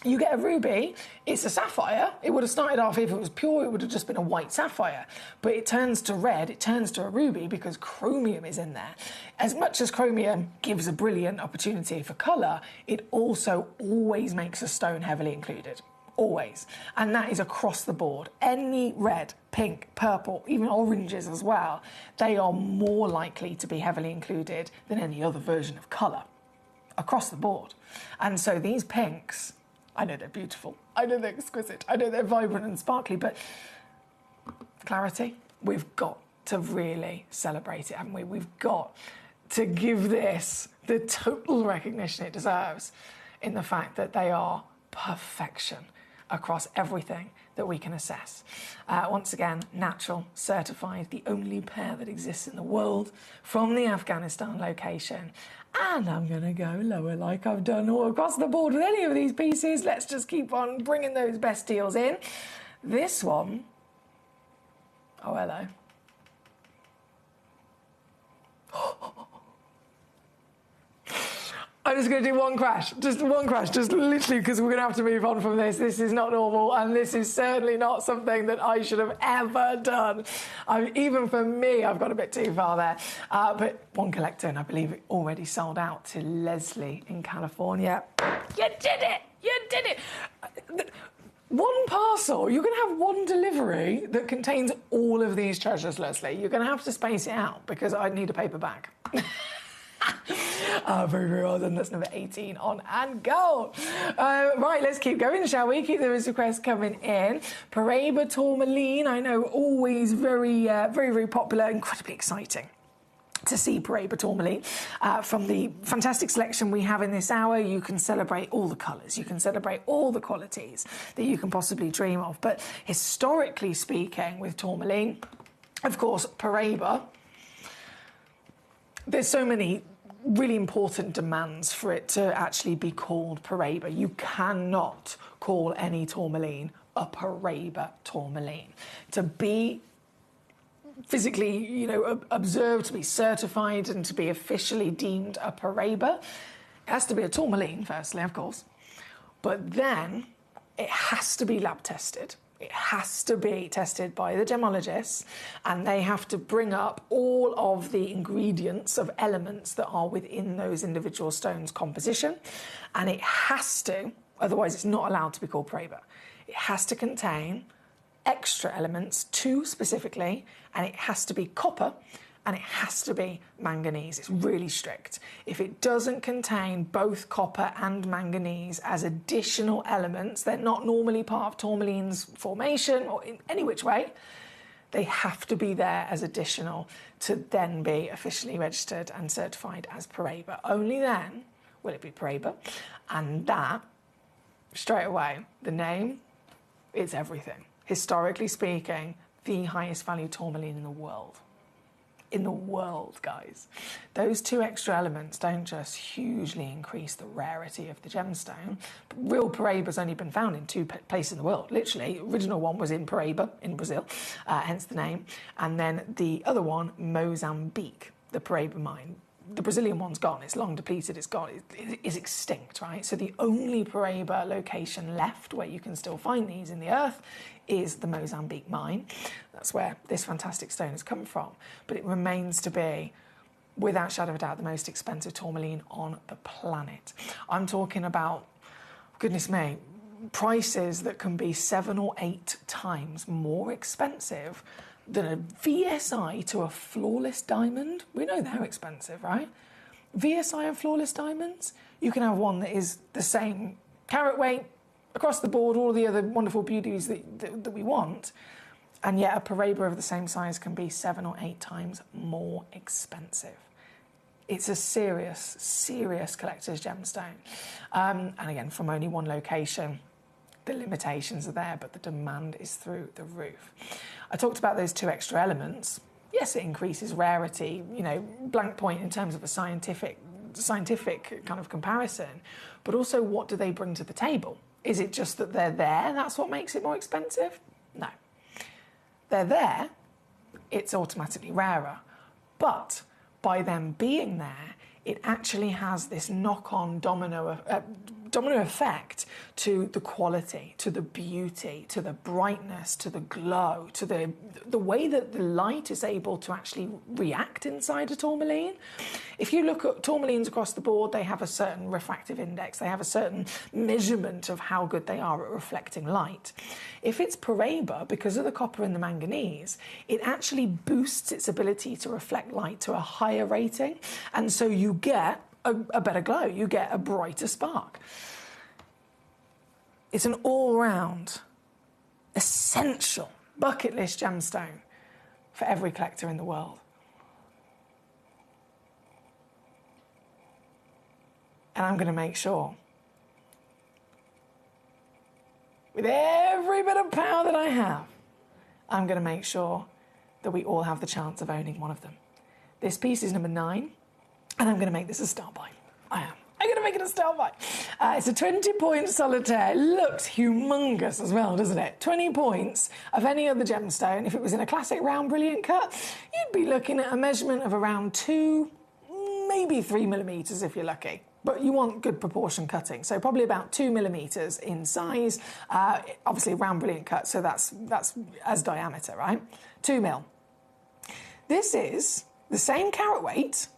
You get a ruby, it's a sapphire. It would have started off, if it was pure, it would have just been a white sapphire. But it turns to red, it turns to a ruby because chromium is in there. As much as chromium gives a brilliant opportunity for colour, it also always makes a stone heavily included. Always. And that is across the board. Any red, pink, purple, even oranges as well, they are more likely to be heavily included than any other version of colour. Across the board. And so these pinks, I know they're beautiful, I know they're exquisite, I know they're vibrant and sparkly, but clarity, we've got to really celebrate it, haven't we? We've got to give this the total recognition it deserves in the fact that they are perfection across everything that we can assess. Once again, natural, certified, the only pair that exists in the world from the Afghanistan location. And I'm going to go lower like I've done all across the board with any of these pieces. Let's just keep on bringing those best deals in. This one, oh, hello. I'm just going to do one crash, just literally, because we're going to have to move on from this. This is not normal, and this is certainly not something that I should have ever done. Even for me, I've got a bit too far there. But one collector, and I believe it already sold out to Leslie in California. You did it! You did it! One parcel, you're going to have one delivery that contains all of these treasures, Leslie. You're going to have to space it out, because I need a paper bag. Very, very well done. That's number 18 on and go. Right, let's keep going, shall we? Keep those requests coming in. Paraiba tourmaline, I know, always very, very popular, incredibly exciting to see Paraiba tourmaline. From the fantastic selection we have in this hour, you can celebrate all the colours, you can celebrate all the qualities that you can possibly dream of. But historically speaking, with tourmaline, of course, Paraiba, there's so many really important demands for it to actually be called Paraiba. You cannot call any tourmaline a Paraiba tourmaline. To be physically, observed, to be certified and to be officially deemed a Paraiba, it has to be a tourmaline, firstly, of course. But then it has to be lab tested. It has to be tested by the gemologists, and they have to bring up all of the ingredients of elements that are within those individual stones' composition. And it has to, otherwise it's not allowed to be called Paraiba. It has to contain extra elements, 2 specifically, and it has to be copper, and it has to be manganese. It's really strict. If it doesn't contain both copper and manganese as additional elements, they're not normally part of tourmaline's formation or in any which way, they have to be there as additional to then be officially registered and certified as Paraiba. Only then will it be Paraiba. And that, straight away, the name, it's everything. Historically speaking, the highest value tourmaline in the world. In the world, guys. Those 2 extra elements don't just hugely increase the rarity of the gemstone. Real Paraiba's only been found in 2 places in the world. Literally, original one was in Paraiba, in Brazil, hence the name. And then the other one, Mozambique, the Paraiba mine. The Brazilian one's gone, it's long depleted, it's gone, it is extinct, right? So the only Paraiba location left where you can still find these in the earth is the Mozambique mine. That's where this fantastic stone has come from. But it remains to be, without shadow of a doubt, the most expensive tourmaline on the planet. I'm talking about, goodness me, prices that can be 7 or 8 times more expensive than a VSI to a flawless diamond. We know they're expensive, right? VSI and flawless diamonds, you can have one that is the same carat weight, across the board, all the other wonderful beauties that we want, and yet a Paraiba of the same size can be 7 or 8 times more expensive. It's a serious, serious collector's gemstone. And again, from only one location, the limitations are there, but the demand is through the roof. I talked about those 2 extra elements. Yes, it increases rarity, blank point in terms of a scientific kind of comparison, but also what do they bring to the table? Is it just that they're there, that's what makes it more expensive? No. They're there, it's automatically rarer. But by them being there, it actually has this knock-on domino effect to the quality, to the beauty, to the brightness, to the glow, to the way that the light is able to actually react inside a tourmaline. If you look at tourmalines across the board, they have a certain refractive index. They have a certain measurement of how good they are at reflecting light. If it's Paraiba, because of the copper and the manganese, it actually boosts its ability to reflect light to a higher rating. And so you get a better glow, you get a brighter spark. It's an all-round, essential bucket list gemstone for every collector in the world. And I'm going to make sure, with every bit of power that I have, I'm going to make sure that we all have the chance of owning one of them. This piece is number 9, and I'm going to make this a star buy. I am. I'm going to make it a star buy. It's a 20-point solitaire. It looks humongous as well, doesn't it? 20 points of any other gemstone. If it was in a classic round brilliant cut, you'd be looking at a measurement of around 2, maybe 3 millimeters if you're lucky. But you want good proportion cutting, so probably about 2 millimeters in size. Obviously, round brilliant cut, so that's as diameter, right? 2 mil. This is the same carat weight,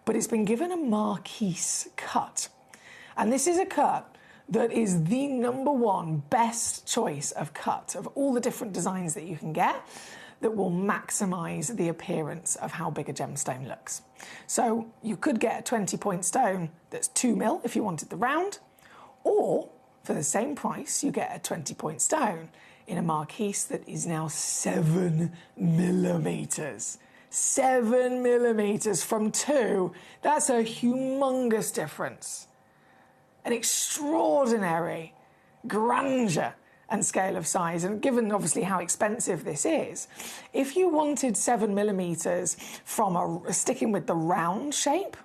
but it's been given a marquise cut. And this is a cut that is the #1 best choice of cut of all the different designs that you can get that will maximise the appearance of how big a gemstone looks. So you could get a 20-point stone that's 2 mil if you wanted the round, or for the same price you get a 20-point stone in a marquise that is now 7 millimeters. 7 millimeters from 2. That's a humongous difference. An extraordinary grandeur and scale of size, and given obviously how expensive this is, if you wanted 7 millimeters from sticking with the round shape,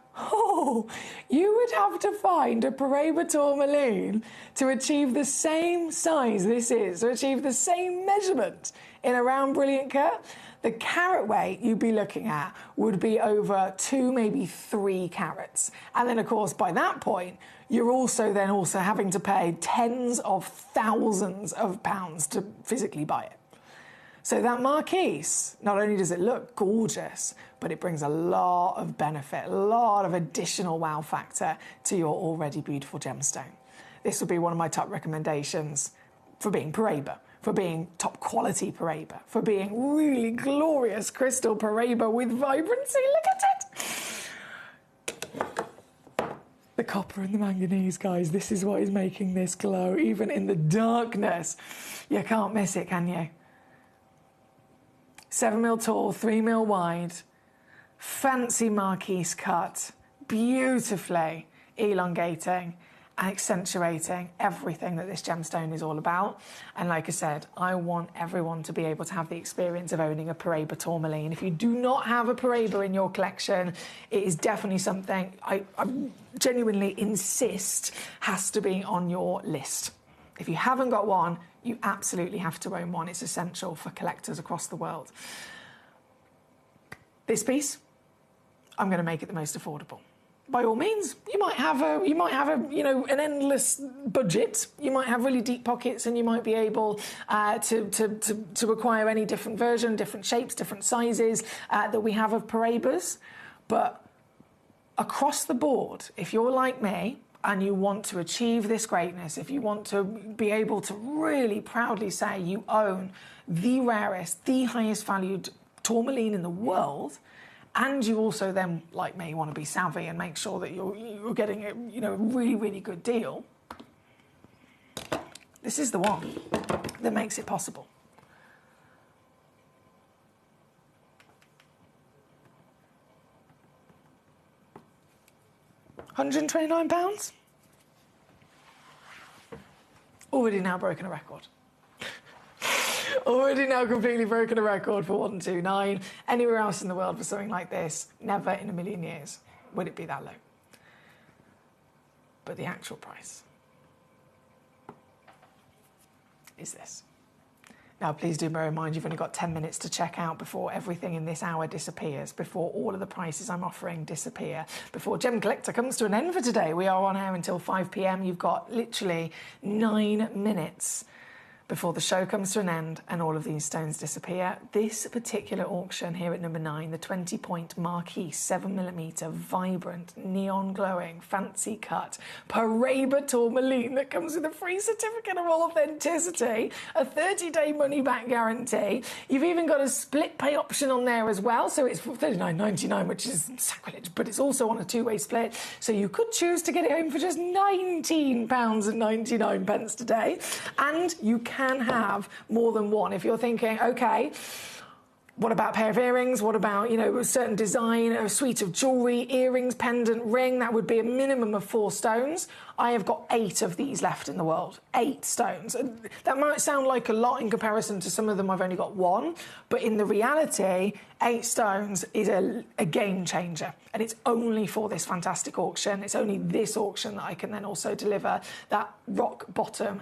you would have to find a Paraiba tourmaline to achieve the same size this is, to achieve the same measurement in a round brilliant cut. The carat weight you'd be looking at would be over 2, maybe 3 carats. And then, of course, by that point, you're also having to pay tens of thousands of pounds to physically buy it. So that marquise, not only does it look gorgeous, but it brings a lot of benefit, a lot of additional wow factor to your already beautiful gemstone. This would be one of my top recommendations for being Paraiba, for being top quality Paraiba, for being really glorious crystal Paraiba with vibrancy. Look at it! The copper and the manganese, guys, this is what is making this glow. Even in the darkness, you can't miss it, can you? 7 mil tall, 3 mil wide, fancy marquise cut, beautifully elongating and accentuating everything that this gemstone is all about. And like I said, I want everyone to be able to have the experience of owning a Paraiba tourmaline. If you do not have a Paraiba in your collection, it is definitely something I genuinely insist has to be on your list. If you haven't got one, you absolutely have to own one. It's essential for collectors across the world. This piece, I'm going to make it the most affordable. By all means, you might have an endless budget. You might have really deep pockets, and you might be able to acquire any different version, different shapes, different sizes that we have of Paraibas. But across the board, if you're like me and you want to achieve this greatness, if you want to be able to really proudly say you own the rarest, the highest valued tourmaline in the world, and you also then, like me, want to be savvy and make sure that you're getting a really, really good deal, this is the one that makes it possible. £129? Already now broken a record. Already now completely broken a record for 129. Anywhere else in the world for something like this, never in a million years would it be that low. But the actual price is this. Now, please do bear in mind you've only got 10 minutes to check out before everything in this hour disappears, before all of the prices I'm offering disappear, before Gemcollector comes to an end for today. We are on air until 5 p.m. You've got literally 9 minutes before the show comes to an end and all of these stones disappear. This particular auction here at number 9, the 20-point marquise, 7mm, vibrant, neon glowing, fancy cut, Paraiba tourmaline that comes with a free certificate of authenticity, a 30-day money-back guarantee. You've even got a split pay option on there as well, so it's $39.99, which is sacrilege, but it's also on a two-way split, so you could choose to get it home for just £19.99 today, and you can have more than one. If you're thinking, okay, What about a pair of earrings? What about, a certain design, a suite of jewellery, earrings, pendant, ring? That would be a minimum of 4 stones. I have got 8 of these left in the world. 8 stones. That might sound like a lot in comparison to some of them I've only got 1, but in the reality, 8 stones is a game changer. And it's only for this fantastic auction. It's only this auction that I can then also deliver that rock bottom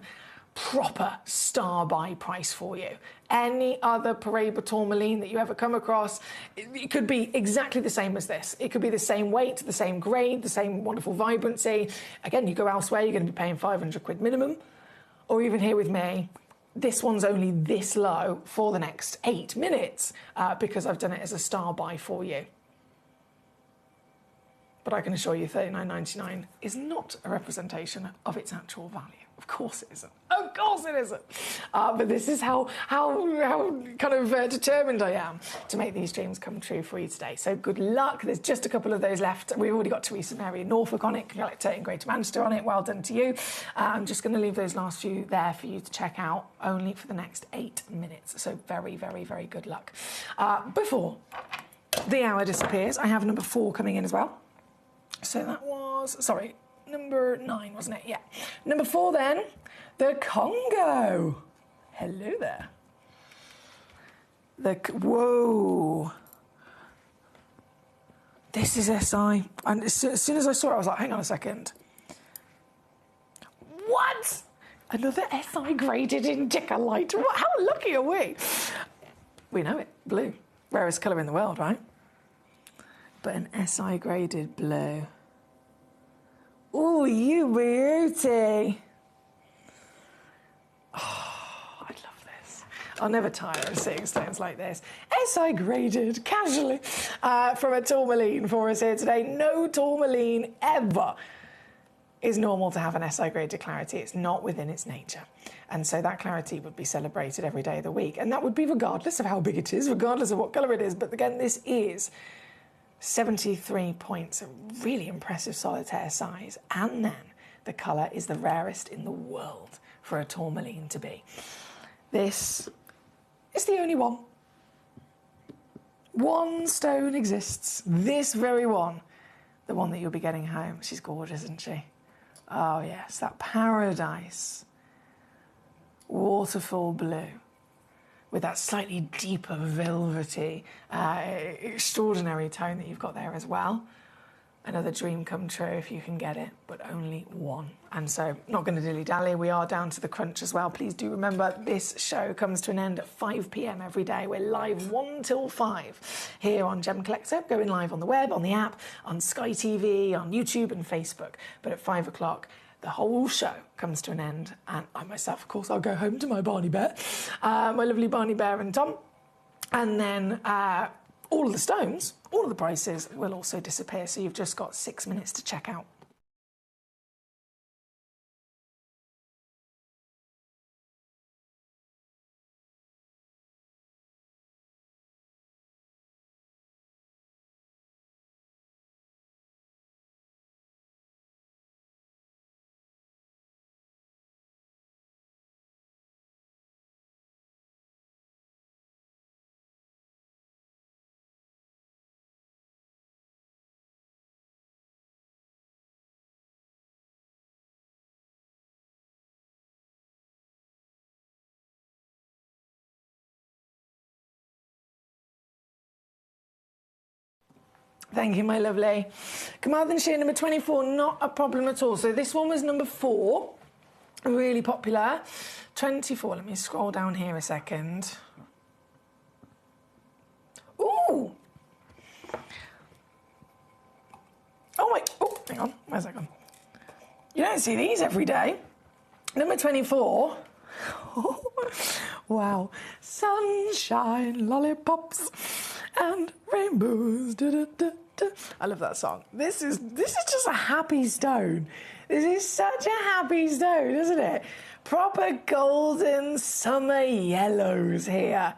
proper star buy price for you. Any other Paraiba tourmaline that you ever come across, it could be exactly the same as this. It could be the same weight, the same grade, the same wonderful vibrancy. Again, you go elsewhere, you're going to be paying 500 quid minimum. Or even here with me, this one's only this low for the next 8 minutes because I've done it as a star buy for you. But I can assure you $39.99 is not a representation of its actual value. Of course it isn't. Of course it isn't. But this is how kind of determined I am to make these dreams come true for you today. So good luck. There's just a couple of those left. We've already got Teresa Mary in Norfolk on it, Collector in Greater Manchester on it. Well done to you. I'm just going to leave those last few there for you to check out only for the next 8 minutes. So very, very, very good luck. Before the hour disappears, I have number 4 coming in as well. So that was, sorry, number 9, wasn't it? Yeah. Number 4 then, the Congo. Hello there. Whoa. This is SI. And as soon as I saw it, I was like, hang on a second. What? Another SI graded indica light. How lucky are we? We know it, blue. Rarest colour in the world, right? But an SI graded blue. Oh, you beauty. Oh, I love this. I'll never tire of seeing stones like this. SI graded, casually, from a tourmaline for us here today. No tourmaline ever is normal to have an SI graded clarity. It's not within its nature. And so that clarity would be celebrated every day of the week. And that would be regardless of how big it is, regardless of what colour it is. But again, this is 73 points, a really impressive solitaire size, and then the colour is the rarest in the world for a tourmaline to be. This is the only one. One stone exists, this very one, the one that you'll be getting home. She's gorgeous, isn't she? Oh yes, that paradise waterfall blue with that slightly deeper, velvety, extraordinary tone that you've got there as well. Another dream come true if you can get it, but only one. And so, not going to dilly-dally, we are down to the crunch as well. Please do remember, this show comes to an end at 5 p.m. every day. We're live 1 till 5 here on Gem Collector, going live on the web, on the app, on Sky TV, on YouTube and Facebook. But at 5 o'clock, the whole show comes to an end, and I myself, of course, I'll go home to my Barney Bear, my lovely Barney Bear and Tom, and then all of the stones, all of the prices will also disappear, so you've just got 6 minutes to check out. Thank you, my lovely. Kamal and Sheer, number 24, not a problem at all. So this one was number 4, really popular. 24, let me scroll down here a second. Ooh! Oh, wait, oh, hang on, where's that gone? You don't see these every day. Number 24. Wow. Sunshine, lollipops, and rainbows. Da, da, da, da. I love that song. This is just a happy stone. This is such a happy stone, isn't it? Proper golden summer yellows here.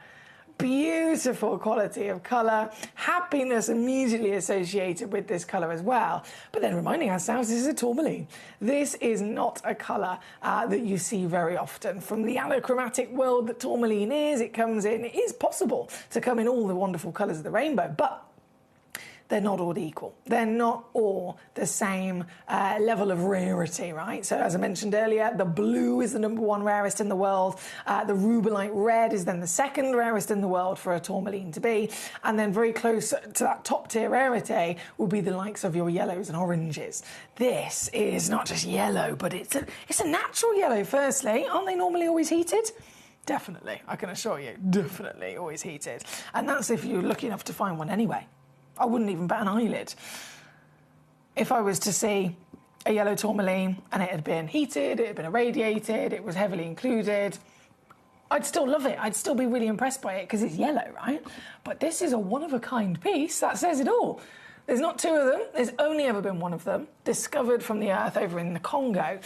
beautiful quality of colour, happiness immediately associated with this colour as well. But then reminding ourselves, this is a tourmaline. This is not a colour that you see very often. From the allochromatic world that tourmaline is, it comes in, it is possible to come in all the wonderful colours of the rainbow, but they're not all equal. They're not all the same level of rarity, right? So as I mentioned earlier, the blue is the #1 rarest in the world. The rubellite red is then the 2nd rarest in the world for a tourmaline to be. And then very close to that top tier rarity will be the likes of your yellows and oranges. This is not just yellow, but it's a natural yellow, firstly. Aren't they normally always heated? Definitely, I can assure you, definitely always heated. And that's if you're lucky enough to find one anyway. I wouldn't even bat an eyelid if I was to see a yellow tourmaline and it had been heated, it had been irradiated, it was heavily included. I'd still love it. I'd still be really impressed by it because it's yellow, right? But this is a one-of-a-kind piece. That says it all. There's not 2 of them. There's only ever been 1 of them, discovered from the earth over in the Congo,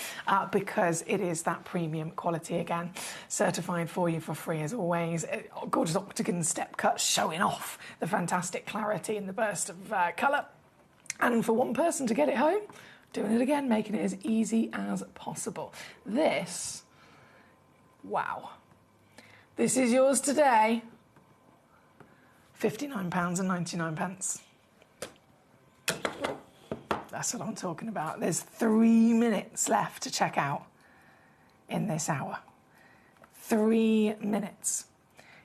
because it is that premium quality again. Certified for you for free as always. Gorgeous octagon step cut showing off the fantastic clarity and the burst of colour. And for one person to get it home, doing it again, making it as easy as possible. This, wow. This is yours today. £59.99. That's what I'm talking about. There's 3 minutes left to check out in this hour. 3 minutes.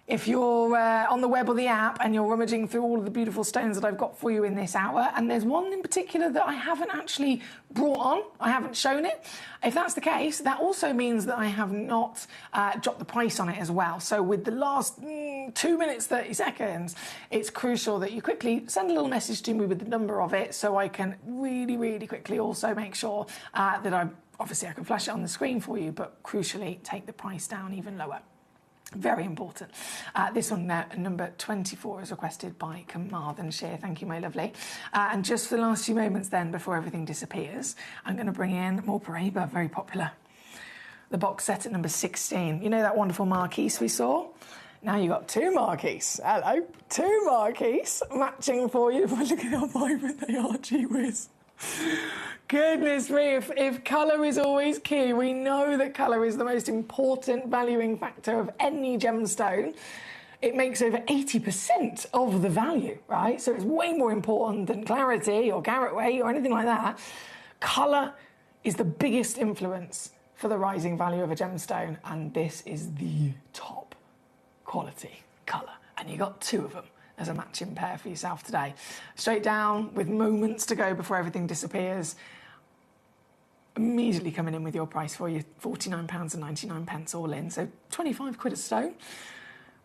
If you're on the web or the app and you're rummaging through all of the beautiful stones that I've got for you in this hour, and there's one in particular that I haven't actually brought on, I haven't shown it. If that's the case, that also means that I have not dropped the price on it as well. So with the last 2 minutes, 30 seconds, it's crucial that you quickly send a little message to me with the number of it so I can really, really quickly also make sure that obviously I can flash it on the screen for you, but crucially take the price down even lower. Very important. This one, number 24, is requested by Carmarthenshire. Thank you, my lovely. And just for the last few moments then, before everything disappears, I'm going to bring in more Paraiba, very popular. The box set at number 16. You know that wonderful marquise we saw? Now you've got 2 marquise. Hello. 2 marquise matching for you. Look at how vibrant they are, gee whiz. Goodness me, if colour is always key, we know that colour is the most important valuing factor of any gemstone. It makes over 80% of the value, right? So it's way more important than clarity or carat weight or anything like that. Colour is the biggest influence for the rising value of a gemstone, and this is the top quality colour. And you got 2 of them as a matching pair for yourself today. Straight down with moments to go before everything disappears. Immediately coming in with your price for you, £49.99 all in, so 25 quid a stone.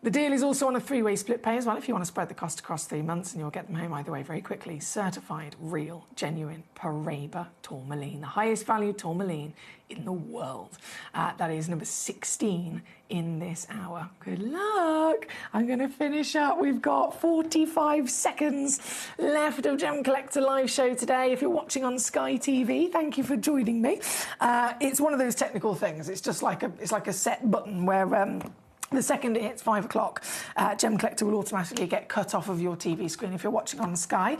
The deal is also on a 3-way split pay as well, if you want to spread the cost across 3 months, and you'll get them home either way very quickly. Certified, real, genuine Paraiba tourmaline, the highest value tourmaline in the world. That is number 16 in this hour. Good luck. I'm going to finish up. We've got 45 seconds left of Gem Collector live show today. If you're watching on Sky TV, thank you for joining me. It's one of those technical things. It's just like a set button where the second it hits 5 o'clock, Gem Collector will automatically get cut off of your TV screen if you're watching on Sky.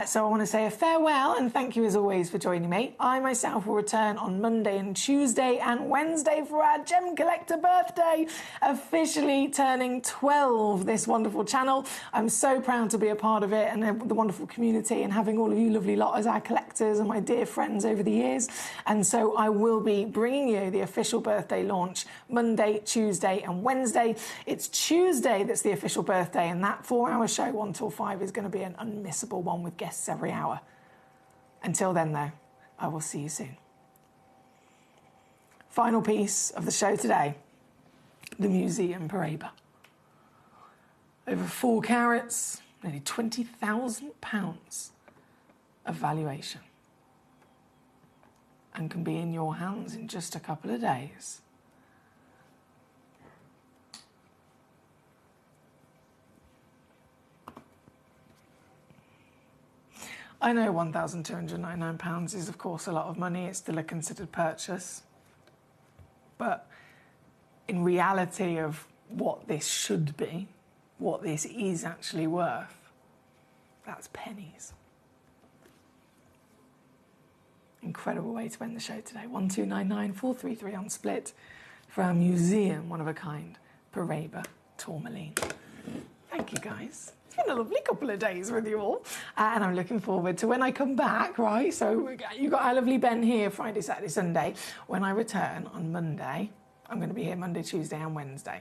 So I want to say a farewell and thank you as always for joining me. I myself will return on Monday and Tuesday and Wednesday for our Gem Collector birthday, officially turning 12, this wonderful channel. I'm so proud to be a part of it and the wonderful community and having all of you lovely lot as our collectors and my dear friends over the years. And so I will be bringing you the official birthday launch Monday, Tuesday and Wednesday. It's Tuesday that's the official birthday, and that 4-hour show, 1 till 5, is going to be an unmissable one with guests every hour. Until then, though, I will see you soon. Final piece of the show today, the Museum Paraiba. Over 4 carats, nearly £20,000 of valuation. And can be in your hands in just a couple of days. I know £1,299 is, of course, a lot of money. It's still a considered purchase. But in reality of what this should be, what this is actually worth, that's pennies. Incredible way to end the show today. 1299433 on Split for our museum, one of a kind, Paraiba tourmaline. Thank you, guys. It's been a lovely couple of days with you all. And I'm looking forward to when I come back, right? So you've got our lovely Ben here Friday, Saturday, Sunday. When I return on Monday, I'm going to be here Monday, Tuesday and Wednesday.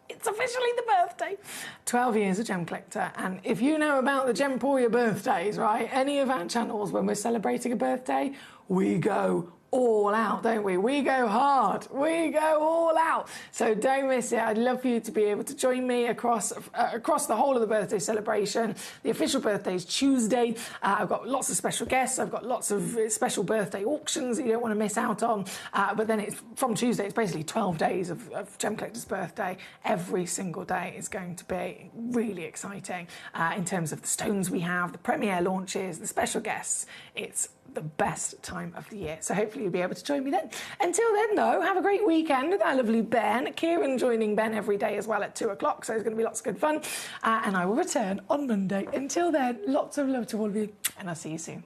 It's officially the birthday. 12 years of Gemcollector. And if you know about the Gemporia birthdays, right, any of our channels, when we're celebrating a birthday, we go all out, don't we? We go hard. We go all out. So don't miss it. I'd love for you to be able to join me across the whole of the birthday celebration. The official birthday is Tuesday. I've got lots of special guests. I've got lots of special birthday auctions that you don't want to miss out on. But then it's from Tuesday. It's basically 12 days of Gemcollector's birthday. Every single day is going to be really exciting in terms of the stones we have, the premiere launches, the special guests. It's the best time of the year. So hopefully you'll be able to join me then. Until then, though, have a great weekend with our lovely Ben. Kieran joining Ben every day as well at 2 o'clock, so it's going to be lots of good fun. And I will return on Monday. Until then, lots of love to all of you, and I'll see you soon.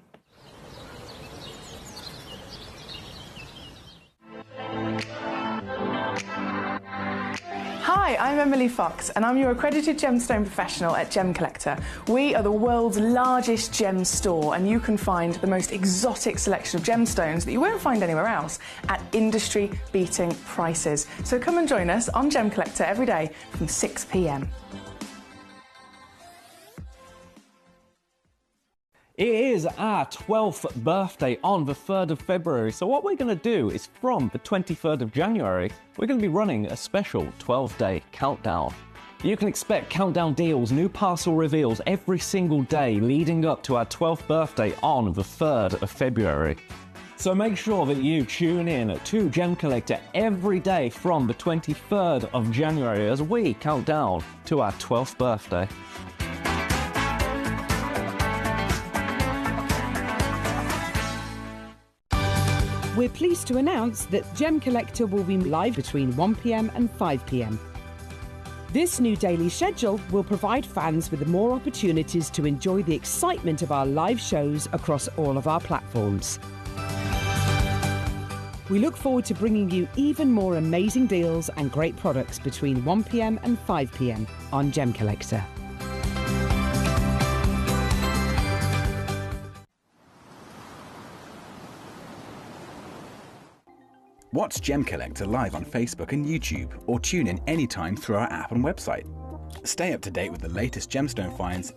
Hi, I'm Emily Fox and I'm your accredited gemstone professional at Gemcollector. We are the world's largest gem store and you can find the most exotic selection of gemstones that you won't find anywhere else at industry-beating prices. So come and join us on Gemcollector every day from 6 p.m. It is our 12th birthday on the 3rd of February, so what we're going to do is from the 23rd of January, we're going to be running a special 12-day countdown. You can expect countdown deals, new parcel reveals every single day leading up to our 12th birthday on the 3rd of February. So make sure that you tune in to Gemcollector every day from the 23rd of January as we count down to our 12th birthday. We're pleased to announce that Gemcollector will be live between 1 p.m. and 5 p.m. This new daily schedule will provide fans with more opportunities to enjoy the excitement of our live shows across all of our platforms. We look forward to bringing you even more amazing deals and great products between 1 p.m. and 5 p.m. on Gemcollector. Watch Gemcollector live on Facebook and YouTube, or tune in anytime through our app and website. Stay up to date with the latest gemstone finds,